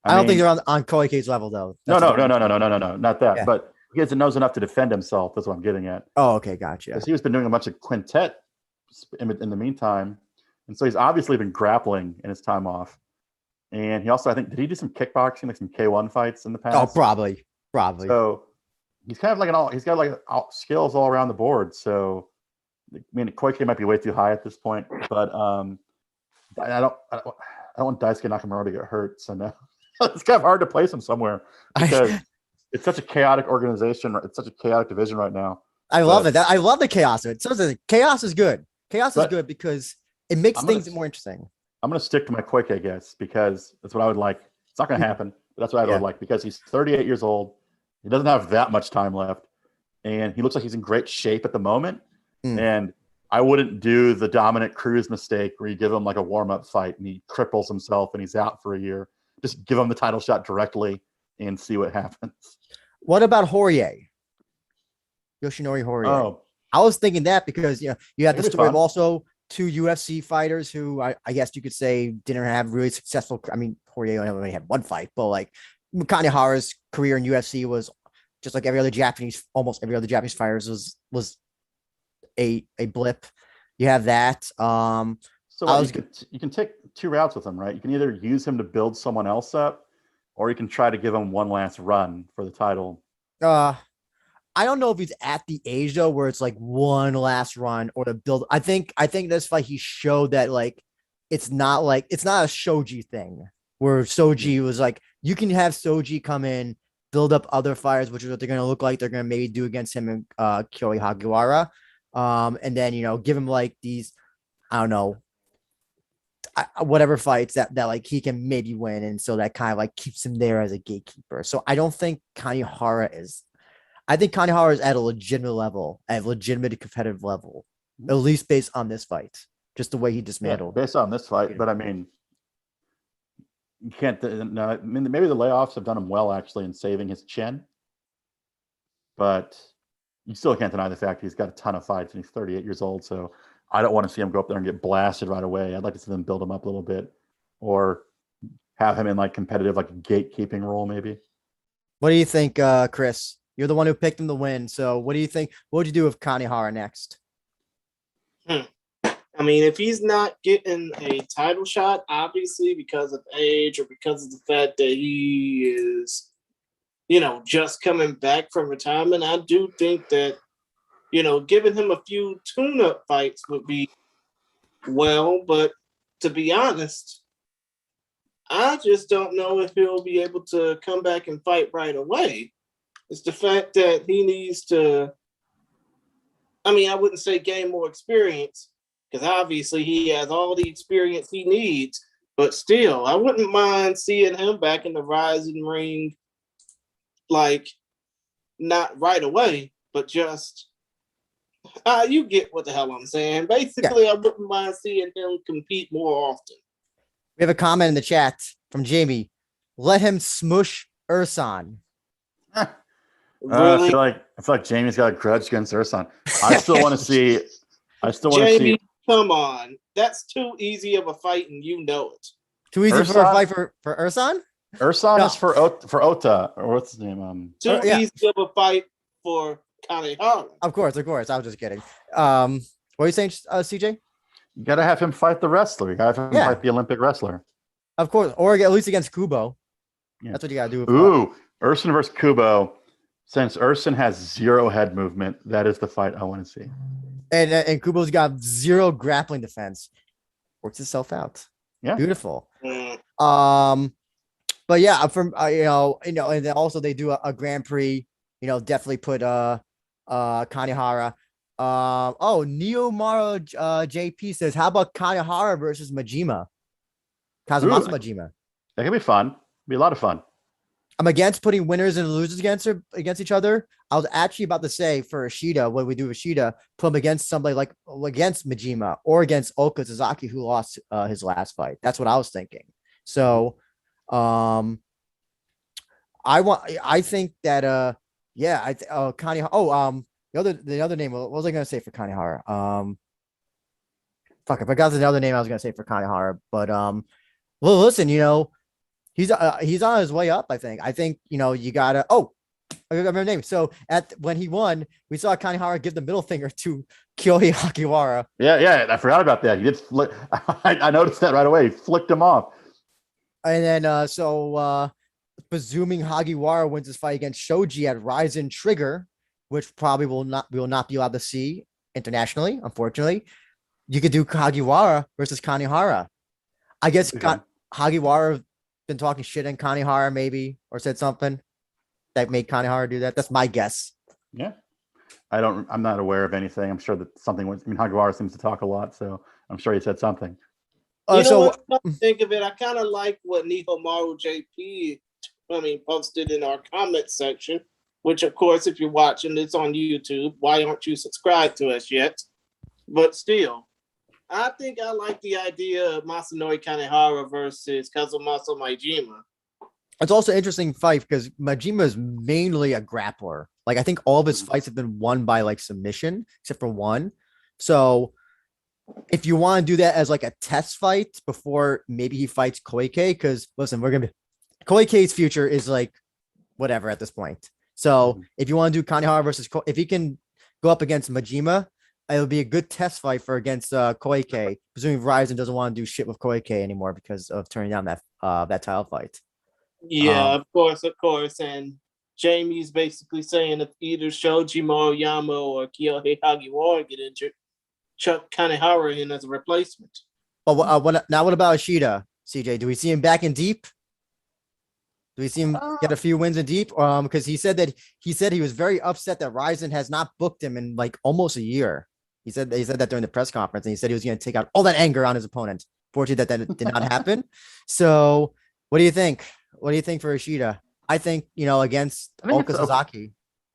I don't think they're on Koike's level, though. No, not that. Yeah. But he knows enough to defend himself. That's what I'm getting at. Oh, okay, gotcha. Because he's been doing a bunch of quintet in the meantime. And so he's obviously been grappling in his time off. And he also, I think, did he do some kickboxing, like some K1 fights in the past? Oh, probably. So he's kind of like he's got skills all around the board. So, I mean, Koike might be way too high at this point, but I don't want Daisuke Nakamura to get hurt. So no, it's kind of hard to place him somewhere because it's such a chaotic organization. It's such a chaotic division right now. I love it. I love the chaos of it. So chaos is good. Chaos is good because it makes things more interesting. I'm going to stick to my Koike guess because that's what I would like. It's not going to happen, but that's what I would like because he's 38 years old. He doesn't have that much time left, and he looks like he's in great shape at the moment. And I wouldn't do the Dominic Cruz mistake where you give him like a warm-up fight and he cripples himself and he's out for a year. Just give him the title shot directly and see what happens. What about Horie? Yoshinori Horie. Oh, I was thinking that because you had the story of also two UFC fighters who I guess you could say didn't have really successful. I mean, Horie only had one fight, but like Kanehara's career in UFC was just like almost every other Japanese fighters was a blip. You have that. You can take two routes with him, right? You can either use him to build someone else up, or you can try to give him one last run for the title. I don't know if he's at the age though where it's like one last run or to build. I think this fight he showed that like it's not a Shoji thing where Soji was like you can have Soji come in, build up other fighters, which is what they're gonna look like. They're gonna maybe do against him and Kyoei Hagiwara. And then give him like these I don't know, whatever fights that like he can maybe win, and so that kind of like keeps him there as a gatekeeper. So I don't think Kanehara is. I think Kanehara is at a legitimate level, at a legitimate competitive level, at least based on this fight, just the way he dismantled. Based on this fight, but I mean, you can't. No, I mean, maybe the layoffs have done him well actually in saving his chin, but you still can't deny the fact he's got a ton of fights and he's 38 years old. So I don't want to see him go up there and get blasted right away. I'd like to see them build him up a little bit, or have him in like competitive, like gatekeeping role maybe. What do you think, Chris? You're the one who picked him to win. So what do you think? What would you do with Kanehara next? I mean, if he's not getting a title shot, obviously because of age or because of the fact that he is, just coming back from retirement, I do think that, giving him a few tune-up fights would be well. But to be honest, I just don't know if he'll be able to come back and fight right away. It's the fact that he needs to, I wouldn't say gain more experience, because obviously he has all the experience he needs, but still, I wouldn't mind seeing him back in the Rizin ring, like, not right away, but just, you get what the hell I'm saying. Basically, I wouldn't mind seeing him compete more often. We have a comment in the chat from Jamie. Let him smush Ursan. Really? I feel like Jamie's got a grudge against Ursan. I still want to see. Jamie, come on. That's too easy of a fight, and you know it. Too easy for a fight for Ursan? Ursan is for Ota, or what's his name? Easy of a fight for Kanehara. Of course. I was just kidding. What are you saying, CJ? You got to have him fight the wrestler. You got to have him fight the Olympic wrestler. Of course, or at least against Kubo. Yeah. That's what you got to do. Ooh, Ursan versus Kubo. Since Ursan has zero head movement, that is the fight I want to see. And Kubo's got zero grappling defense. Works itself out. Yeah, beautiful. But yeah, from and then also they do a Grand Prix. Definitely put Kanehara. Neomaro JP says, how about Kanehara versus Majima? Kazumasa Majima. That could be fun. Be a lot of fun. I'm against putting winners and losers against each other. I was actually about to say for Ishida, when we do Ishida, put him against somebody like against Majima or against Oka Sasaki, who lost his last fight. That's what I was thinking. So, I think that Kanehara. The other name. What was I going to say for Kanehara? I forgot the other name I was going to say for Kanehara. But well, listen, he's on his way up. I think you gotta. I remember the name. So when he won, we saw Kanehara give the middle finger to Kyohei Hagiwara. Yeah, I forgot about that. He did flick. I noticed that right away. He flicked him off. And then presuming Hagiwara wins his fight against Shoji at Rizin Trigger, which probably we will not be allowed to see internationally, unfortunately. You could do Hagiwara versus Kanehara. I guess Hagiwara been talking shit in Kanehara maybe, or said something that made Kanehara do that. That's my guess. Yeah. I'm not aware of anything. I'm sure that something was, Hagiwara seems to talk a lot, so I'm sure he said something. What? Think of it. I kind of like what Nihomaru JP, posted in our comment section, which of course, if you're watching, it's on YouTube. Why aren't you subscribed to us yet? But still, I think I like the idea of Masanori Kanahara versus Kazumasa Majima. It's also an interesting fight because Majima is mainly a grappler. Like, I think all of his fights have been won by like submission, except for one. So if you want to do that as like a test fight before maybe he fights Koike, because listen, Koike's future is like whatever at this point. So if you want to do Kanehara versus if he can go up against Majima, it would be a good test fight for against Koike, presuming Rizin doesn't want to do shit with Koike anymore because of turning down that title fight. Yeah, of course. And Jamie's basically saying if either Shoji Moriyama or Kyohei Hagiwara get injured, chuck Kanehara in as a replacement. But what about Ishida, CJ? Do we see him back in deep? Do we see him get a few wins in deep? Because he said he was very upset that Rizin has not booked him in like almost a year. He said that during the press conference, and he said he was going to take out all that anger on his opponent. Fortunately, that did not happen. So, what do you think? What do you think for Ishida? I think against Oka Sasaki.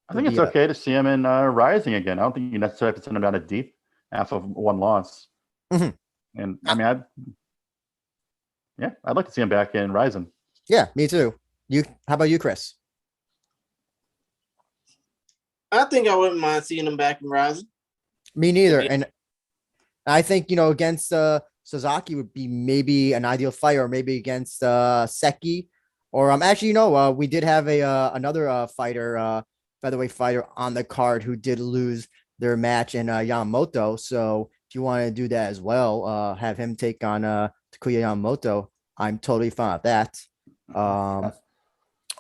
I think it's okay to see him in Rising again. I don't think you necessarily have to send him down a deep after one loss. Mm-hmm. And I mean, I'd like to see him back in Rising. Yeah, me too. How about you, Chris? I think I wouldn't mind seeing him back in Rising. Me neither. And I think against Sasaki would be maybe an ideal fight, or maybe against Seki, or actually we did have another fighter, featherweight fighter on the card who did lose their match in Yamamoto. So if you want to do that as well, have him take on Takuya Yamamoto, I'm totally fine with that.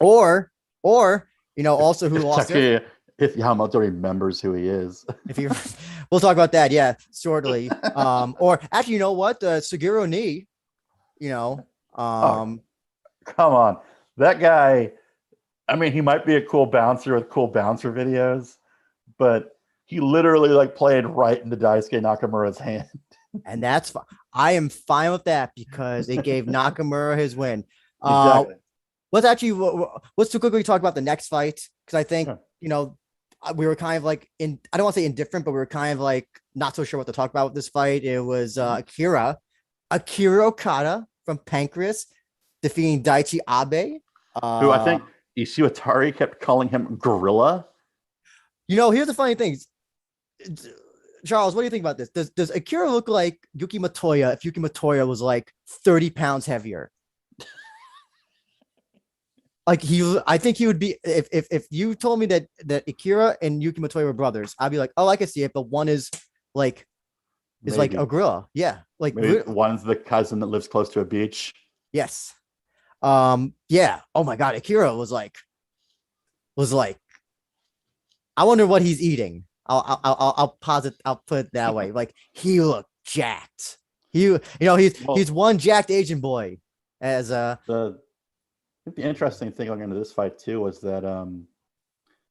Or also who lost it. If Yamamoto remembers who he is. We'll talk about that, yeah, shortly. Or actually, you know what? Suguro Ni, come on. That guy, I mean, he might be a cool bouncer with cool bouncer videos, but he literally played right into Daisuke Nakamura's hand. And that's fine. I am fine with that because it gave Nakamura his win. Exactly. Let's too quickly talk about the next fight, because I think, we were kind of I don't want to say indifferent, but we were kind of not so sure what to talk about with this fight. It was Akira Okada from Pancrase defeating Daichi Abe. Who I think Ishiwatari kept calling him Gorilla. Here's the funny thing. Charles, what do you think about this? Does Akira look like Yuki Matoya if Yuki Matoya was 30 pounds heavier? I think he would be, if you told me that Akira and Yuki Matoya were brothers, I'd be like, oh, I can see it, but one is like a gorilla. Yeah. Maybe one's the cousin that lives close to a beach. Yes. Yeah. Oh my God. Akira was like, I wonder what he's eating. I'll put it that way. He looked jacked. He's one jacked Asian boy as the interesting thing going into this fight too was that the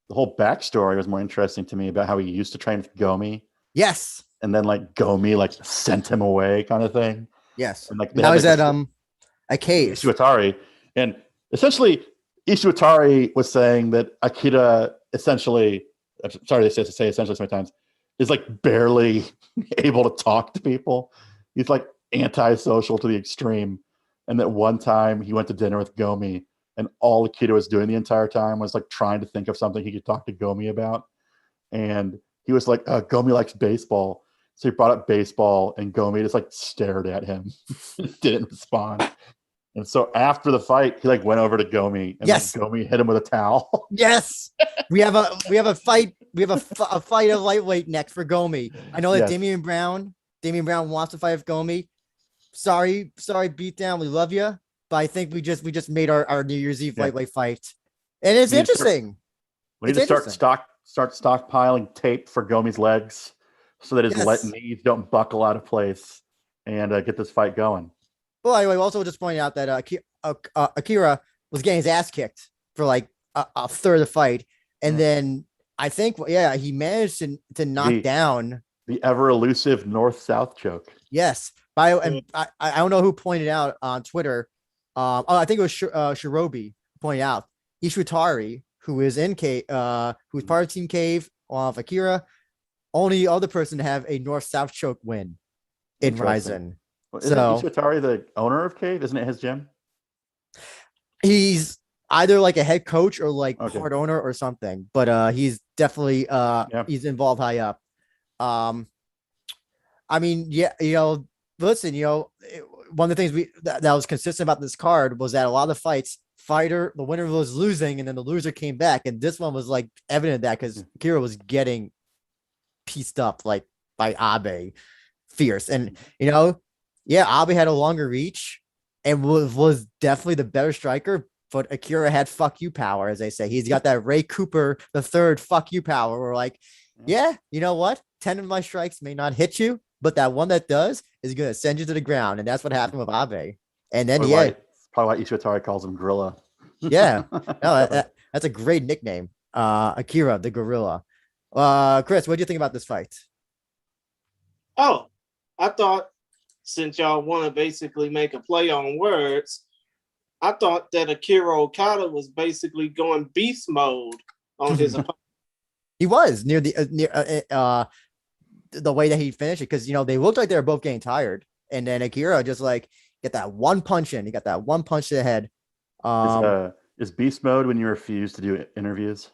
whole backstory was more interesting to me about how he used to train with Gomi. Yes. And then Gomi sent him away kind of thing. Yes. And now he's at a cave. Ishiwatari. And essentially Ishiwatari was saying that Akira essentially, I'm sorry to say essentially sometimes, is barely able to talk to people. He's antisocial to the extreme. And that one time he went to dinner with Gomi, and all Akira was doing the entire time was trying to think of something he could talk to Gomi about. And he was like, Gomi likes baseball. So he brought up baseball, and Gomi just stared at him, didn't respond. And so after the fight, he went over to Gomi, and Gomi hit him with a towel. Yes, we have a fight. We have a fight of lightweight next for Gomi. I know that Damian Brown wants to fight with Gomi. Sorry, beatdown. We love you, but I think we just made our New Year's Eve lightweight fight, and it's interesting. We need to start stockpiling tape for Gomi's legs so that his knees don't buckle out of place, and get this fight going. Well, anyway, also just pointing out that Akira was getting his ass kicked for a third of the fight, and then I think he managed to knock down the ever elusive north-south choke. Yes. I don't know who pointed out on Twitter. I think it was Shirobi pointed out Ishiwatari, who is in Cave, who's part of Team Cave of Akira, only other person to have a north-south choke win in Rizin. Isn't Ishiwatari the owner of Cave? Isn't it his gym? He's either a head coach or part owner or something, but he's definitely he's involved high up. I mean, listen, one of the things that was consistent about this card was that a lot of the fights, the winner was losing, and then the loser came back, and this one was evident of that because Akira was getting pieced up by Abe, fierce, and Abe had a longer reach and was definitely the better striker, but Akira had fuck you power, as they say. He's got that Ray Cooper the third fuck you power. We're you know what? 10 of my strikes may not hit you, but that one that does is going to send you to the ground. And that's what happened with Abe. And then, probably why Ishiwatari calls him Gorilla. Yeah. No, that's a great nickname. Akira, the Gorilla. Chris, what do you think about this fight? Oh, I thought since y'all want to basically make a play on words, I thought that Akira Okada was basically going beast mode on his opponent. He was near the way that he finished it, because they looked like they were both getting tired, and then Akira just like get that one punch in. He got that one punch to the head. Is beast mode when you refuse to do interviews?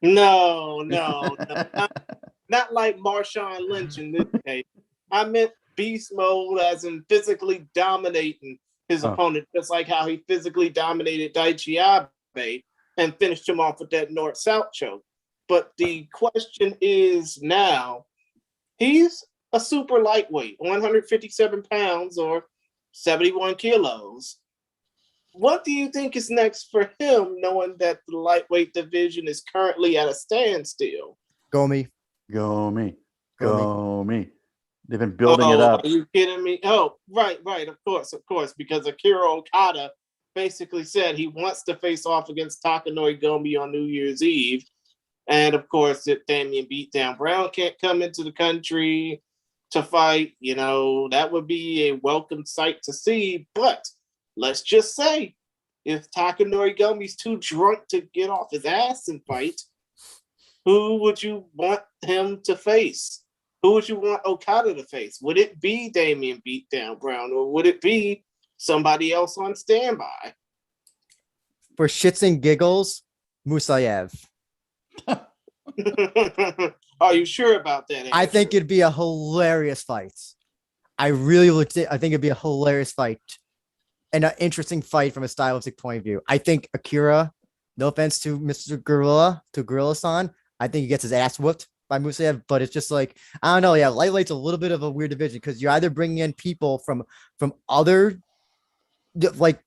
No, not like Marshawn Lynch in this case. I meant beast mode as in physically dominating his opponent, just like how he physically dominated Daichi Abe and finished him off with that north-south choke. But the question is now, he's a super lightweight, 157 pounds or 71 kilos. What do you think is next for him, knowing that the lightweight division is currently at a standstill? Go me. They've been building it up. Are you kidding me? Oh, right, of course, because Akira Okada basically said he wants to face off against Takanori Gomi on New Year's Eve. And of course, if Damian Beatdown Brown can't come into the country to fight, that would be a welcome sight to see. But let's just say, if Takanori Gomi's too drunk to get off his ass and fight, who would you want him to face? Who would you want Okada to face? Would it be Damian Beatdown Brown, or would it be somebody else on standby? For shits and giggles, Musayev. Are you sure about that, Andrew? I think it'd be a hilarious fight. I think it'd be a hilarious fight and an interesting fight from a stylistic point of view. I think Akira, no offense to Mr. Gorilla-san, I think he gets his ass whooped by Musayev, but it's just like, I don't know. Yeah, lightweight's a little bit of a weird division because you're either bringing in people from other, like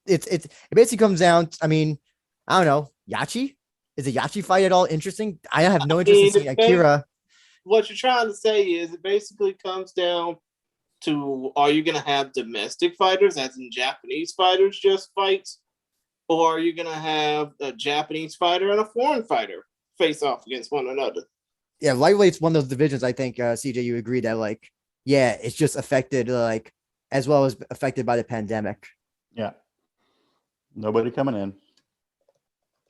it basically comes down. I mean, I don't know. Yachi, is a Yachi fight at all interesting? I have no interest in seeing Akira. What you're trying to say is it basically comes down to, are you going to have domestic fighters, as in Japanese fighters, just fights? Or are you going to have a Japanese fighter and a foreign fighter face off against one another? Yeah, lightweight's one of those divisions. I think, CJ, you agree that, like, yeah, it's just affected, like, as well as affected by the pandemic. Yeah. Nobody coming in.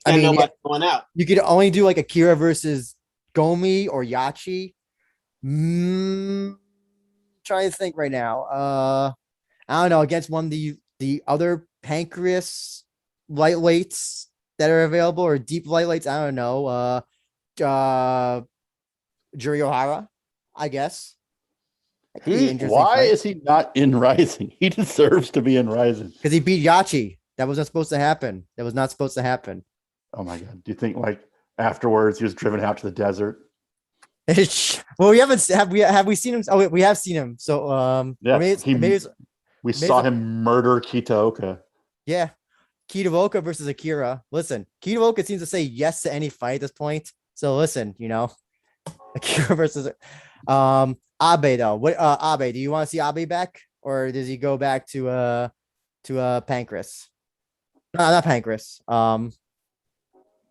I mean, nobody going out. You could only do like Akira versus Gomi or Yachi. Trying to think right now. I don't know, against one of the other pancreas lightweights that are available, or deep lightweights. I don't know. Juri Ohara, I guess. Why is he not in Rizin? He deserves to be in Rizin. Because he beat Yachi. That wasn't supposed to happen. That was not supposed to happen. Oh my God. Do you think like afterwards he was driven out to the desert? Well, have we seen him? Oh, we have seen him. So yeah, we saw him murder Kitaoka. Yeah. Kitaoka versus Akira. Listen, Kitaoka seems to say yes to any fight at this point. So listen, Akira versus Abe though. What Abe? Do you want to see Abe back, or does he go back to Pancras? No, not Pancras.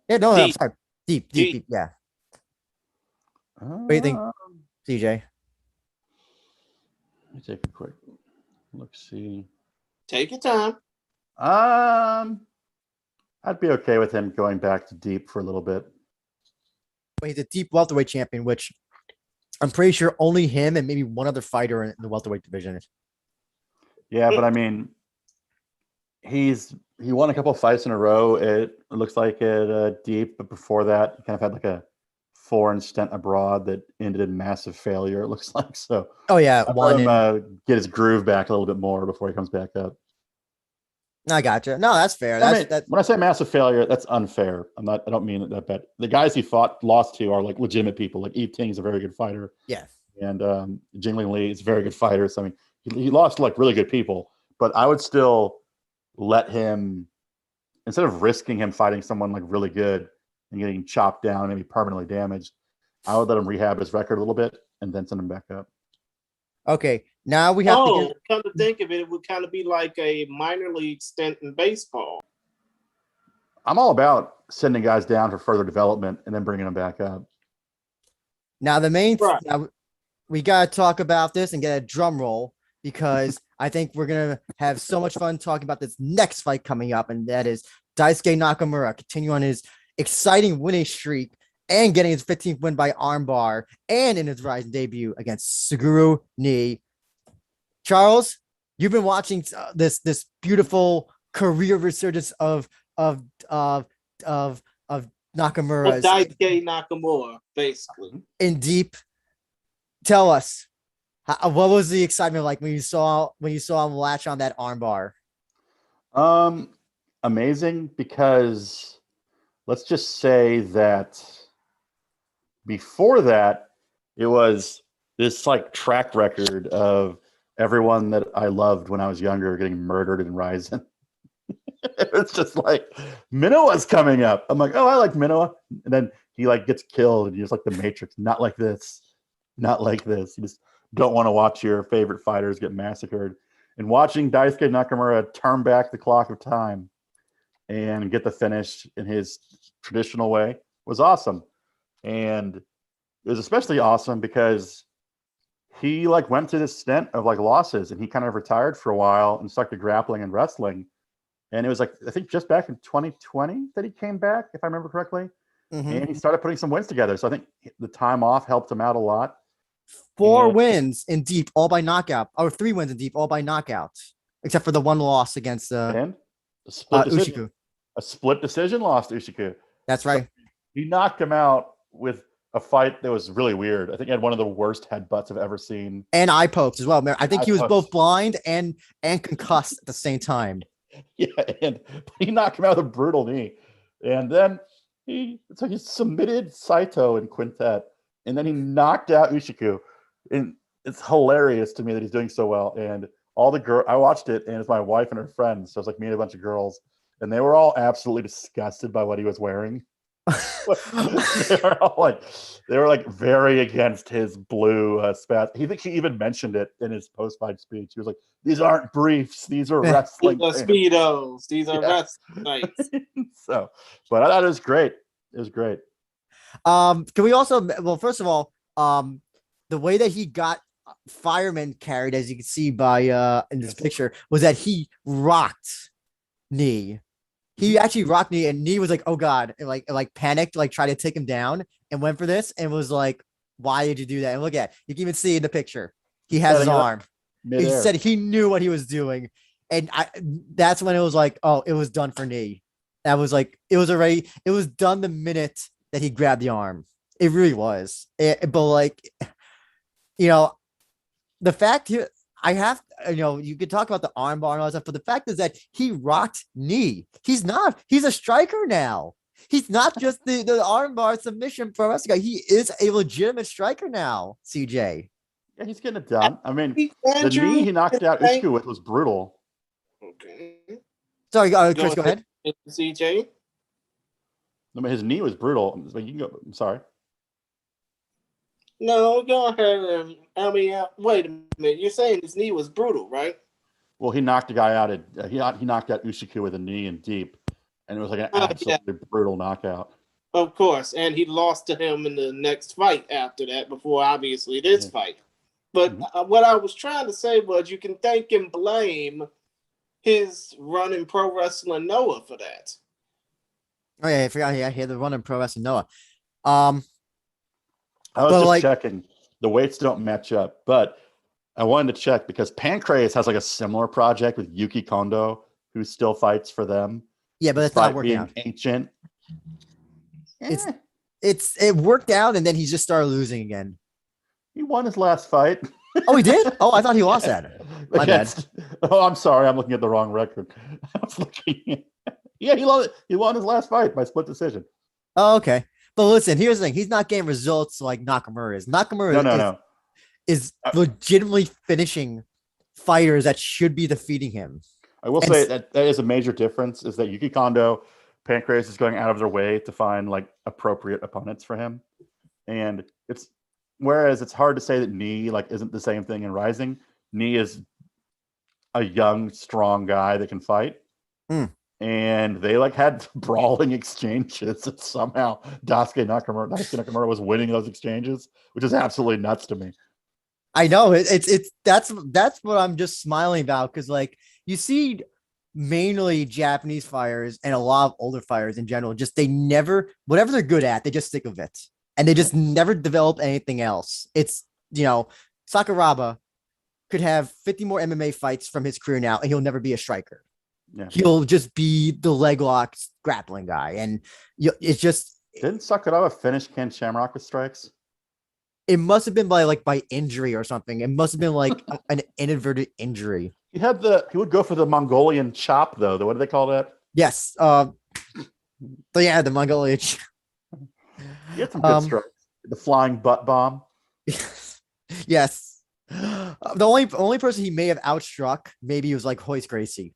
Yeah, no, I'm sorry. Deep. Yeah. What do you think, CJ? Let me take a quick look. See. Take your time. I'd be okay with him going back to deep for a little bit. But he's a deep welterweight champion, which I'm pretty sure only him and maybe one other fighter in the welterweight division. Yeah, but I mean, he won a couple of fights in a row. It looks like at deep, but before that, he kind of had like a foreign stint abroad that ended in massive failure. It looks like so. Oh yeah, let him get his groove back a little bit more before he comes back up. I gotcha. No, that's fair. When I say massive failure, that's unfair. I don't mean it that bad. The guys he lost to are like legitimate people. Like Eve Ting is a very good fighter. Yeah. And Jingling Lee is a very good fighter. So I mean, he lost to like really good people, but I would still let him, instead of risking him fighting someone like really good and getting chopped down and maybe permanently damaged, I would let him rehab his record a little bit and then send him back up. Okay, now we have to come to think of it, it would kind of be like a minor league stint in baseball. I'm all about sending guys down for further development and then bringing them back up. Now the main we gotta talk about this and get a drum roll because I think we're gonna have so much fun talking about this next fight coming up, and that is Daisuke Nakamura continue on his exciting winning streak and getting his 15th win by armbar and in his Rizin debut against Suguru Ni. Charles, you've been watching this beautiful career resurgence of of of Nakamura's Daisuke Nakamura, basically. in deep. Tell us, what was the excitement like when you saw him latch on that armbar? Amazing, because let's just say that before that, it was this like track record of everyone that I loved when I was younger getting murdered in Rizin. It's just like Minoa's coming up. I'm like, oh, I like Minoa, and then he like gets killed, and you're just like the Matrix. Not like this, not like this. You just don't want to watch your favorite fighters get massacred. And watching Daisuke Nakamura turn back the clock of time and get the finish in his traditional way was awesome. And it was especially awesome because he like went to this stint of like losses, and he kind of retired for a while and stuck to grappling and wrestling. And it was like, I think just back in 2020 that he came back, if I remember correctly. Mm-hmm. And he started putting some wins together. So I think the time off helped him out a lot. 4 wins in deep, all by knockout, or 3 wins in deep, all by knockout, except for the 1 loss against and a split decision. Ushiku. A split decision loss to Ushiku. That's right. So he knocked him out with a fight that was really weird. I think he had one of the worst headbutts I've ever seen. And eye pokes as well. I think he was pokes. both blind and concussed at the same time. Yeah, and he knocked him out with a brutal knee. And then he submitted Saito in quintet, and then he knocked out Ushiku. And it's hilarious to me that he's doing so well. And all the I watched it, and it's my wife and her friends. So it's like me and a bunch of girls, and they were all absolutely disgusted by what he was wearing. they were like very against his blue spat. He even mentioned it in his post-fight speech. He was like, "These aren't briefs; these are wrestling. These are speedos. These are wrestling fights." So, but I thought it was great. It was great. Can we also? Well, first of all, the way that he got fireman carried, as you can see by in this picture, was that he rocked Knee. He actually rocked Knee, and Knee was like, "Oh God!" and like panicked, like tried to take him down, and went for this, and was like, "Why did you do that?" And look at you can even see in the picture, he has his arm. He said he knew what he was doing, and that's when it was like, "Oh, it was done for Knee." That was like it was done the minute that he grabbed the arm. It really was. But like, the fact here. You could talk about the armbar and all that stuff, but the fact is that he rocked Knee. He's a striker now. He's not just the armbar submission pro wrestling guy. He is a legitimate striker now, CJ. Yeah, he's getting it done. I mean, the knee he knocked out Ushiku with was brutal. Okay. Sorry, Chris, go ahead. CJ? I mean, his knee was brutal. You can go. I'm sorry. No, go ahead. Wait a minute. You're saying his knee was brutal, right? Well, he knocked a guy out. He knocked out Ushiku with a knee in deep, and it was like an absolutely brutal knockout. Of course, and he lost to him in the next fight after that. Before obviously this fight, but what I was trying to say was you can thank and blame his run in Pro Wrestling Noah for that. Oh yeah, I forgot. Yeah, he had the run in Pro Wrestling Noah. I was just checking. The weights don't match up, but I wanted to check because Pancrase has like a similar project with Yuki Kondo, who still fights for them. Yeah, but it's not working out. Ancient. It worked out, and then he just started losing again. He won his last fight. Oh, he did? Oh, I thought he lost that. My bad. Oh, I'm sorry. I'm looking at the wrong record. I was looking. Yeah, he won his last fight by split decision. Oh, okay. But listen, here's the thing. He's not getting results like Nakamura is. Nakamura is legitimately finishing fighters that should be defeating him. I will say that is a major difference is that Yuki Kondo, Pancrase is going out of their way to find like appropriate opponents for him. And whereas it's hard to say that Knee like isn't the same thing in Rising. Knee is a young, strong guy that can fight. And they like had brawling exchanges, and somehow Daisuke Nakamura was winning those exchanges, which is absolutely nuts to me. I know it's that's what I'm just smiling about because like you see mainly Japanese fighters and a lot of older fighters in general, just they never whatever they're good at, they just stick with it and they just never develop anything else. It's Sakuraba could have 50 more MMA fights from his career now, and he'll never be a striker. Yeah. He'll just be the leg lock grappling guy, and it's just didn't Sakuraba finish Ken Shamrock with strikes? It must have been by injury or something. It must have been like an inadvertent injury. He would go for the Mongolian chop though. What do they call that? Yes. The Mongolian. He had some good strikes. The flying butt bomb. Yes. The only person he may have outstruck, maybe it was like Hoist Gracie.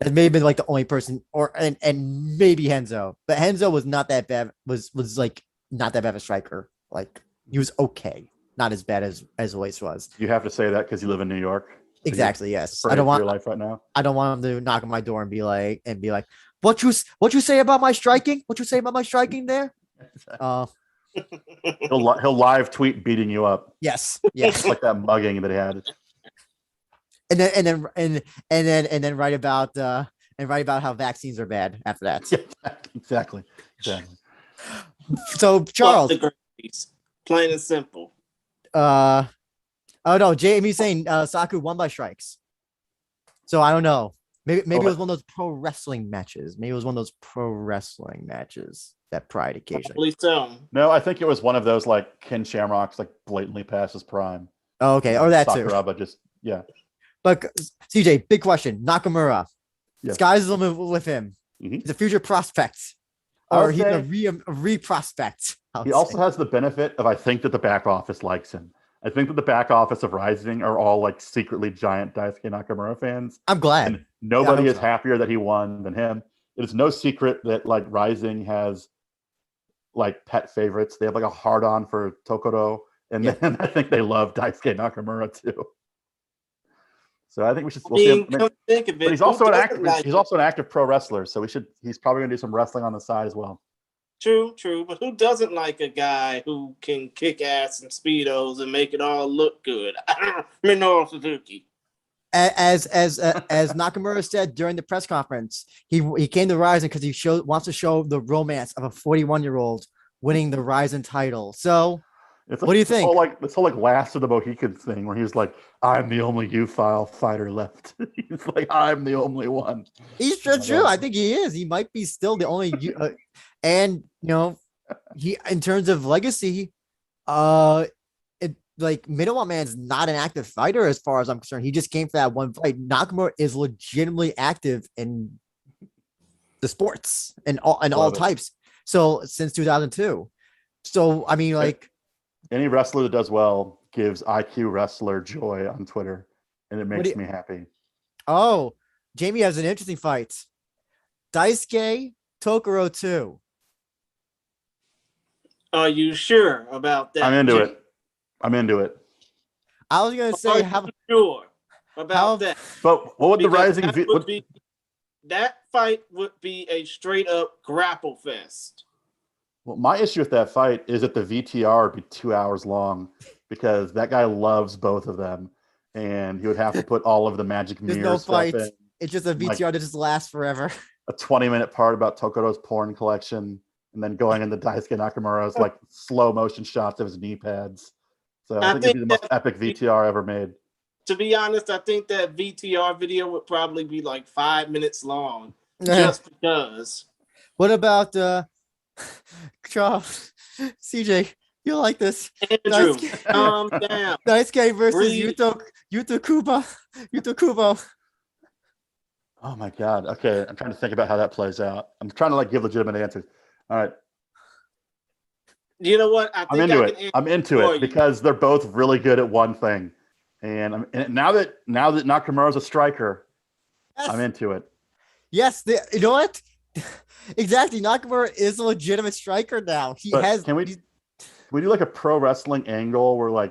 It may have been like the only person, and maybe Henzo, but Henzo was not that bad. Was like not that bad of a striker. Like he was okay, not as bad as Hoist was. You have to say that because you live in New York. So exactly. Yes. I don't want your life right now. I don't want him to knock on my door and be like, what you say about my striking? What you say about my striking there? He'll live tweet beating you up. Yes. Like that mugging that he had. And then write about how vaccines are bad after that. Yeah, exactly. So Charles, plain and simple. Oh no, Jamie's saying Saku won by strikes. So I don't know. Maybe it was one of those pro wrestling matches. Maybe it was one of those pro wrestling matches that Pride occasionally. Probably so. No, I think it was one of those like Ken Shamrock's like blatantly past his prime. Oh, okay, or that Sakuraba too. Yeah. But CJ, big question: Nakamura. Yes. Sky's the limit with him. Mm-hmm. He's a future prospect, or he's a re-prospect. He also has the benefit of I think that the back office likes him. I think that the back office of Rising are all like secretly giant Daisuke Nakamura fans. I'm glad. And nobody is happier that he won than him. It is no secret that like Rising has like pet favorites. They have like a hard on for Tokoro. And then I think they love Daisuke Nakamura too. So I think we'll see him. Think of it, but he's also an active pro wrestler. So he's probably gonna do some wrestling on the side as well. True. But who doesn't like a guy who can kick ass in Speedos and make it all look good? Minoru Suzuki. As Nakamura said during the press conference, he came to Rizin because he wants to show the romance of a 41-year-old winning the Rizin title. So what do you think? This whole Last of the Mohicans thing where he was like, I'm the only U-File fighter left. He's like, I'm the only one. He's true. I think he is. He might be still the only and he in terms of legacy, Middleweight Man's not an active fighter as far as I'm concerned. He just came for that one fight. Nakamura is legitimately active in the sports and all types. So since 2002. So I mean, like any wrestler that does well gives IQ Wrestler joy on Twitter, and it makes me happy. Oh, Jamie has an interesting fight. Daisuke Tokoro 2. Are you sure about that? I'm into it. I was gonna say, how sure about that? But what would the Rising that fight would be a straight up grapple fest. Well, my issue with that fight is that the VTR would be 2 hours long because that guy loves both of them, and he would have to put all of the magic mirror no stuff fight. in. It's just a VTR that just lasts forever. A 20-minute part about Tokoro's porn collection, and then going into Daisuke Nakamura's like slow motion shots of his knee pads. So I think it'd be the most epic VTR ever made. To be honest, I think that VTR video would probably be like 5 minutes long, just because. What about Charles? CJ, you like this? Andrew, calm down. Daisuke versus Yuto Kubo. Oh my God. Okay, I'm trying to think about how that plays out. I'm trying to give legitimate answers. All right. You know what? I'm into it because they're both really good at one thing, and now that Nakamura's a striker, yes. I'm into it. Yes, you know what? Exactly. Nakamura is a legitimate striker now. Can we do a pro wrestling angle where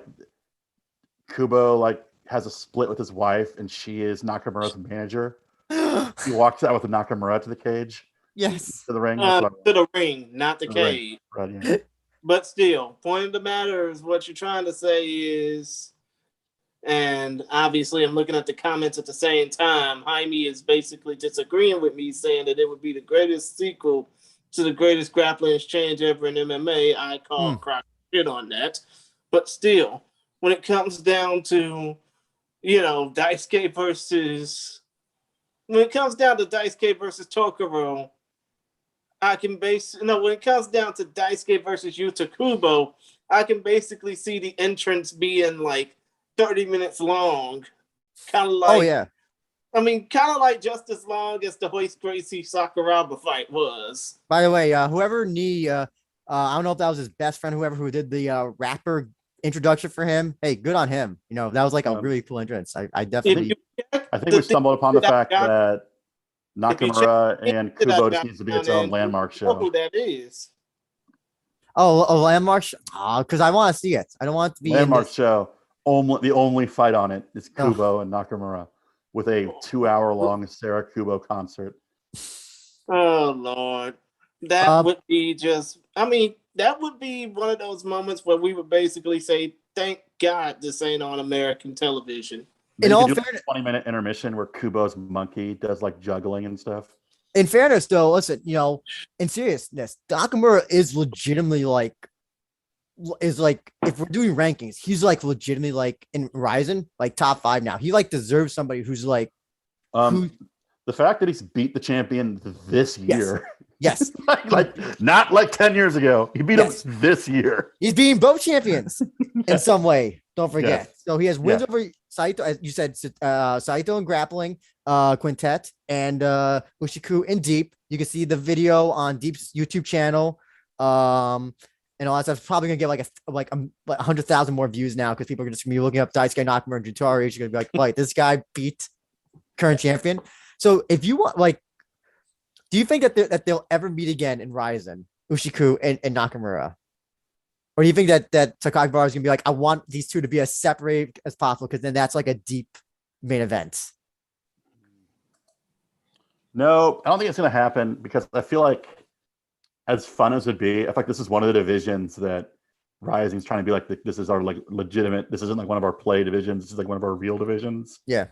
Kubo has a split with his wife and she is Nakamura's manager? He walks out with Nakamura to the cage. Yes, to the ring. To the ring, not the cage. Right, yeah. But still, point of the matter is what you're trying to say is And obviously, I'm looking at the comments at the same time. Jaime is basically disagreeing with me, saying that it would be the greatest sequel to the greatest grappling exchange ever in MMA. I call crap shit on that. But still, when it comes down to, Daisuke versus... When it comes down to Daisuke versus Tokoro, when it comes down to Daisuke versus Yuta Kubo, I can basically see the entrance being like 30 minutes long. Kind of like, kind of like just as long as the Hoist Gracie Sakuraba fight was. By the way, whoever I don't know if that was his best friend, who did the rapper introduction for him. Hey, good on him. That was like a really cool entrance. I definitely. I think we stumbled upon the fact that Nakamura and Kubo just needs to be its own landmark show. Who that is? Oh, a landmark show? Because I want to see it. I don't want it to be landmark show. The only fight on it is Kubo and Nakamura with a 2-hour-long Sarah Kubo concert. Oh Lord, that would be just. That would be one of those moments where we would basically say, "Thank God this ain't on American television." In all fairness, 20-minute intermission where Kubo's monkey does like juggling and stuff. In fairness, though, listen, in seriousness, Nakamura is legitimately if we're doing rankings, he's like legitimately like in Rizin, like top 5 now. He like deserves somebody who's like, the fact that he's beat the champion this year. Yes. like not like 10 years ago. He beat him this year. He's beating both champions in some way. Don't forget. Yes. So he has wins over Saito, as you said, Saito in grappling, quintet, and Ushiku in deep. You can see the video on Deep's YouTube channel. And all that stuff. Probably gonna get like 100,000 more views now because people are just gonna be looking up Daisuke Nakamura and Jutari. You're gonna be like, wait, this guy beat current champion. So if you want, do you think that they'll ever meet again in Rizin, Ushiku and Nakamura? Or do you think that Sakakibara is gonna be like, I want these two to be as separated as possible because then that's like a deep main event? No, I don't think it's gonna happen because I feel like, as fun as it would be, I feel like this is one of the divisions that Rising's trying to be like, this is our like legitimate. This isn't like one of our play divisions. This is like one of our real divisions. Yeah.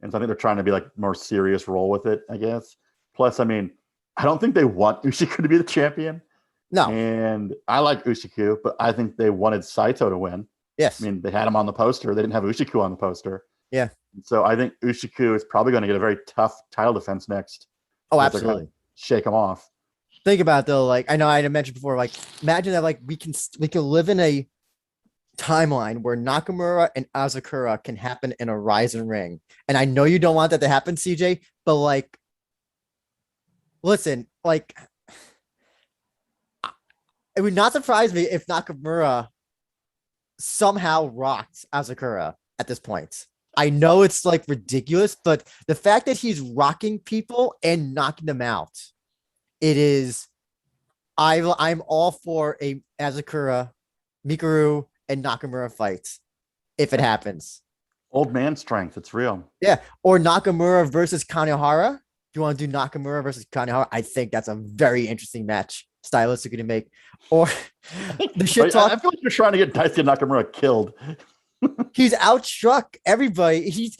And so I think they're trying to be like more serious role with it, I guess. Plus, I don't think they want Ushiku to be the champion. No. And I like Ushiku, but I think they wanted Saito to win. Yes. They had him on the poster. They didn't have Ushiku on the poster. Yeah. So I think Ushiku is probably going to get a very tough title defense next. Oh, absolutely. Shake him off. Think about it, though, like I know I had mentioned before, like imagine that like we can live in a timeline where Nakamura and Asakura can happen in a Rizin ring. And I know you don't want that to happen, CJ, but like listen, like it would not surprise me if Nakamura somehow rocked Asakura at this point. I know it's like ridiculous, but the fact that he's rocking people and knocking them out, it is. I'm all for a Asakura, Mikuru, and Nakamura fight if it happens. Old man strength, it's real. Yeah, or Nakamura versus Kanahara. If you want to do Nakamura versus Kanahara, I think that's a very interesting match stylistically to make. Or the shit talk. I feel like you're trying to get Daisuke Nakamura killed. He's outstruck everybody. He's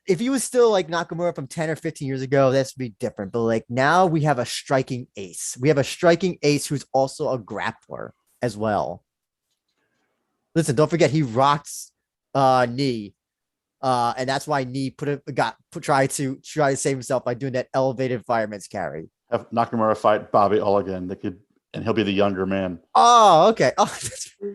if he was still like Nakamura from 10 or 15 years ago, that's be different. But like now we have a striking ace. We have a striking ace who's also a grappler as well. Listen, don't forget he rocks knee. And that's why knee tried to save himself by doing that elevated fireman's carry. Have Nakamura fight Bobby Oligan. And he'll be the younger man. Oh, okay. Oh,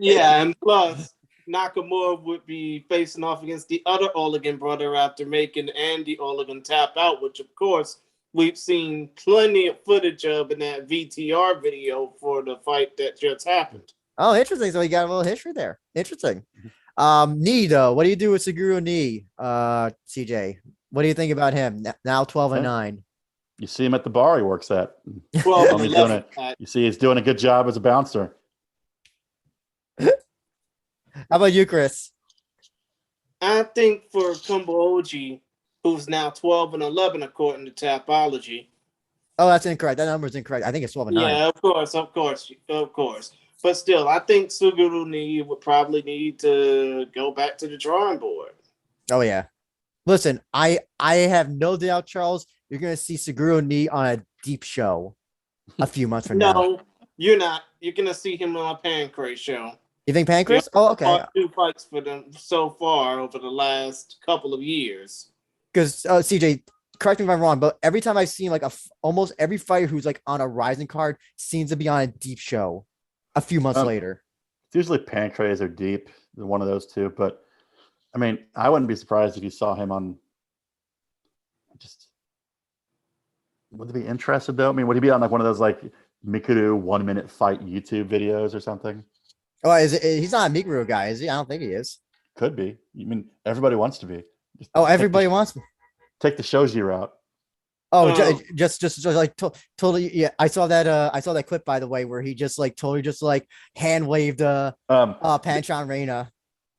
yeah, and plus Nakamura would be facing off against the other Oligan brother after making Andy Oligan tap out, which of course we've seen plenty of footage of in that VTR video for the fight that just happened. Oh, interesting. So he got a little history there. Interesting. Knee though, what do you do with Seguro Knee, CJ? What do you think about him now? 12-9. You see him at the bar he works at. Well, he's doing it. You see he's doing a good job as a bouncer. How about you, Chris? I think for Kumbo Oji, who's now 12-11 according to Tapology. Oh, that's incorrect. That number is incorrect. I think it's 12-9. Yeah, of course. But still, I think Suguru Ni would probably need to go back to the drawing board. Oh yeah. Listen, I have no doubt, Charles, you're gonna see Suguru Ni on a deep show a few months from now. No, you're not. You're gonna see him on a Pancrase show. You think Pancrase? Oh, okay. 2 fights for them so far over the last couple of years. Because CJ, correct me if I'm wrong, but every time I've seen like almost every fighter who's like on a rising card seems to be on a deep show a few months later. It's usually Pancrase or Deep, one of those two. But I mean, I wouldn't be surprised if you saw him on. Just would he be interested though? I mean, would he be on like one of those like Mikuru 1 minute fight YouTube videos or something? Oh, he's not a Mikuru guy, is he? I don't think he is. Could be. I mean, everybody wants to be. Everybody wants me. Take the Shoji route. Oh, just like totally. Yeah, I saw that clip, by the way, where he just like totally just like hand waved Panchan Reina.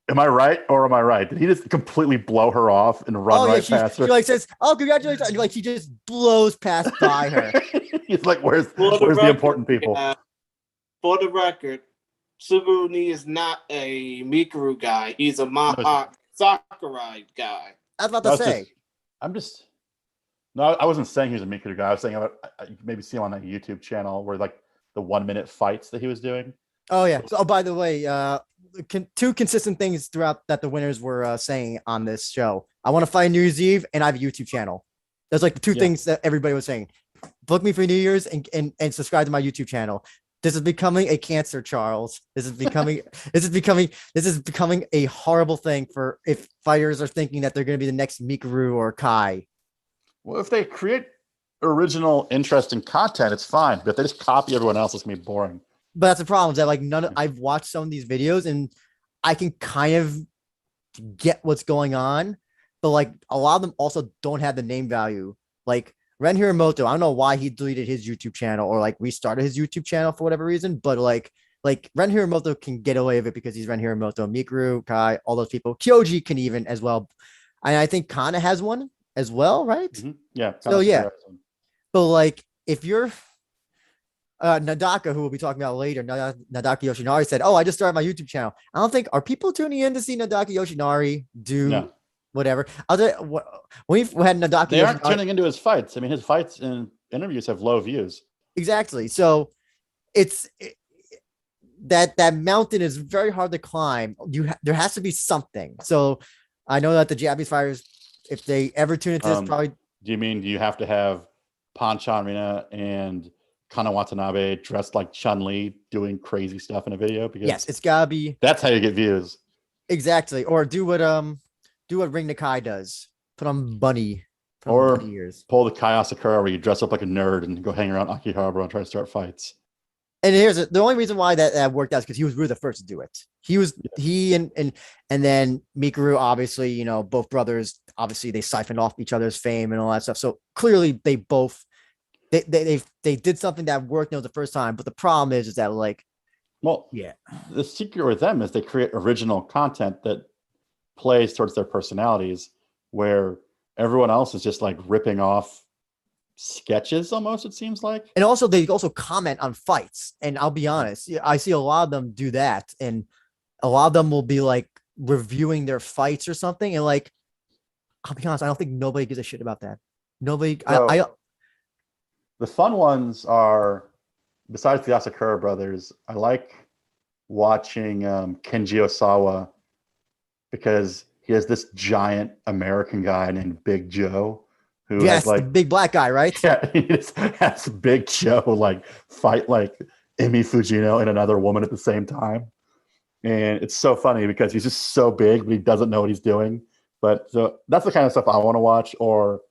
Am I right or am I right? Did he just completely blow her off and run past her? She like says, "Oh, congratulations!" And, like he just blows past by her. He's like, "Where's the important people?" For the record, Suguru Ni is not a Mikuru guy. He's a Maha Sakurai guy. I was about to say. I wasn't saying he was a Mikuru guy. I was saying you could maybe see him on that YouTube channel where like the 1 minute fights that he was doing. Oh yeah. So, by the way, two consistent things throughout that the winners were saying on this show. I want to fight New Year's Eve, and I have a YouTube channel. There's like the two things that everybody was saying. Book me for New Year's and subscribe to my YouTube channel. This is becoming a cancer, Charles. This is becoming a horrible thing for if fighters are thinking that they're going to be the next Mikuru or Kai. Well, if they create original, interesting content, it's fine. But if they just copy everyone else, it's gonna be boring. But that's the problem. Is that like I've watched some of these videos and I can kind of get what's going on, but like a lot of them also don't have the name value. Like Ren Hiramoto, I don't know why he deleted his YouTube channel or like restarted his YouTube channel for whatever reason, but like Ren Hiramoto can get away with it because he's Ren Hiramoto, Mikuru, Kai, all those people. Kyoji can even as well. And I think Kana has one as well, right? Mm-hmm. Yeah. So yeah. But like if you're Nadaka, who we'll be talking about later, Nadaka Yoshinari said, "Oh, I just started my YouTube channel." I don't think are people tuning in to see Nadaka Yoshinari do whatever. When we had Nadaka, they aren't tuning into his fights. I mean, his fights and interviews have low views. Exactly. So that mountain is very hard to climb. There has to be something. So I know that the Japanese fighters, if they ever tune into this, probably. Do you have to have Panchan Reina and Kana Watanabe dressed like Chun-Li doing crazy stuff in a video? Because yes, it's gotta be. That's how you get views. Exactly. Or do what Ring Nakai does. Put on bunny. Or pull the Kai Asakura where you dress up like a nerd and go hang around Akihabara and try to start fights. And here's the only reason why that worked out is because he was really the first to do it. He and then Mikuru, obviously, you know, both brothers, obviously they siphoned off each other's fame and all that stuff. So clearly they both they did something that worked. It was the first time, but the problem is that like, well, yeah, the secret with them is they create original content that plays towards their personalities, where everyone else is just like ripping off sketches almost, it seems like. And also they also comment on fights, and I'll be honest, I see a lot of them do that, and a lot of them will be like reviewing their fights or something, and like, I'll be honest, I don't think nobody gives a shit about that. Nobody. So, the fun ones are, besides the Asakura brothers, I like watching Kenji Osawa, because he has this giant American guy named Big Joe, who has like the big black guy, right? Yeah, he just has Big Joe like fight like Emi Fujino and another woman at the same time. And it's so funny because he's just so big, but he doesn't know what he's doing. But so that's the kind of stuff I want to watch. Or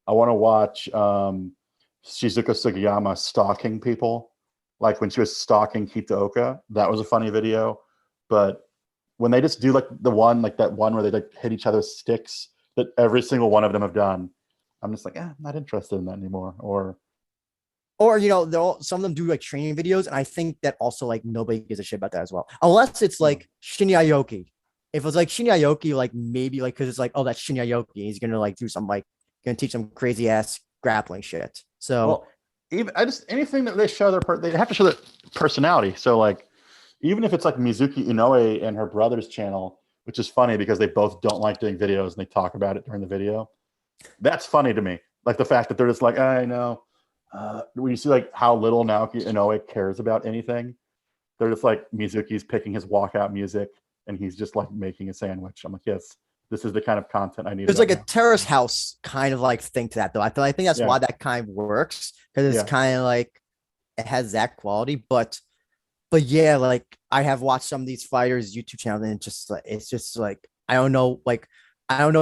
I want to watch Shizuka Sugiyama stalking people. Like when she was stalking Kitaoka, that was a funny video. But when they just do like that one where they like hit each other's sticks that every single one of them have done, I'm just like, I'm not interested in that anymore. Or you know, some of them do like training videos, and I think that also like nobody gives a shit about that as well, unless it's like Shinya Aoki. If it was like Shinya Aoki, like maybe like because it's like, oh, that's Shinya Aoki, he's gonna like do some like gonna teach some crazy ass grappling shit. So anything that they show they have to show their personality. So like even if it's like Mizuki Inoue and her brother's channel, which is funny because they both don't like doing videos and they talk about it during the video. That's funny to me. Like the fact that they're just like, I know. When you see like how little Naoki Inoue cares about anything, they're just like Mizuki's picking his walkout music and he's just like making a sandwich. I'm like, yes, this is the kind of content I need. There's like a terrace house kind of like thing to that though. I think that's why that kind of works, because it's kind of like it has that quality. But yeah, like I have watched some of these fighters' YouTube channels and it's just like I don't know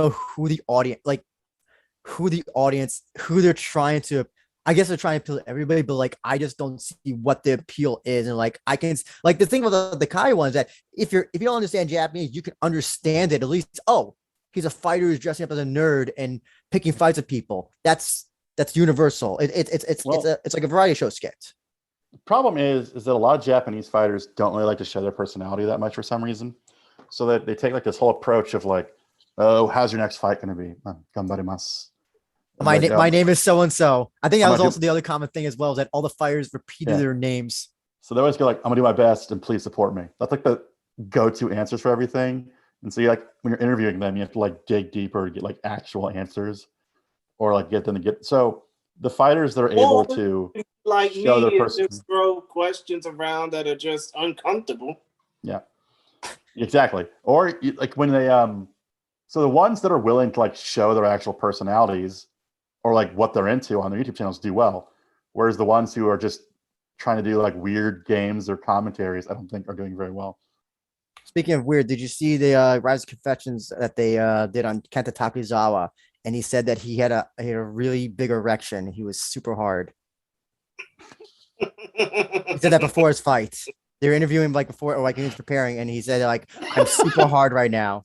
who the audience who they're trying to. I guess they're trying to appeal to everybody, but like I just don't see what the appeal is. And like I can like the thing about the Kai one is that if you don't understand Japanese, you can understand it at least. Oh, he's a fighter who's dressing up as a nerd and picking fights with people. That's universal. It's like a variety show skit. The problem is that a lot of Japanese fighters don't really like to show their personality that much for some reason. So that they take like this whole approach of like, oh, how's your next fight going to be? Ganbarimasu. My name is so and so. I think that was also the other common thing as well, is that all the fighters repeated their names. So they always go like, I'm gonna do my best and please support me. That's like the go-to answers for everything. And so you like when you're interviewing them, you have to like dig deeper to get like actual answers, or like get them to get. So the fighters that are able to like show me their person, just throw questions around that are just uncomfortable. Yeah, exactly. Or like when they so the ones that are willing to like show their actual personalities or like what they're into on their YouTube channels do well. Whereas the ones who are just trying to do like weird games or commentaries, I don't think are doing very well. Speaking of weird, did you see the Rise Confessions that they did on Kenta Takizawa? And he said that he had a really big erection. He was super hard. He said that before his fight. They were interviewing him like before, or like he was preparing, and he said like, I'm super hard right now.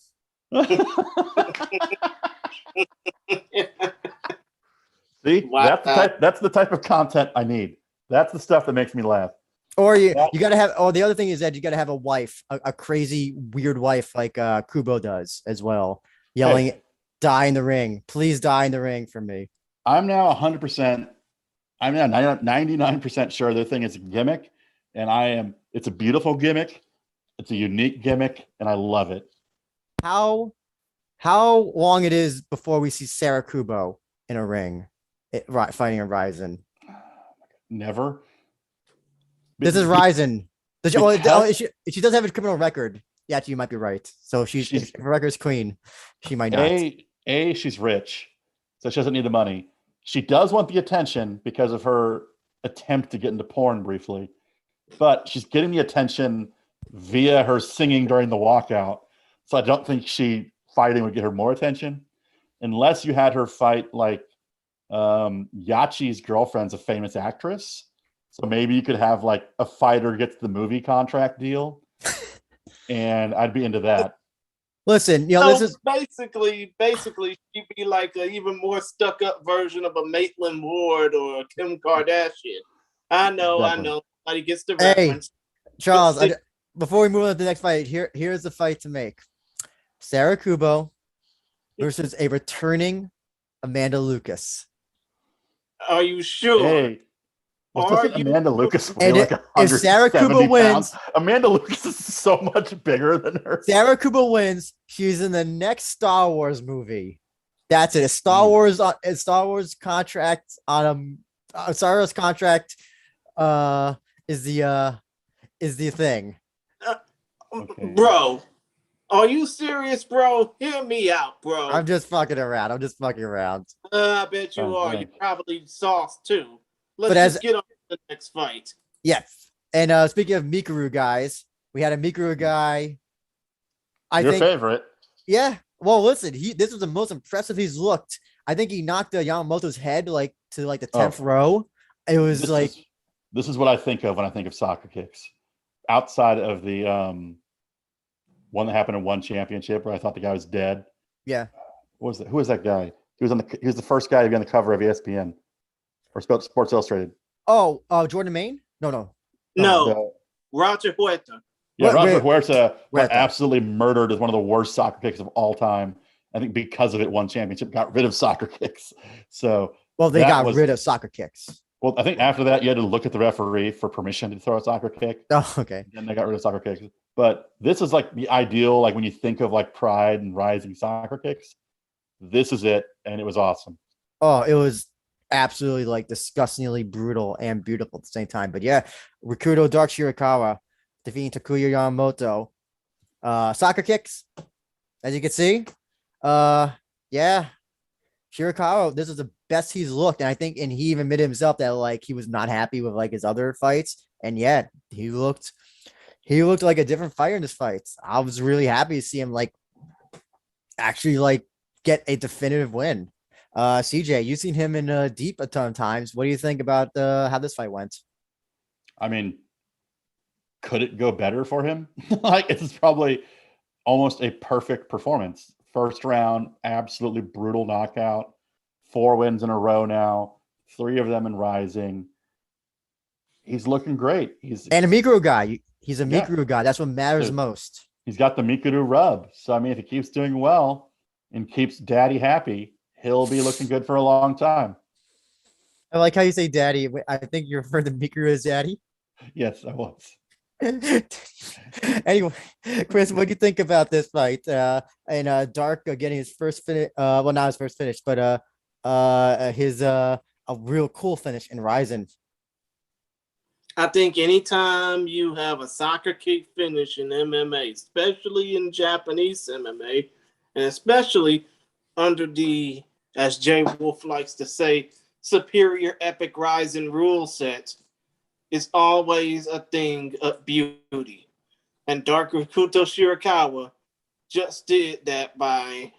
See, wow. That's the type of content I need. That's the stuff that makes me laugh. Or you gotta have. Oh, the other thing is that you gotta have a wife, a crazy weird wife like Kubo does as well, yelling, hey, "Die in the ring! Please die in the ring for me." I'm now 100%. I'm now 99% sure their thing is a gimmick, and I am. It's a beautiful gimmick. It's a unique gimmick, and I love it. How long it is before we see Sarah Kubo in a ring? Fighting a Rizin. Never. This is Rizin. She does have a criminal record. Yeah, actually, you might be right. So if her record's clean, she might not. She's rich, so she doesn't need the money. She does want the attention because of her attempt to get into porn briefly, but she's getting the attention via her singing during the walkout. So I don't think fighting would get her more attention, unless you had her fight like Yachi's girlfriend's a famous actress, so maybe you could have like a fighter gets the movie contract deal, and I'd be into that. Listen, this is basically she'd be like an even more stuck up version of a Maitland Ward or a Kim Kardashian. I know. Nobody gets the reference. Charles, before we move on to the next fight, here's the fight to make: Sarah Kubo versus a returning Amanda Lucas. Are you sure? Hey, Amanda Lucas like if Sarah Kubo wins, Amanda Lucas is so much bigger than her. Sarah Kubo wins. She's in the next Star Wars movie. That's it. A Star Wars contract on a Star Wars contract is the thing. Okay. Bro, are you serious, bro? Hear me out, bro. I'm just fucking around. I bet you are. You're probably sauced too. Let's get on to the next fight. Yes. And speaking of Mikuru guys, we had a Mikuru guy. Your favorite. Yeah. Well, listen, this was the most impressive he's looked. I think he knocked Yamamoto's head to the 10th row. It was this is what I think of when I think of soccer kicks. Outside of the one that happened in one championship where I thought the guy was dead. Yeah. What was that? Who was that guy? He was the first guy to be on the cover of ESPN or Sports Illustrated. Oh, Jordan Maine? No. Roger Huerta. Yeah, Roger Huerta absolutely murdered as one of the worst soccer kicks of all time. I think because of it, won championship, got rid of soccer kicks. So they got rid of soccer kicks. Well, I think after that, you had to look at the referee for permission to throw a soccer kick. Oh, okay. Then they got rid of soccer kicks. But this is like the ideal, like when you think of like Pride and Rising soccer kicks, this is it. And it was awesome. Oh, it was absolutely like disgustingly brutal and beautiful at the same time. But yeah, Rikudo Dark Shirakawa defeating Takuya Yamamoto. Soccer kicks, as you can see. Yeah, Shirakawa, this is the best he's looked. And I think, and he even admitted himself that like he was not happy with like his other fights. And yet he looked like a different fighter in this fight. I was really happy to see him like actually like get a definitive win. CJ, you've seen him in deep a ton of times. What do you think about how this fight went? I mean, could it go better for him? Like, it's probably almost a perfect performance. First round, absolutely brutal knockout. 4 wins in a row now, 3 of them in Rising. He's looking great. And a Mikuru guy. He's a Mikuru guy. That's what matters most. He's got the Mikuru rub. So, I mean, if he keeps doing well and keeps daddy happy, he'll be looking good for a long time. I like how you say daddy. I think you refer to Mikuru as daddy. Yes, I was. Anyway, Chris, what do you think about this fight? And Dark getting his first finish. Well, not his first finish, but his a real cool finish in Rizin. I think anytime you have a soccer kick finish in MMA, especially in Japanese MMA, and especially under the, as Jay Wolf likes to say, superior epic Rizin rule set, is always a thing of beauty. And Dark Rikuto Shirakawa just did that by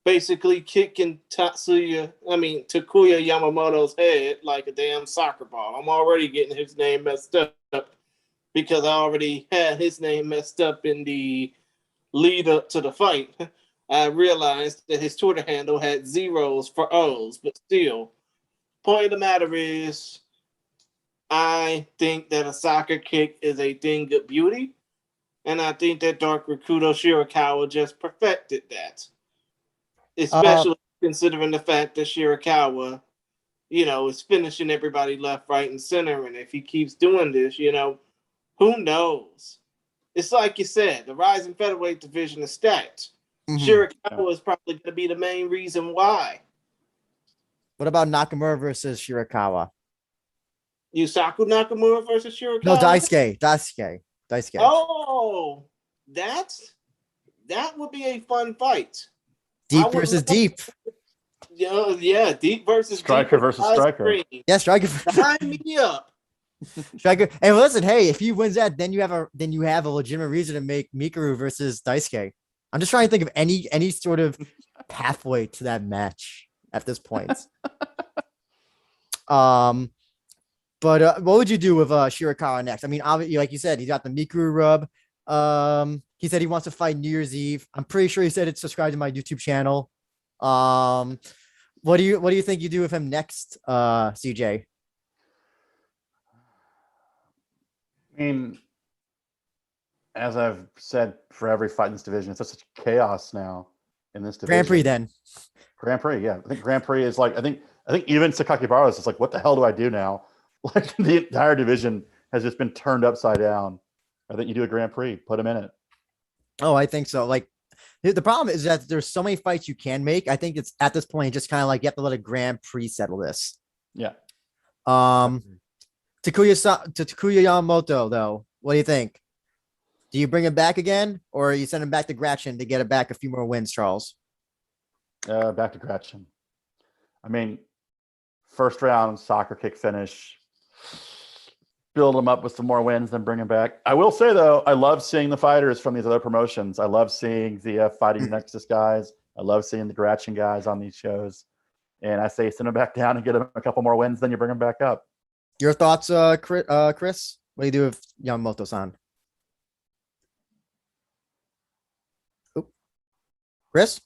basically kicking Takuya Yamamoto's head like a damn soccer ball. I'm already getting his name messed up because I already had his name messed up in the lead up to the fight. I realized that his Twitter handle had zeros for O's, but still, point of the matter is, I think that a soccer kick is a thing of beauty, and I think that Dark Rikuto Shirakawa just perfected that. Especially considering the fact that Shirakawa, is finishing everybody left, right, and center. And if he keeps doing this, who knows? It's like you said, the Rising Featherweight division is stacked. Mm-hmm. Shirakawa is probably going to be the main reason why. What about Nakamura versus Shirakawa? Yusaku Nakamura versus Shirakawa? No, Daisuke. Oh, that would be a fun fight. Deep versus deep. Yeah, deep versus striker deep versus striker. Yeah, striker. Sign me up. Striker. And listen, hey, if he wins that, then you have a legitimate reason to make Mikuru versus Daisuke. I'm just trying to think of any sort of pathway to that match at this point. But what would you do with Shirakawa next? I mean, obviously, like you said, he's got the Mikuru rub. He said he wants to fight New Year's Eve. I'm pretty sure he said it's subscribed to my YouTube channel. What do you think you do with him next, CJ? I mean, as I've said for every fight in this division, it's such chaos now in this division. Grand Prix, then. Grand Prix, yeah. I think Grand Prix is like, I think even Sakakibara's is like, what the hell do I do now? Like, the entire division has just been turned upside down. I think you do a Grand Prix, put him in it. Oh, I think so. Like, the problem is that there's so many fights you can make. I think it's at this point just kind of like you have to let a Grand Prix settle this. Yeah. Takuya Yamamoto, though, what do you think? Do you bring him back again, or you send him back to Gretchen to get it back a few more wins, Charles? Back to Gretchen. I mean, first round soccer kick finish. Build them up with some more wins, then bring them back. I will say, though, I love seeing the fighters from these other promotions. I love seeing the Fighting Nexus guys. I love seeing the Gretchen guys on these shows. And I say send them back down and get them a couple more wins, then you bring them back up. Your thoughts, Chris? What do you do with Yamamoto-san? Chris?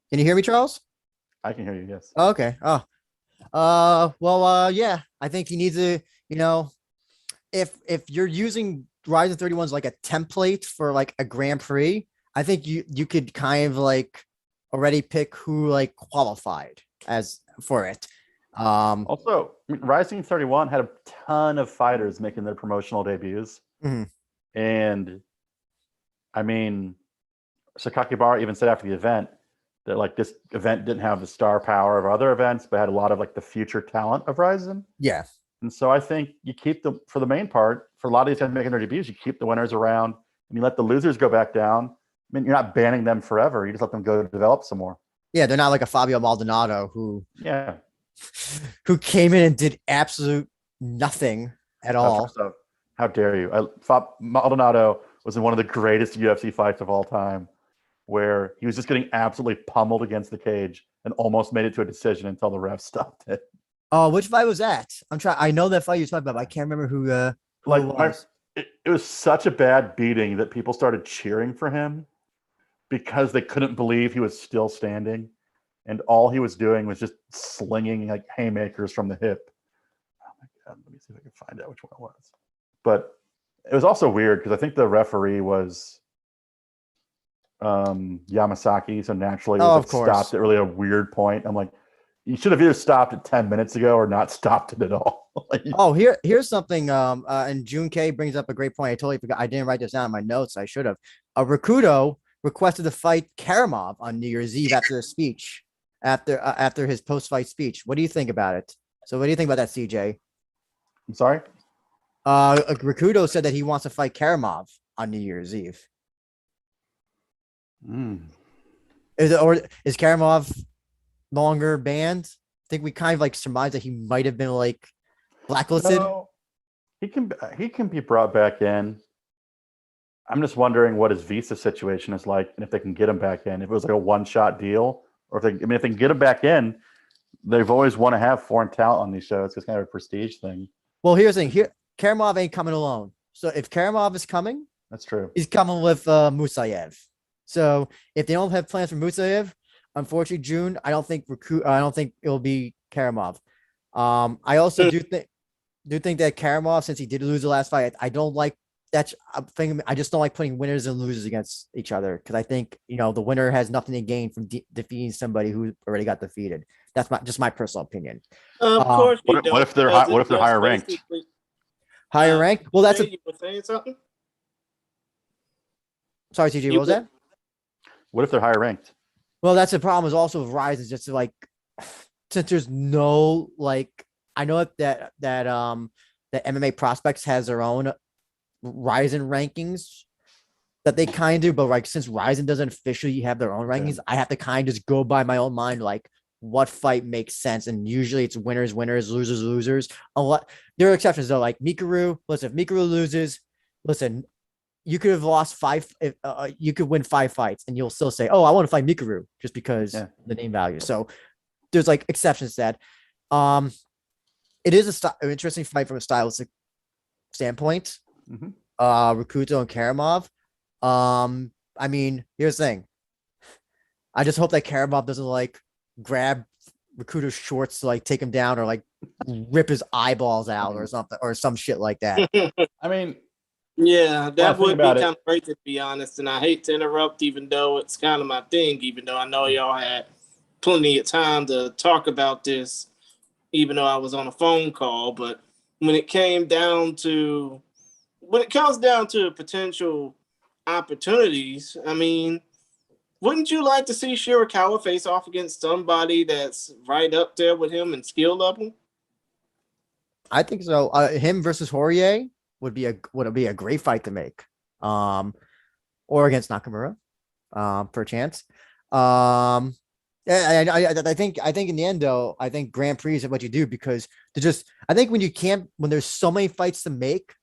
Can you hear me, Charles? I can hear you, yes. Okay. Yeah. I think he needs to, if you're using Rizin 31 as like a template for like a Grand Prix, I think you could kind of like already pick who like qualified as for it. Also, I mean, Rising 31 had a ton of fighters making their promotional debuts. Mhm. And I mean, Sakakibara even said after the event that like this event didn't have the star power of other events, but had a lot of like the future talent of Ryzen. Yeah. And so I think you keep them for the main part, for a lot of these guys making their debuts, you keep the winners around and you let the losers go back down. I mean, you're not banning them forever. You just let them go develop some more. Yeah, they're not like a Fabio Maldonado who Yeah. came in and did absolute nothing at all. First off, how dare you? I thought Maldonado was in one of the greatest UFC fights of all time, where he was just getting absolutely pummeled against the cage and almost made it to a decision until the ref stopped it. Oh, which fight was that? I'm trying. I know that fight you're talking about, but I can't remember who Like it was. It was such a bad beating that people started cheering for him because they couldn't believe he was still standing, and all he was doing was just slinging like haymakers from the hip. Oh my god! Let me see if I can find out which one it was. But it was also weird because I think the referee was Yamasaki, so naturally it was of course. stopped at really a weird point. I'm like, you should have either stopped it 10 minutes ago or not stopped it at all. Oh, here's something. And June K brings up a great point. I totally forgot. I didn't write this down in my notes. I should have. Rakudo requested to fight Karamov on New Year's Eve after his speech, after his post-fight speech. What do you think about it? So, what do you think about that, CJ? I'm sorry. Rakudo said that he wants to fight Karamov on New Year's Eve. Is Karamov longer banned? I think we kind of like surmise that he might have been like blacklisted. No, he can be brought back in. I'm just wondering what his visa situation is like, and if they can get him back in. If it was like a one-shot deal, or if they can get him back in, they've always want to have foreign talent on these shows. It's kind of a prestige thing. Well, here's the thing. Here, Karamov ain't coming alone. So if Karamov is coming, that's true. He's coming with Musayev. So if they don't have plans for Musayev, unfortunately, June, I don't think it'll be Karamov. I also do think that Karamov, since he did lose the last fight, I don't like that. I just don't like putting winners and losers against each other because I think the winner has nothing to gain from defeating somebody who already got defeated. That's just my personal opinion. Of course, what if they're higher ranked? Higher ranked? Well, that's you were saying something. Sorry, TJ. What was that? What if they're higher ranked? Well, that's the problem. Is also with Rise is just like since there's no like I know that MMA Prospects has their own Ryzen rankings that they kind of do, but like since Ryzen doesn't officially have their own rankings, I have to kind of just go by my own mind, like what fight makes sense, and usually it's winners, losers, losers. A lot there are exceptions though, like Mikuru. Listen, if Mikuru loses, you could have lost five. You could win 5 fights, and you'll still say, "Oh, I want to fight Mikuru," just because the name value. So there's like exceptions to that. It is an interesting fight from a stylistic standpoint. Rakuto and Karamov. I mean, here's the thing. I just hope that Karamov doesn't like grab Rakuto's shorts to like take him down or like rip his eyeballs out or something or some shit like that. I mean, yeah, that would be kind of crazy to be honest. And I hate to interrupt, even though it's kind of my thing. Even though I know y'all had plenty of time to talk about this, even though I was on a phone call. But when it comes down to potential opportunities, I mean, wouldn't you like to see Shirakawa face off against somebody that's right up there with him in skill level? I think so. Him versus Horie would be a great fight to make. Or against Nakamura, per chance. I think in the end though, I think Grand Prix is what you do because I think when there's so many fights to make,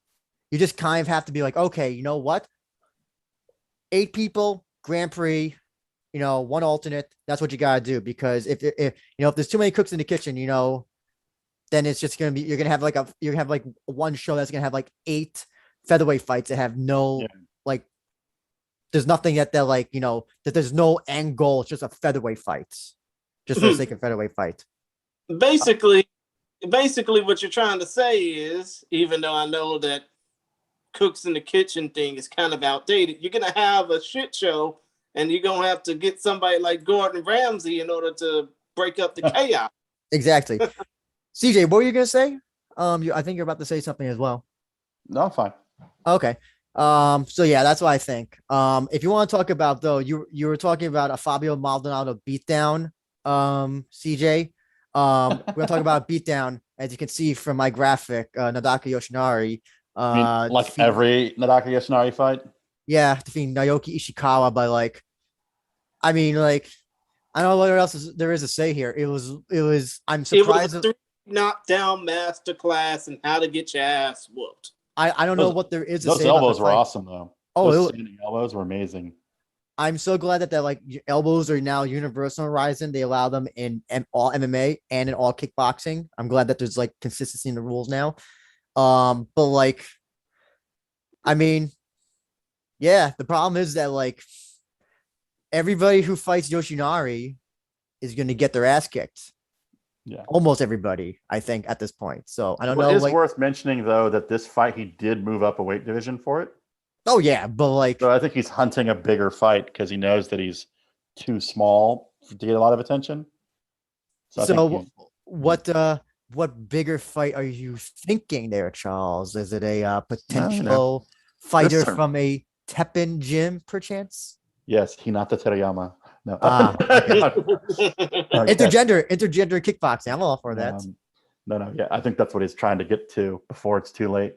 you just kind of have to be like, okay, you know what? 8 people, Grand Prix, 1 alternate. That's what you gotta do because if there's too many cooks in the kitchen, then it's just gonna be you're gonna have like one show that's gonna have like 8 featherweight fights that have no like. There's nothing that they're like that there's no end goal. It's just a featherweight fight, just for the sake of featherweight fight. Basically, what you're trying to say is, even though I know that cooks in the kitchen thing is kind of outdated, you're gonna have a shit show and you're gonna have to get somebody like Gordon Ramsay in order to break up the chaos. Exactly. CJ, what were you gonna say? I think you're about to say something as well. No, I'm fine. Okay. So yeah, that's what I think. If you want to talk about though, you were talking about a Fabio Maldonado beatdown. CJ. We're gonna talk about a beatdown, as you can see from my graphic. Nadaka Yoshinari. I mean, like every Nadaka Yoshinari fight. Yeah, defeating Naoki Ishikawa by like, I mean, like, I don't know what else there is to say here. It was. I'm surprised. It was a knockdown masterclass in how to get your ass whooped. I don't know what there is to those say. elbows were awesome though. Oh, those standing elbows were amazing. I'm so glad that like elbows are now universal in Rizin. They allow them in all MMA and in all kickboxing. I'm glad that there's like consistency in the rules now. But like, I mean, yeah, the problem is that like everybody who fights Yoshinari is going to get their ass kicked. Yeah, almost everybody, I think, at this point. So I don't know. It is like, worth mentioning though that this fight he did move up a weight division for it. Oh yeah, but like, so I think he's hunting a bigger fight because he knows that he's too small to get a lot of attention. So what bigger fight are you thinking there, Charles? Is it a potential fighter from a Teppen gym, perchance? Yes, Hinata Terayama. No. Intergender kickboxing. I'm all for that. No. Yeah, I think that's what he's trying to get to before it's too late.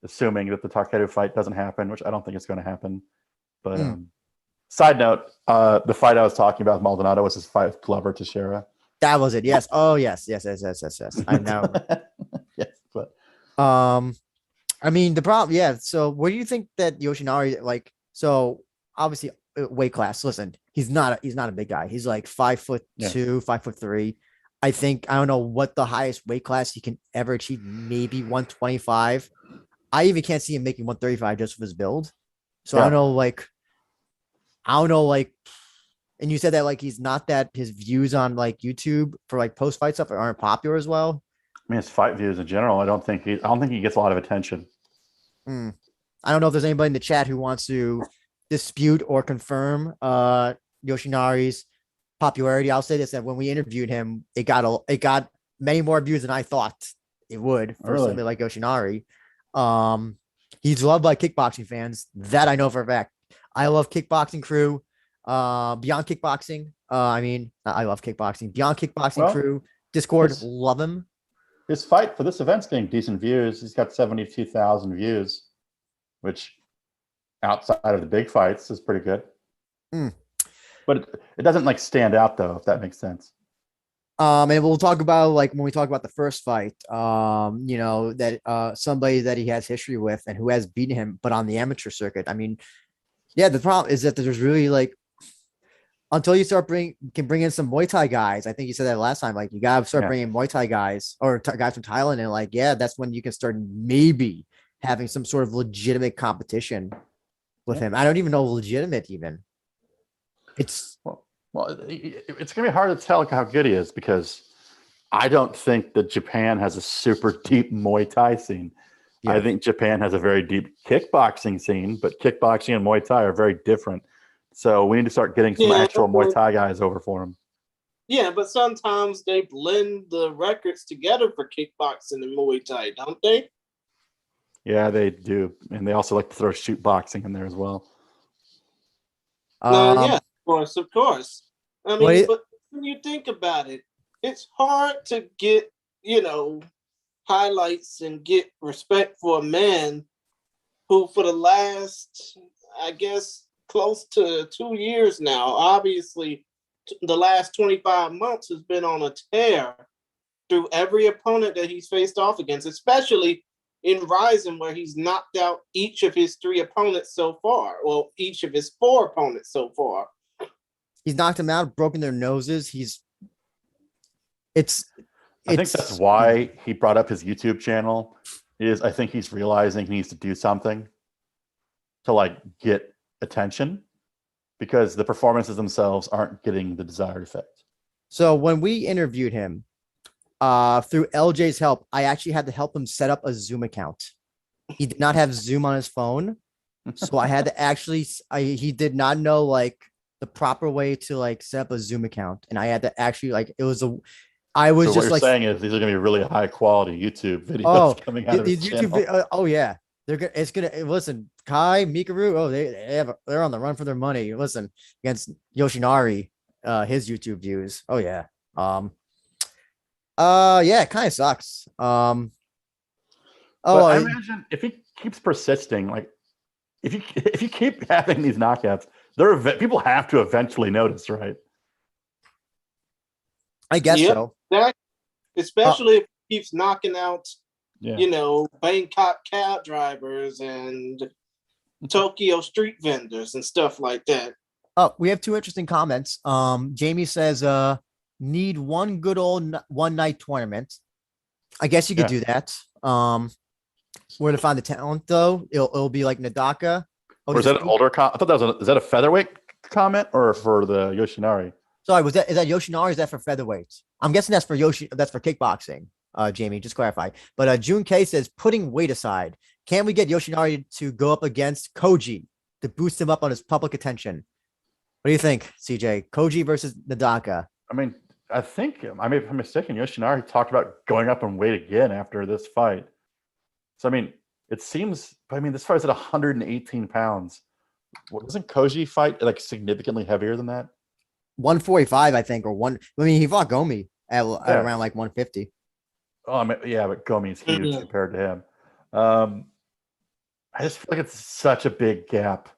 Assuming that the Takeru fight doesn't happen, which I don't think it's going to happen. But side note, the fight I was talking about with Maldonado was his fight with Glover Teixeira. That was it. Yes. Oh, yes. I know. Yes, but I mean the problem. Yeah. So, what do you think that Yoshinari like? So obviously, weight class. Listen, he's not a big guy. He's like 5'2", 5'3". I think I don't know what the highest weight class he can ever achieve. Maybe 125. I even can't see him making 135 just with his build. So I don't know, like, and you said that like he's not that his views on like YouTube for like post fight stuff aren't popular as well. I mean, his fight views in general, I don't think he gets a lot of attention. I don't know if there's anybody in the chat who wants to dispute or confirm Yoshinari's popularity. I'll say this: that when we interviewed him, it got many more views than I thought it would for somebody like Yoshinari. He's loved by kickboxing fans. That I know for a fact. I love Kickboxing Crew. Beyond Kickboxing. I love kickboxing. Beyond Kickboxing Crew. Discord, love him. His fight for this event's getting decent views. He's got 72,000 views, which outside of the big fights is pretty good. But it doesn't like stand out though, if that makes sense. And we'll talk about like when we talk about the first fight, that somebody that he has history with and who has beaten him, but on the amateur circuit. I mean, yeah, the problem is that there's really like until you start bring in some Muay Thai guys. I think you said that last time. Like you gotta start bringing Muay Thai guys or guys from Thailand, and like that's when you can start maybe having some sort of legitimate competition with him. I don't even know legitimate even. It's it's gonna be hard to tell how good he is because I don't think that Japan has a super deep Muay Thai scene. Yeah. I think Japan has a very deep kickboxing scene, but kickboxing and Muay Thai are very different. So we need to start getting some actual Muay Thai guys over for him. Yeah, but sometimes they blend the records together for kickboxing and Muay Thai, don't they? Yeah, they do, and they also like to throw shoot boxing in there as well. Yeah. Of course. I mean, but when you think about it, it's hard to get, highlights and get respect for a man who for the last, I guess, close to 2 years now, obviously the last 25 months has been on a tear through every opponent that he's faced off against, especially in Rizin where he's knocked out each of his 3 opponents so far, well, each of his 4 opponents so far. He's knocked them out, broken their noses. I think that's why he brought up his YouTube channel. I think he's realizing he needs to do something to like get attention because the performances themselves aren't getting the desired effect. So when we interviewed him, through LJ's help, I actually had to help him set up a Zoom account. He did not have Zoom on his phone, so I had to he did not know like the proper way to like set up a Zoom account, and I had to actually like it was a. I was So what just you're like, saying is these are going to be really high quality YouTube videos oh, coming out of his these YouTube. channel. Oh yeah, they're gonna. It's gonna listen. Kai Mikaru. Oh, they're on the run for their money. Listen against Yoshinari. His YouTube views. Oh yeah. Yeah, it kind of sucks. But I Oh, imagine if he keeps persisting, like if you keep having these knockouts, people have to eventually notice, right? I guess Yep, so. especially if he keeps knocking out, Yeah. Bangkok cab drivers and Tokyo street vendors and stuff like that. Oh, we have two interesting comments. Jamie says, need one good old one night tournament. I guess you could do that. Where to find the talent though? It'll be like Nadaka. Or is that an older comment? I thought that was is that a featherweight comment or for the Yoshinari? Sorry, is that Yoshinari? Or is that for featherweight? I'm guessing that's for That's for kickboxing. Jamie, just clarify. But June K says, putting weight aside, can we get Yoshinari to go up against Koji to boost him up on his public attention? What do you think, CJ? Koji versus Nadaka. I mean, I think I may be mistaken. Yoshinari talked about going up in weight again after this fight. So I mean, it seems. I mean, this fight is at 118 pounds. Doesn't Koji fight like significantly heavier than that? 145, I think, or one. I mean, he fought Gomi at around like 150. Oh, I mean, yeah, but Gomi's huge compared to him. I just feel like it's such a big gap.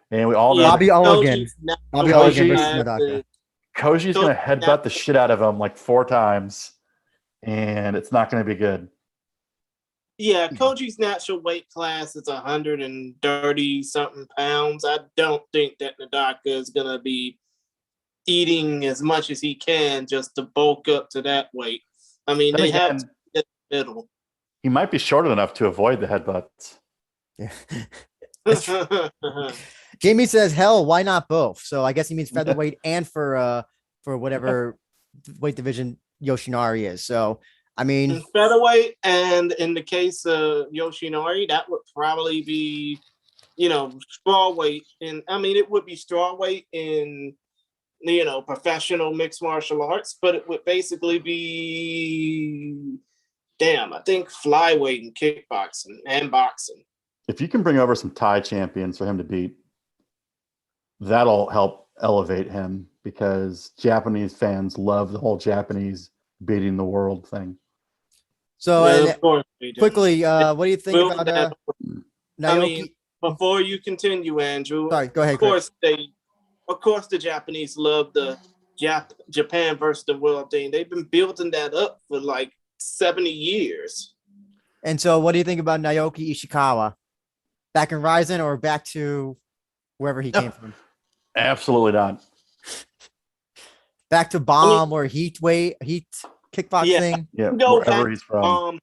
And we all know Bobby Oligan. Bobby Oligan versus Nadaka. Koji's going to headbutt the shit out of him like 4 times, and it's not going to be good. Yeah, Koji's natural weight class is 130 something pounds. I don't think that Nadaka is going to be eating as much as he can just to bulk up to that weight. I mean, they have to get the middle. He might be short enough to avoid the headbutts. Yeah. Jamie says, hell, why not both? So I guess he means featherweight and for whatever weight division Yoshinari is. So I mean, featherweight, and in the case of Yoshinari, that would probably be, strawweight. And I mean, it would be strawweight in, professional mixed martial arts, but it would basically be, I think flyweight and kickboxing and boxing. If you can bring over some Thai champions for him to beat, that'll help elevate him because Japanese fans love the whole Japanese beating the world thing. So quickly, what do you think about Naoki? I mean, before you continue, Andrew. Sorry, go ahead. Of course, the Japanese love the Japan versus the world thing. They've been building that up for like 70 years. And so, what do you think about Naoki Ishikawa? Back in Rizin or back to wherever he came from? Absolutely not. Back to bomb or heat kickboxing. Yeah, wherever he's from.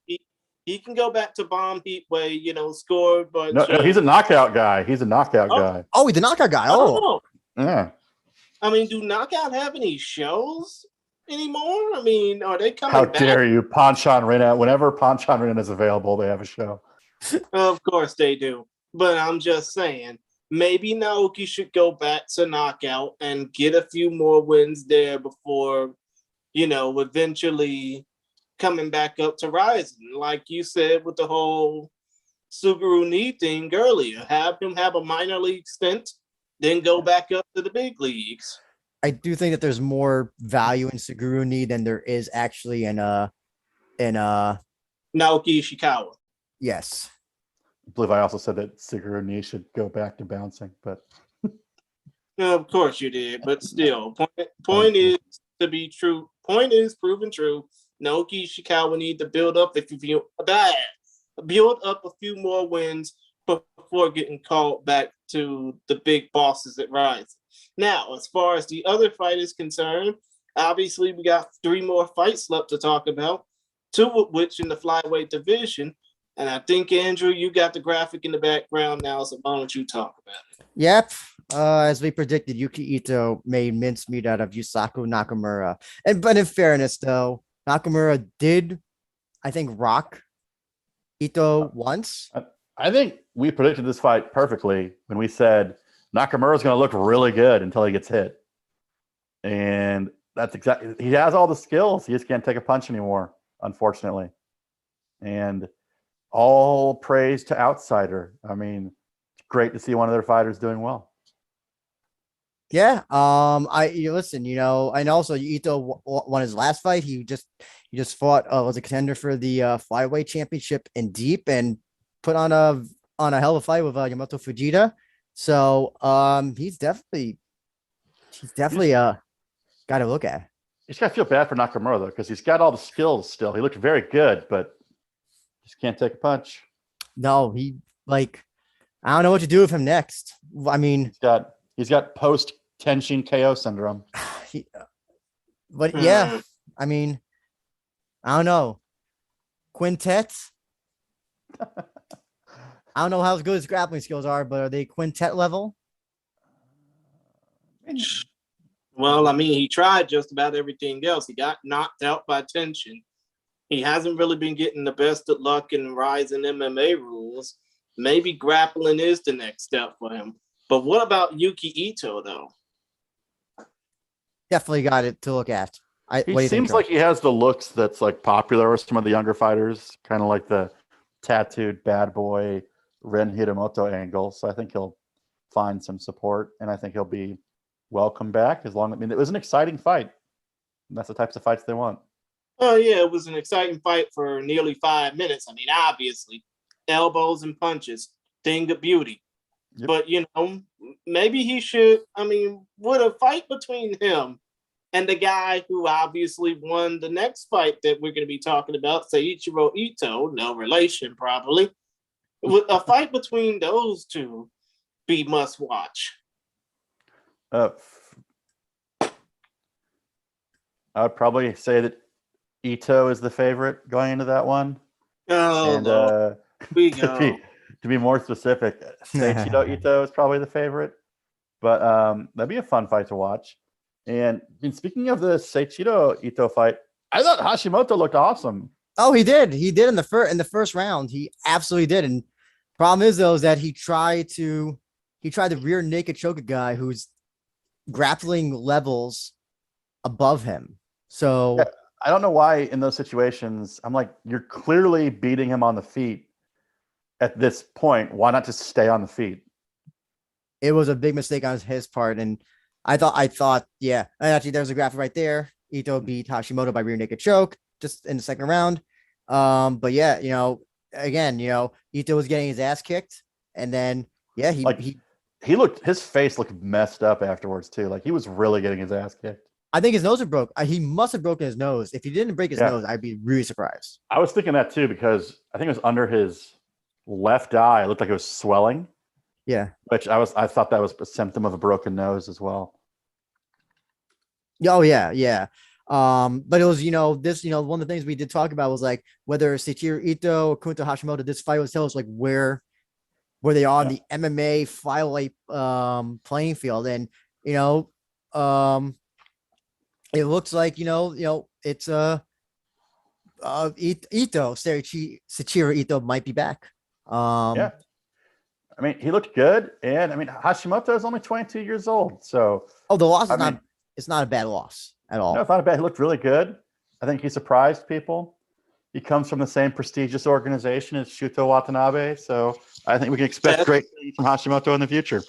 He can go back to bomb heat way, score. But no, he's a knockout guy. He's a knockout guy. Oh, he's a knockout guy. Oh, yeah. I mean, do Knockout have any shows anymore? I mean, are they coming back? How dare you, Panchan Rena? Whenever Panchan Rena is available, they have a show. Of course they do. But I'm just saying, maybe Naoki should go back to Knockout and get a few more wins there before, eventually coming back up to Rizin. Like you said with the whole Suguru Knee thing earlier. Have him have a minor league stint, then go back up to the big leagues. I do think that there's more value in Suguru Knee than there is actually in Naoki Ishikawa. Yes. I believe I also said that Suguru Knee should go back to bouncing, but of course you did, but still, point is to be true. Point is proven true. Naoki Ishikawa need to build up a few more wins before getting called back to the big bosses at Rizin. Now, as far as the other fight is concerned, obviously we got 3 more fights left to talk about, 2 of which in the flyweight division. And I think, Andrew, you got the graphic in the background now, so why don't you talk about it? Yep. As we predicted, Yuki Ito made mincemeat out of Yusaku Nakamura. But in fairness, though, Nakamura did, I think, rock Ito once. I think we predicted this fight perfectly when we said Nakamura's going to look really good until he gets hit. And that's exactly, he has all the skills. He just can't take a punch anymore, unfortunately. And all praise to Outsider. I mean, it's great to see one of their fighters doing well. Yeah. You listen, and also Ito won his last fight. He just fought, was a contender for the flyweight championship in Deep and put on a hell of a fight with Yamato Fujita. So, he's definitely got to look at. You just got to feel bad for Nakamura, though, because he's got all the skills still. He looked very good, but just can't take a punch. No, I don't know what to do with him next. I mean, he's got post Tenshin KO syndrome. Yeah, I mean, I don't know. Quintet. I don't know how good his grappling skills are, but are they quintet level? Well, I mean, he tried just about everything else. He got knocked out by Tenshin. He hasn't really been getting the best of luck in Rizin MMA rules. Maybe grappling is the next step for him. But what about Yuki Ito, though? Definitely got it to look at. He seems like he has the looks that's like popular with some of the younger fighters, kind of like the tattooed bad boy Ren Hiramoto angle. So I think he'll find some support, and I think he'll be welcome back it was an exciting fight. And that's the types of fights they want. Oh, yeah, it was an exciting fight for nearly 5 minutes. I mean, obviously, elbows and punches, thing of beauty. Yep. But, maybe he should, would a fight between him and the guy who obviously won the next fight that we're going to be talking about, Seiichiro Ito, no relation probably, would a fight between those two be must watch? I would probably say that Ito is the favorite going into that one. Oh, and to be more specific, Seiichiro Ito is probably the favorite. But that'd be a fun fight to watch. And speaking of the Seiichiro Ito fight, I thought Hashimoto looked awesome. Oh, he did. He did in the first round. He absolutely did. And problem is though, is that he tried to rear naked choke a guy who's grappling levels above him. So yeah, I don't know why in those situations, I'm like, you're clearly beating him on the feet at this point. Why not just stay on the feet? It was a big mistake on his part. And I thought, yeah, and actually there's a graphic right there. Ito beat Hashimoto by rear naked choke just in the second round. But yeah, again, Ito was getting his ass kicked, and then yeah, his face looked messed up afterwards too. Like he was really getting his ass kicked. I think his nose had broke. He must have broken his nose. If he didn't break his nose, I'd be really surprised. I was thinking that too, because I think it was under his left eye. It looked like it was swelling. Yeah. Which I thought that was a symptom of a broken nose as well. Oh yeah, yeah. But it was, one of the things we did talk about was like whether Seiichiro Ito or Kunta Hashimoto, this fight was tell us like where they are on the MMA flyweight playing field. And it looks like it's Ito, Seiichiro Ito might be back. Yeah. He looked good, and Hashimoto is only 22 years old. So the loss is it's not a bad loss at all. No, it's not bad. He looked really good. I think he surprised people. He comes from the same prestigious organization as Shuto Watanabe, so I think we can expect great things from Hashimoto in the future.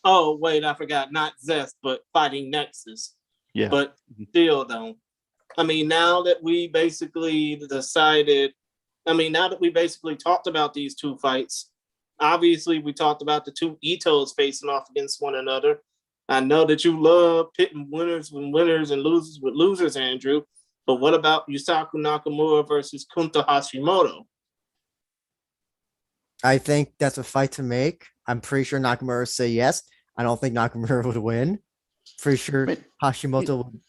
Oh, wait, I forgot. Not Zest, but Fighting Nexus. Yeah. But still, though, now that we basically talked about these two fights, obviously we talked about the two Itos facing off against one another. I know that you love pitting winners with winners and losers with losers, Andrew. But what about Yusaku Nakamura versus Kunta Hashimoto? I think that's a fight to make. I'm pretty sure Nakamura would say yes. I don't think Nakamura would win. Pretty sure Hashimoto would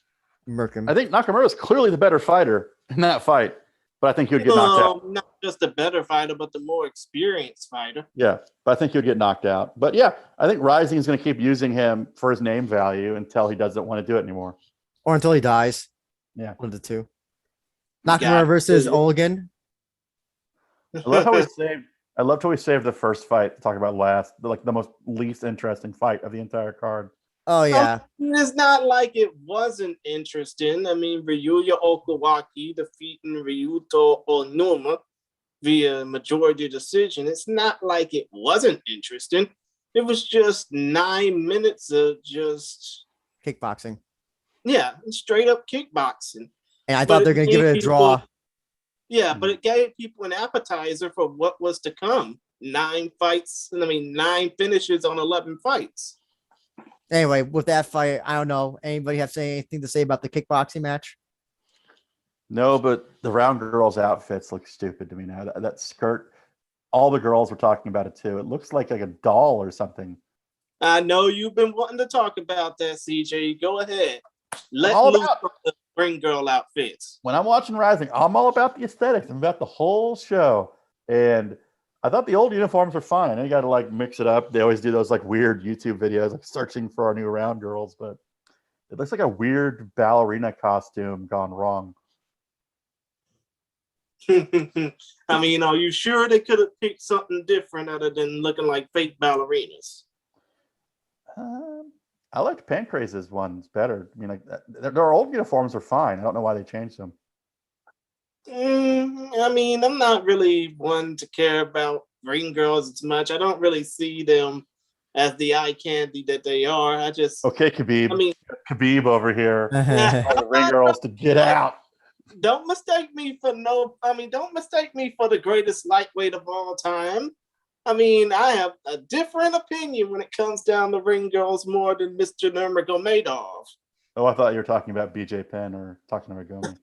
murk him. I think Nakamura is clearly the better fighter in that fight, but I think he would get knocked out. Not just the better fighter, but the more experienced fighter. Yeah, but I think he would get knocked out. But yeah, I think Rising is going to keep using him for his name value until he doesn't want to do it anymore. Or until he dies. Yeah. One of the two. Nakamura versus Olgan. I love how he saved I love till we saved the first fight to talk about last, like the most least interesting fight of the entire card. Oh yeah. It's not like it wasn't interesting. I mean, Ryuya Okawaki defeating Ryuto Onuma via majority decision. It's not like it wasn't interesting. It was just 9 minutes of just Kickboxing. straight up kickboxing. And I thought they're gonna give it a draw. Yeah, but it gave people an appetizer for what was to come. 9 finishes on 11 fights. Anyway, with that fight, I don't know. Anybody have anything to say about the kickboxing match? No, but the round girls' outfits look stupid to me now. That skirt, all the girls were talking about it too. It looks like a doll or something. I know you've been wanting to talk about that, CJ. Go ahead. Let all loose about the ring girl outfits. When I'm watching Rising, I'm all about the aesthetics. I'm about the whole show. And I thought the old uniforms were fine. I know you got to like mix it up. They always do those like weird YouTube videos, like searching for our new round girls, but it looks like a weird ballerina costume gone wrong. I mean, are you sure they could have picked something different other than looking like fake ballerinas? I liked Pancrase's ones better. I mean, like their old uniforms are fine. I don't know why they changed them. I mean, I'm not really one to care about ring girls as much. I don't really see them as the eye candy that they are. I just Khabib. I mean, Khabib over here. All the ring girls to get out. Don't mistake me for the greatest lightweight of all time. I mean, I have a different opinion when it comes down to ring girls more than Mr. Nurmagomedov. Oh, I thought you were talking about BJ Penn or talking to Ragomi.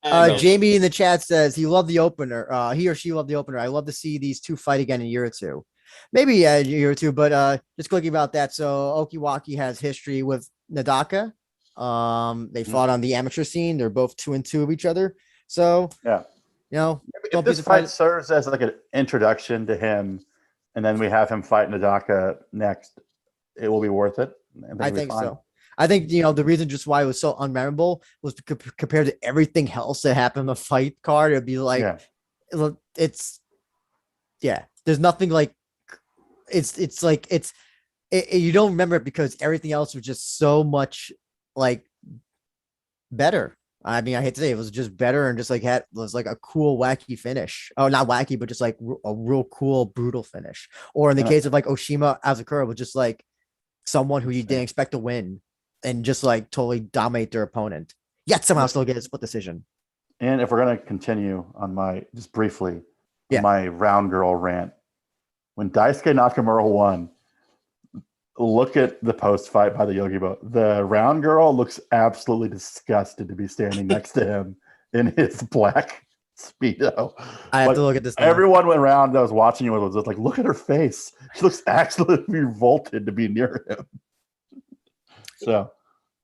No. Jamie in the chat says he loved the opener. He or she loved the opener. I love to see these two fight again in a year or two. Maybe a year or two, but just quickly about that. So Okiwaki has history with Nadaka. They fought on the amateur scene. They're both 2-2 of each other. So yeah, you know, if this fight serves as like an introduction to him, and then we have him fight Nadaka next, it will be worth it. I think so. I think the reason just why it was so unmemorable was compared to everything else that happened in the fight card. It'd be like there's nothing like you don't remember it because everything else was just so much like better. I mean, I hate to say it was just better and just like was like a cool wacky finish. Oh, not wacky, but just like a real cool brutal finish. Or in the case of like Oshima Azakura, was just like someone who you didn't expect to win and just like totally dominate their opponent, yet somehow still get a split decision. And if we're gonna continue on my my round girl rant, when Daisuke Nakamura won, look at the post fight by the Yogi-Bo. The round girl looks absolutely disgusted to be standing next to him in his black Speedo. I have to look at this now. Everyone went around that was watching you was just like, look at her face. She looks absolutely revolted to be near him. So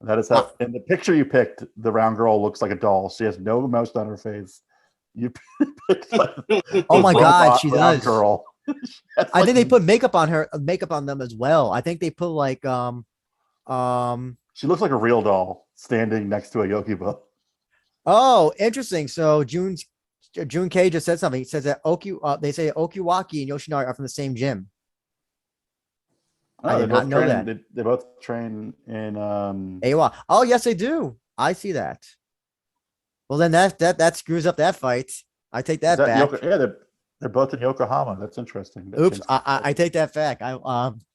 that is how in the picture you picked, the round girl looks like a doll. She has no emotion on her face. You picked oh my god, she does. Girl. I think they put makeup on them as well. I think they put like she looks like a real doll standing next to a Yogi-Bo. Oh, interesting. So June K just said something. He says that they say Okiwaki and Yoshinari are from the same gym. I did not know that. They both train in Awa. Oh, yes, they do. I see that. Well, then that screws up that fight. I take that back. They're both in Yokohama. That's interesting. Oops, I take that back.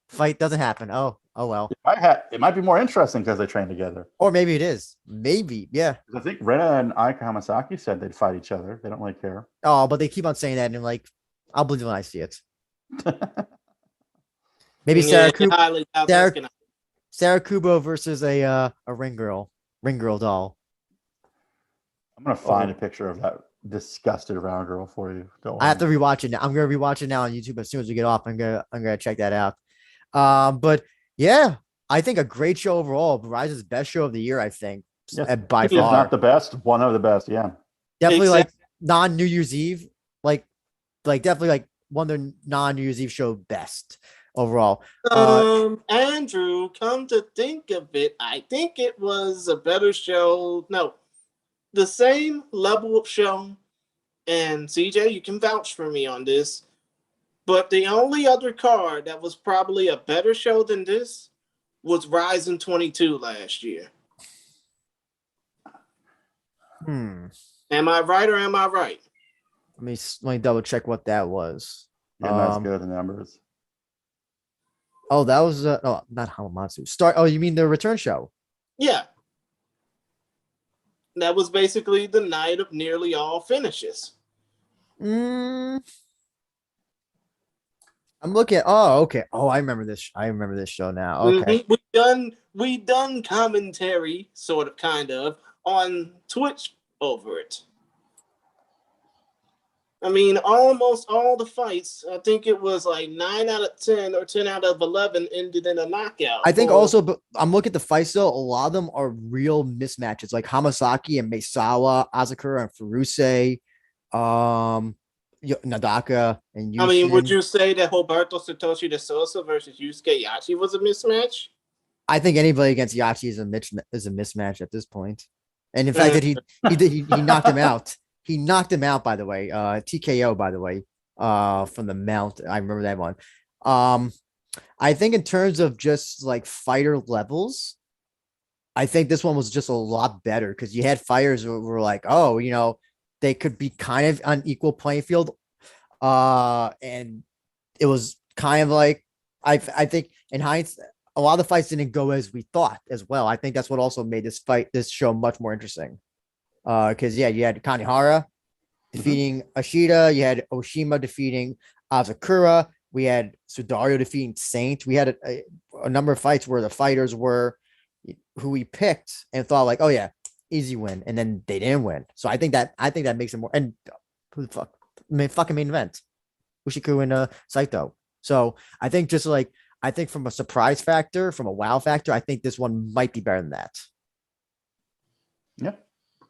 Fight doesn't happen. Oh well. It might be more interesting because they train together. Or maybe it is. Maybe, yeah. I think Rena and Aika Hamasaki said they'd fight each other. They don't really care. Oh, but they keep on saying that, and like, I'll believe when I see it. Maybe Sarah Kubo versus a ring girl doll. I'm gonna find a picture of that disgusted round girl for you. I have to rewatch it now. I'm gonna rewatch it now on YouTube as soon as we get off. I'm gonna check that out. But yeah, I think a great show overall. Verizon's best show of the year, I think, by far. If not the best, one of the best. Yeah, definitely like non-New Year's Eve, like definitely like one of the non-New Year's Eve show best overall. Andrew, come to think of it, I think it was a better show. No, the same level of show, and CJ, you can vouch for me on this, but the only other card that was probably a better show than this was Rizin 22 last year. Am I right or am I right? Let me double check what that was. Yeah, that's good. The numbers. Oh, that was not Hamamatsu. Oh, you mean the return show? Yeah. That was basically the night of nearly all finishes. I'm looking at. Oh, okay. Oh, I remember this. I remember this show now. Okay. We done commentary, sort of, kind of, on Twitch over it. I mean, almost all the fights, I think it was like 9 out of 10 or 10 out of 11 ended in a knockout. I think also, but I'm looking at the fights though. A lot of them are real mismatches, like Hamasaki and Meisawa, Asakura and Furuse, Nadaka and Yushin. I mean, would you say that Roberto Satoshi de Sosa versus Yusuke Yachi was a mismatch? I think anybody against Yachi is a mismatch at this point. And in fact that he knocked him out. He knocked him out, by the way. TKO, by the way, from the mount. I remember that one. I think in terms of just like fighter levels, I think this one was just a lot better because you had fighters who were like, oh, they could be kind of on equal playing field. And it was kind of like, I think in hindsight, a lot of the fights didn't go as we thought as well. I think that's what also made this show much more interesting. Because you had Kanahara defeating Ashida, you had Oshima defeating Asakura, we had Sudario defeating Saint. We had a number of fights where the fighters were who we picked and thought like, oh yeah, easy win, and then they didn't win. So I think that makes it more. And who the fuck? Fucking main event, Ushiku and Saito. So I think from a surprise factor, from a wow factor, I think this one might be better than that. Yeah.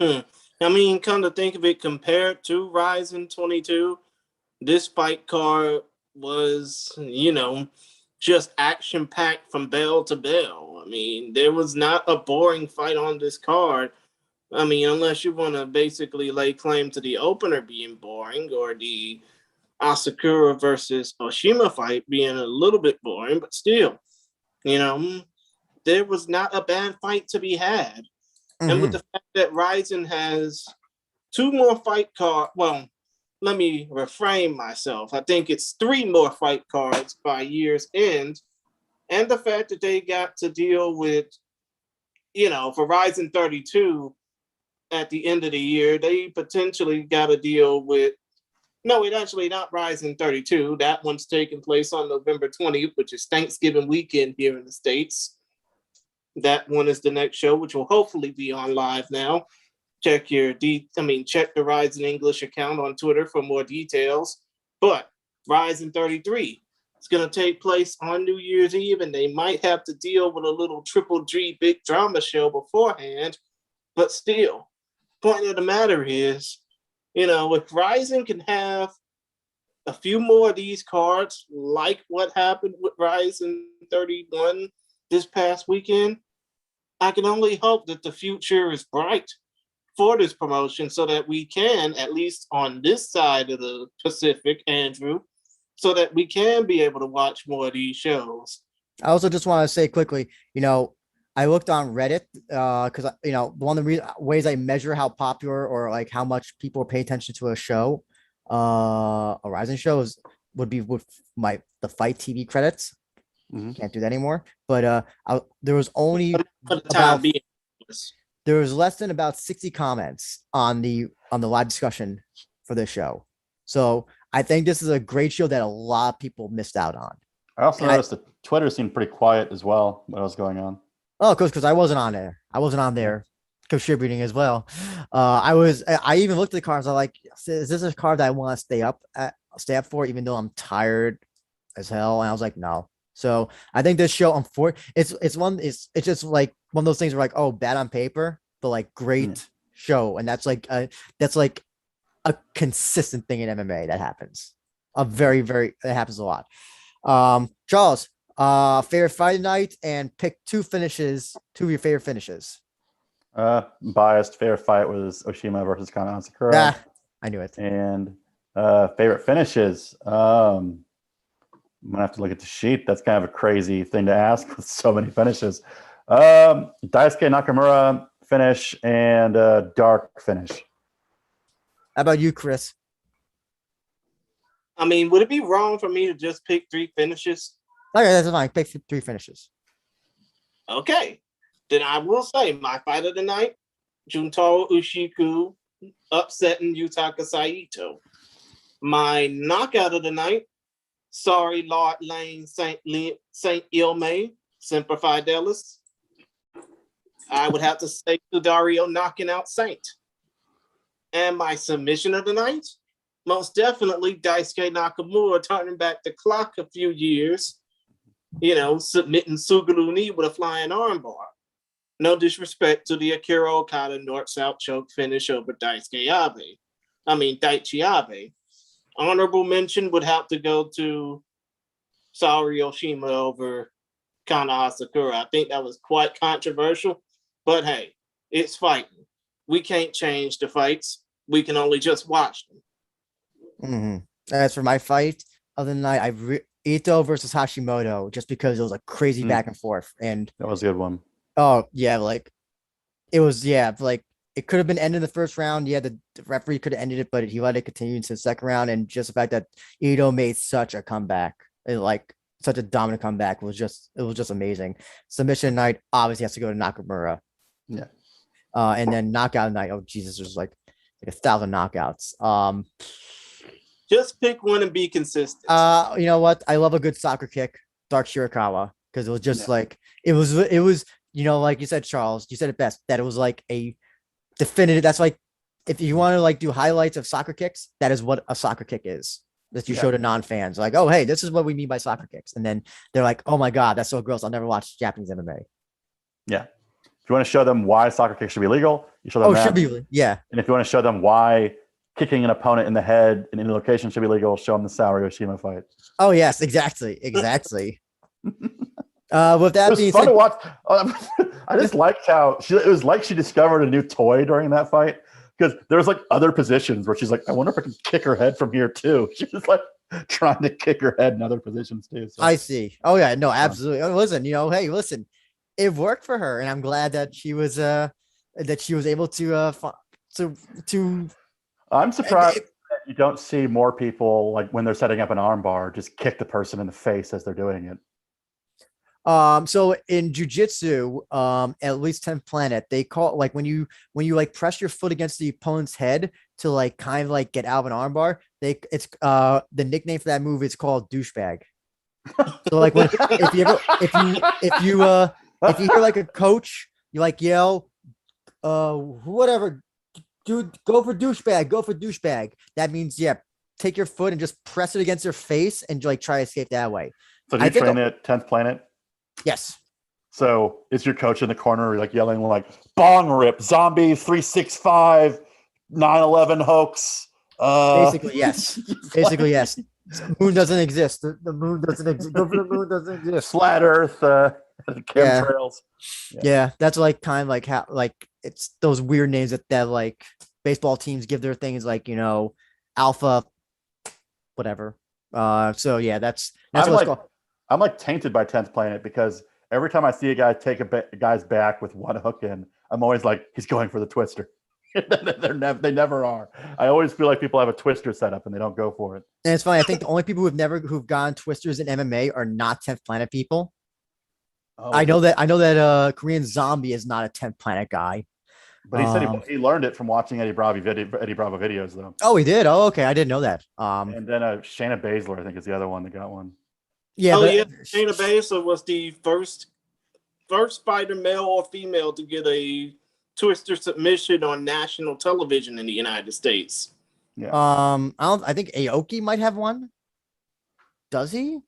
I mean, come to think of it, compared to Rizin 22, this fight card was, just action-packed from bell to bell. I mean, there was not a boring fight on this card. I mean, unless you want to basically lay claim to the opener being boring or the Asakura versus Oshima fight being a little bit boring, but still, there was not a bad fight to be had. And with the fact that Rizin has 2 more fight cards, well, let me reframe myself. I think it's 3 more fight cards by year's end. And the fact that they got to deal with, for Rizin 32 at the end of the year, they potentially got to deal with, no, it actually not Rizin 32. That one's taking place on November 20th, which is Thanksgiving weekend here in the States. That one is the next show, which will hopefully be on live now. Check the Rizin English account on Twitter for more details. But Rizin 33 is going to take place on New Year's Eve, and they might have to deal with a little Triple G big drama show beforehand. But still, point of the matter is, if Rizin can have a few more of these cards, like what happened with Rizin 31 this past weekend, I can only hope that the future is bright for this promotion so that we can, at least on this side of the Pacific, Andrew, so that we can be able to watch more of these shows. I also just want to say quickly, I looked on Reddit because, one of the ways I measure how popular or like how much people pay attention to a show, a Rizin show would be with the Fight TV credits. Can't do that anymore. But there was only there was less than about 60 comments on the live discussion for this show. So I think this is a great show that a lot of people missed out on. I also noticed that Twitter seemed pretty quiet as well. What was going on? Oh, because I wasn't on there. I wasn't on there contributing as well. I even looked at the cards. I'm like, is this a card that I want to stay up for, even though I'm tired as hell? And I was like, no. So I think this show, it's just like one of those things where like, oh, bad on paper, but like great show, and that's like a consistent thing in MMA that happens. It happens a lot. Charles, favorite fight night, and pick 2 of your favorite finishes. Biased favorite fight was Oshima versus Kana Asakura. Yeah, I knew it. And favorite finishes. I'm gonna have to look at the sheet. That's kind of a crazy thing to ask with so many finishes. Daisuke Nakamura finish and dark finish. How about you, Chris? I mean, would it be wrong for me to just pick 3 finishes? Okay, that's fine. Pick 3 finishes. Okay. Then I will say my fight of the night, Juntaro Ushiku upsetting Yutaka Saito. My knockout of the night, sorry, Lord Lane Saint Ilme, Semper Fidelis. I would have to say Sudario knocking out Saint. And my submission of the night, most definitely Daisuke Nakamura turning back the clock a few years, submitting Suguru Ni with a flying armbar. No disrespect to the Akira Okada north-south choke finish over Daichi Abe. Honorable mention would have to go to Saori Oshima over Kana Asakura. I think that was quite controversial, but hey, it's fighting. We can't change the fights. We can only just watch them. Mm-hmm. As for my fight of the night, Ito versus Hashimoto, just because it was a crazy back and forth. And that was a good one. Oh, yeah, it could have been ended in the first round. Yeah, the referee could have ended it, but he let it continue into the second round. And just the fact that Ito made such a comeback, such a dominant comeback, was just amazing. Submission night obviously has to go to Nakamura. Yeah. And then knockout night. Oh Jesus, there's like 1,000 knockouts. Just pick one and be consistent. You know what? I love a good soccer kick, Dark Shirakawa, because it was just it was. Like you said, Charles, you said it best, that it was like a definitive. That's like, if you want to do highlights of soccer kicks, that is what a soccer kick is. That you show to non-fans, like, oh, hey, this is what we mean by soccer kicks. And then they're like, oh my God, that's so gross. I'll never watch Japanese MMA. Yeah. If you want to show them why soccer kicks should be legal, you show them that. Should be, yeah. And if you want to show them why kicking an opponent in the head in any location should be legal, show them the Saori Oshima fight. Oh, yes, exactly. With that being fun said, to watch. I just liked how it was like she discovered a new toy during that fight, because there was other positions where she's like, I wonder if I can kick her head from here too. She was trying to kick her head in other positions too. So. I see. Oh yeah, no, absolutely. Listen, hey, listen, it worked for her, and I'm glad that she was able to I'm surprised that you don't see more people when they're setting up an armbar just kick the person in the face as they're doing it. So in jujitsu, at least 10th Planet, they call when you press your foot against the opponent's head to kind of get out of an armbar, it's the nickname for that move is called douchebag. So if you hear a coach, you yell, whatever, dude, go for douchebag. That means, take your foot and just press it against their face and try to escape that way. So do you train at 10th Planet? Yes. So is your coach in the corner yelling bong rip, zombie 365, 9/11 hoax? Basically, yes. Yes. Moon doesn't exist. The moon doesn't exist. The moon doesn't exist. Flat Earth, chemtrails. Yeah, that's kind of how it's those weird names that baseball teams give their things, alpha, whatever. So yeah, that's what it's called. I'm tainted by 10th Planet, because every time I see a guy take a guy's back with one hook in, I'm always he's going for the twister. They never are. I always feel like people have a twister set up and they don't go for it. And it's funny. I think the only people who've gone twisters in MMA are not 10th Planet people. Oh, I know that Korean Zombie is not a 10th Planet guy. But he said he learned it from watching Eddie Bravo videos, though. Oh, he did? Oh, okay. I didn't know that. And then Shayna Baszler, I think, is the other one that got one. Yeah. Shayna Baszler was the first fighter, male or female, to get a twister submission on national television in the United States. Yeah. I think Aoki might have one. Does he?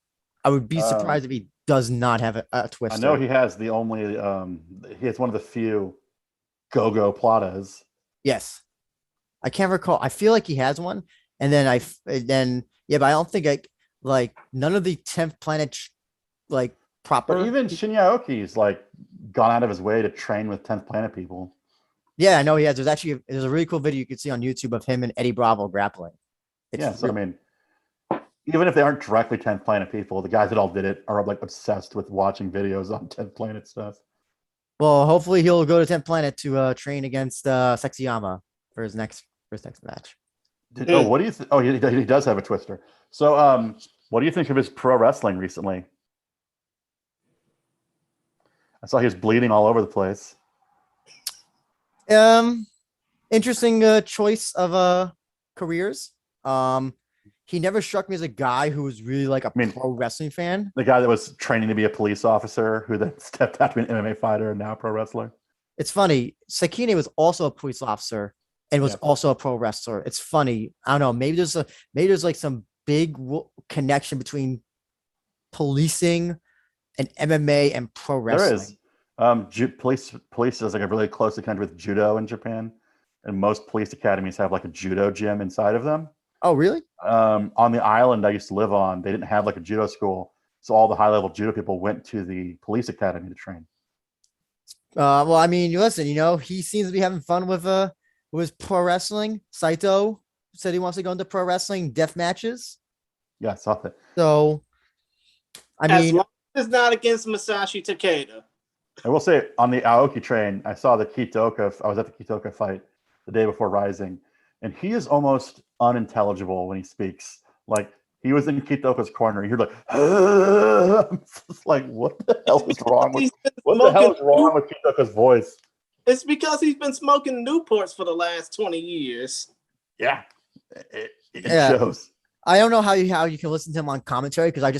I would be surprised if he does not have a twister. I know he has the only. He has one of the few go-go platas. Yes. I can't recall. I feel like he has one, and then but I don't think none of the 10th Planet proper. But even Shinya Aoki's gone out of his way to train with 10th Planet people. Yeah, I know he has. There's a really cool video you can see on YouTube of him and Eddie Bravo grappling. So I mean, even if they aren't directly 10th Planet people, the guys that all did it are like obsessed with watching videos on 10th Planet stuff. Well, hopefully he'll go to 10th Planet to train against Sexyama for his next match. What do you think? Oh, he does have a twister. So, what do you think of his pro wrestling recently? I saw he was bleeding all over the place. Interesting choice of careers. He never struck me as a guy who was really like pro wrestling fan. The guy that was training to be a police officer who then stepped out to be an MMA fighter and now a pro wrestler. It's funny. Sakine was also a police officer and was also a pro wrestler. It's funny. I don't know. Maybe there's like some big connection between policing and MMA and pro wrestling. There is. Police is like a really closely connected with judo in Japan, and most police academies have like a judo gym inside of them. Oh, really? On the island I used to live on, they didn't have like a judo school, so all the high-level judo people went to the police academy to train. Well, I mean, listen, he seems to be having fun with pro wrestling. Saito said he wants to go into pro wrestling death matches. Yeah, I saw that. So, I mean, as long as it's not against Masashi Takeda. I will say on the Aoki train, I saw the Kitaoka. I was at the Kitaoka fight the day before Rising, and he is almost unintelligible when he speaks. Like he was in Kitaoka's corner. You hear like, I'm just like, what the hell is wrong with Kitaoka's voice? It's because he's been smoking Newports for the last 20 years. Yeah, it shows. I don't know how you can listen to him on commentary because I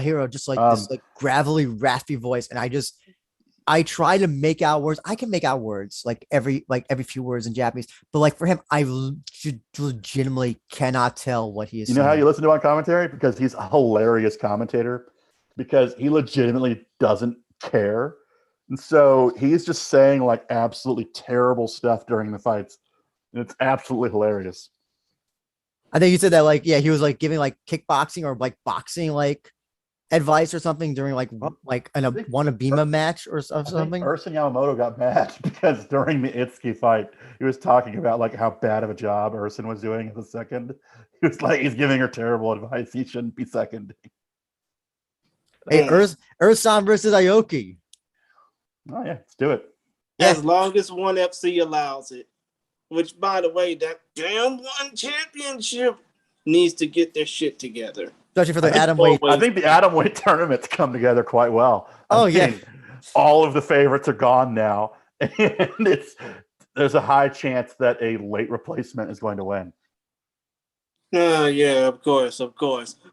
hear just like this like gravelly, raspy voice, and I try to make out words. I can make out words like every few words in Japanese, but like for him, I legitimately cannot tell what he is. You know how you listen to him on commentary? Because he's a hilarious commentator. Because he legitimately doesn't care, and so he's just saying like absolutely terrible stuff during the fights, and it's absolutely hilarious. I think you said that like he was like giving like kickboxing or like boxing like advice or something during like in a Wanabima match or something. Ursin Yamamoto got mad because during the Itsuki fight, he was talking about like how bad of a job Ursin was doing as a second. He was like, he's giving her terrible advice. He shouldn't be seconding. Hey, Ursan versus Aoki. Oh yeah, let's do it. As long as ONE FC allows it. Which, by the way, that damn ONE Championship needs to get their shit together. Especially for the atomweight. I think the atomweight tournaments come together quite well. All of the favorites are gone now, and there's a high chance that a late replacement is going to win. Yeah, of course.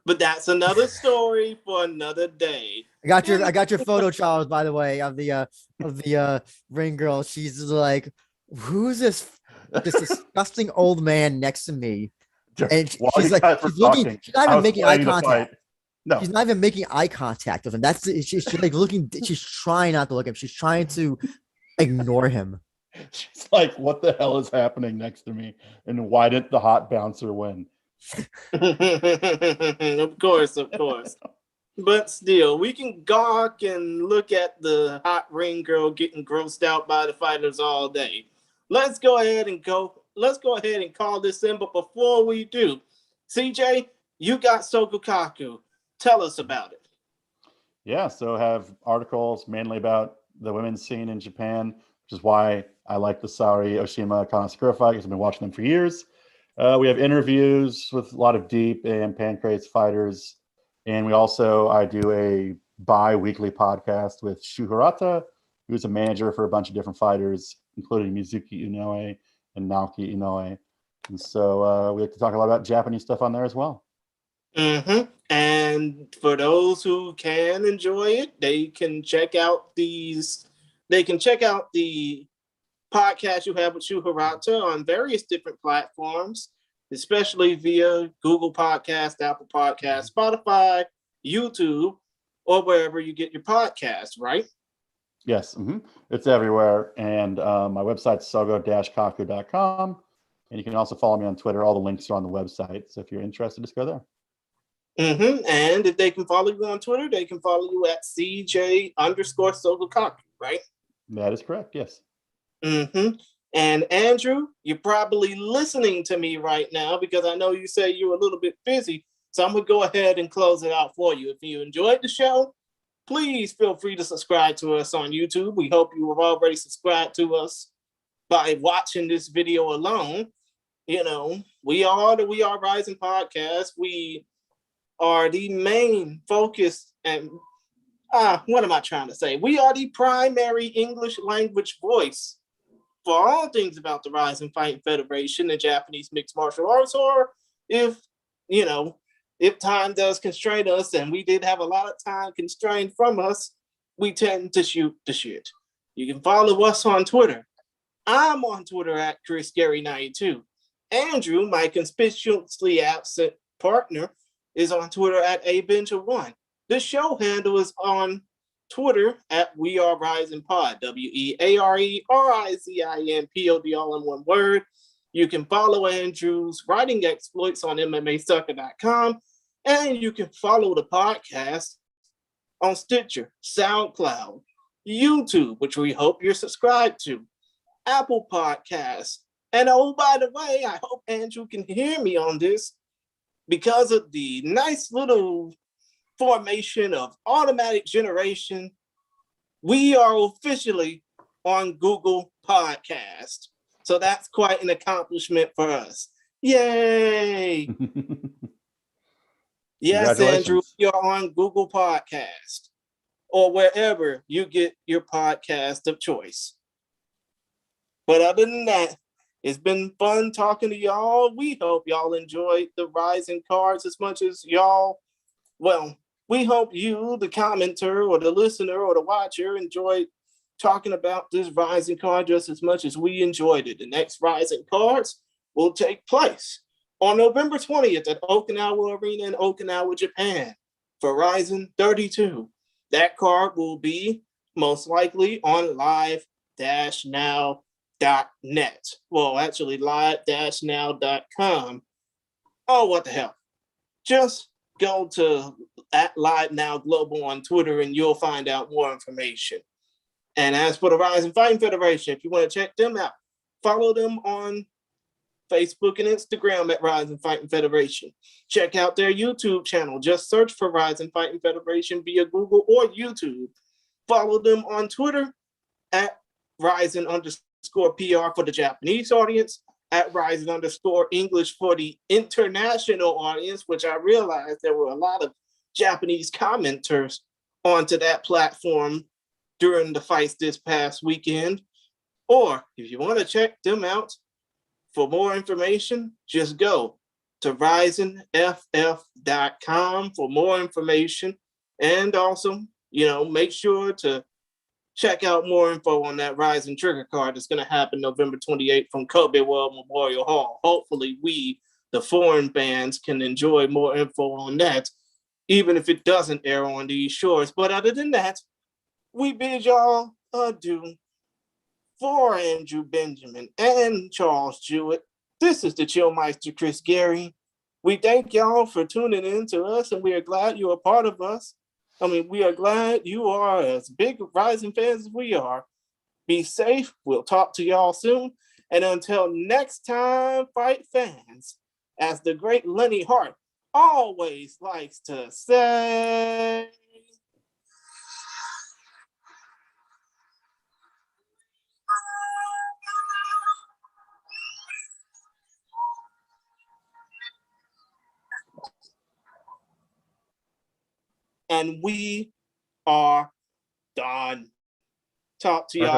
But that's another story for another day. I got your photo, Charles, by the way, of the ring girl. She's like, who's this disgusting old man next to me? And she's like, she's not even making eye contact. No, she's not even making eye contact with him. She's like looking. She's trying not to look at him. She's trying to ignore him. She's like, what the hell is happening next to me? And why didn't the hot bouncer win? Of course. But still, we can gawk and look at the hot ring girl getting grossed out by the fighters all day. Let's go ahead and call this in. But before we do, CJ, you got Sogo-Kaku. Tell us about it. Yeah, so I have articles mainly about the women's scene in Japan, which is why I like the Saori Oshima Kanahara fight, because I've been watching them for years. We have interviews with a lot of deep and pancrase fighters. And I do a bi-weekly podcast with Shu Hirata, who's a manager for a bunch of different fighters, including Mizuki Inoue and Naoki Inoue. And so we like to talk a lot about Japanese stuff on there as well. Mm-hmm. And for those who can enjoy it, they can check out the podcast you have with Shu Hirata on various different platforms, especially via Google Podcast, Apple Podcast, Spotify, YouTube, or wherever you get your podcasts, right? Yes, it's everywhere. And my website's sogo-kaku.com. And you can also follow me on Twitter. All the links are on the website. So if you're interested, just go there. And if they can follow you on Twitter, they can follow you at CJ_Sogo-Kaku, right? That is correct, yes. And Andrew, you're probably listening to me right now because I know you say you're a little bit busy. So I'm going to go ahead and close it out for you. If you enjoyed the show, please feel free to subscribe to us on YouTube. We hope you have already subscribed to us by watching this video alone. You know, we are the We Are Rising podcast. We are the main focus and what am I trying to say? We are the primary English language voice for all things about the Rising Fighting Federation and Japanese mixed martial arts, or if, you know, if time does constrain us, and we did have a lot of time constrained from us, we tend to shoot the shit. You can follow us on Twitter. I'm on Twitter at ChrisGary92. Andrew, my conspicuously absent partner, is on Twitter at ABenja1. The show handle is on Twitter at We Are Rising Pod, WeAreRizinPod, all in one word. You can follow Andrew's writing exploits on MMAsucker.com, and you can follow the podcast on Stitcher, SoundCloud, YouTube, which we hope you're subscribed to, Apple Podcasts. And oh, by the way, I hope Andrew can hear me on this because of the nice little formation of automatic generation. We are officially on Google Podcast. So that's quite an accomplishment for us. Yay! Yes, Andrew, you're on Google Podcast or wherever you get your podcast of choice. But other than that, it's been fun talking to y'all. We hope y'all enjoyed the Rising cards as much as y'all, well, we hope you, the commenter or the listener or the watcher, enjoyed talking about this Rising card just as much as we enjoyed it. The next Rising cards will take place on November 20th at Okinawa Arena in Okinawa, Japan for Rizin 32. That card will be most likely on live-now.net. Well, actually live-now.com. Oh, what the hell. Just go to @Live Now Global on Twitter and you'll find out more information. And as for the Rising Fighting Federation, if you want to check them out, follow them on Facebook and Instagram at Rizin Fighting Federation. Check out their YouTube channel. Just search for Rizin Fighting Federation via Google or YouTube. Follow them on Twitter at Rizin_PR for the Japanese audience, at Rizin_English for the international audience, which I realized there were a lot of Japanese commenters onto that platform during the fights this past weekend. Or if you want to check them out for more information, just go to RizinFF.com for more information. And also, make sure to check out more info on that Rizin Trigger card that's going to happen November 28th from Kobe World Memorial Hall. Hopefully we, the foreign fans, can enjoy more info on that, even if it doesn't air on these shores. But other than that, we bid y'all adieu. For Andrew Benjamin and Charles Jewett, this is the Chillmeister Chris Gary. We thank y'all for tuning in to us, and we are glad you're a part of us. We are glad you are as big Rising fans as we are. Be safe. We'll talk to y'all soon. And until next time, fight fans, as the great Lenny Hart always likes to say. And we are done. Talk to y'all.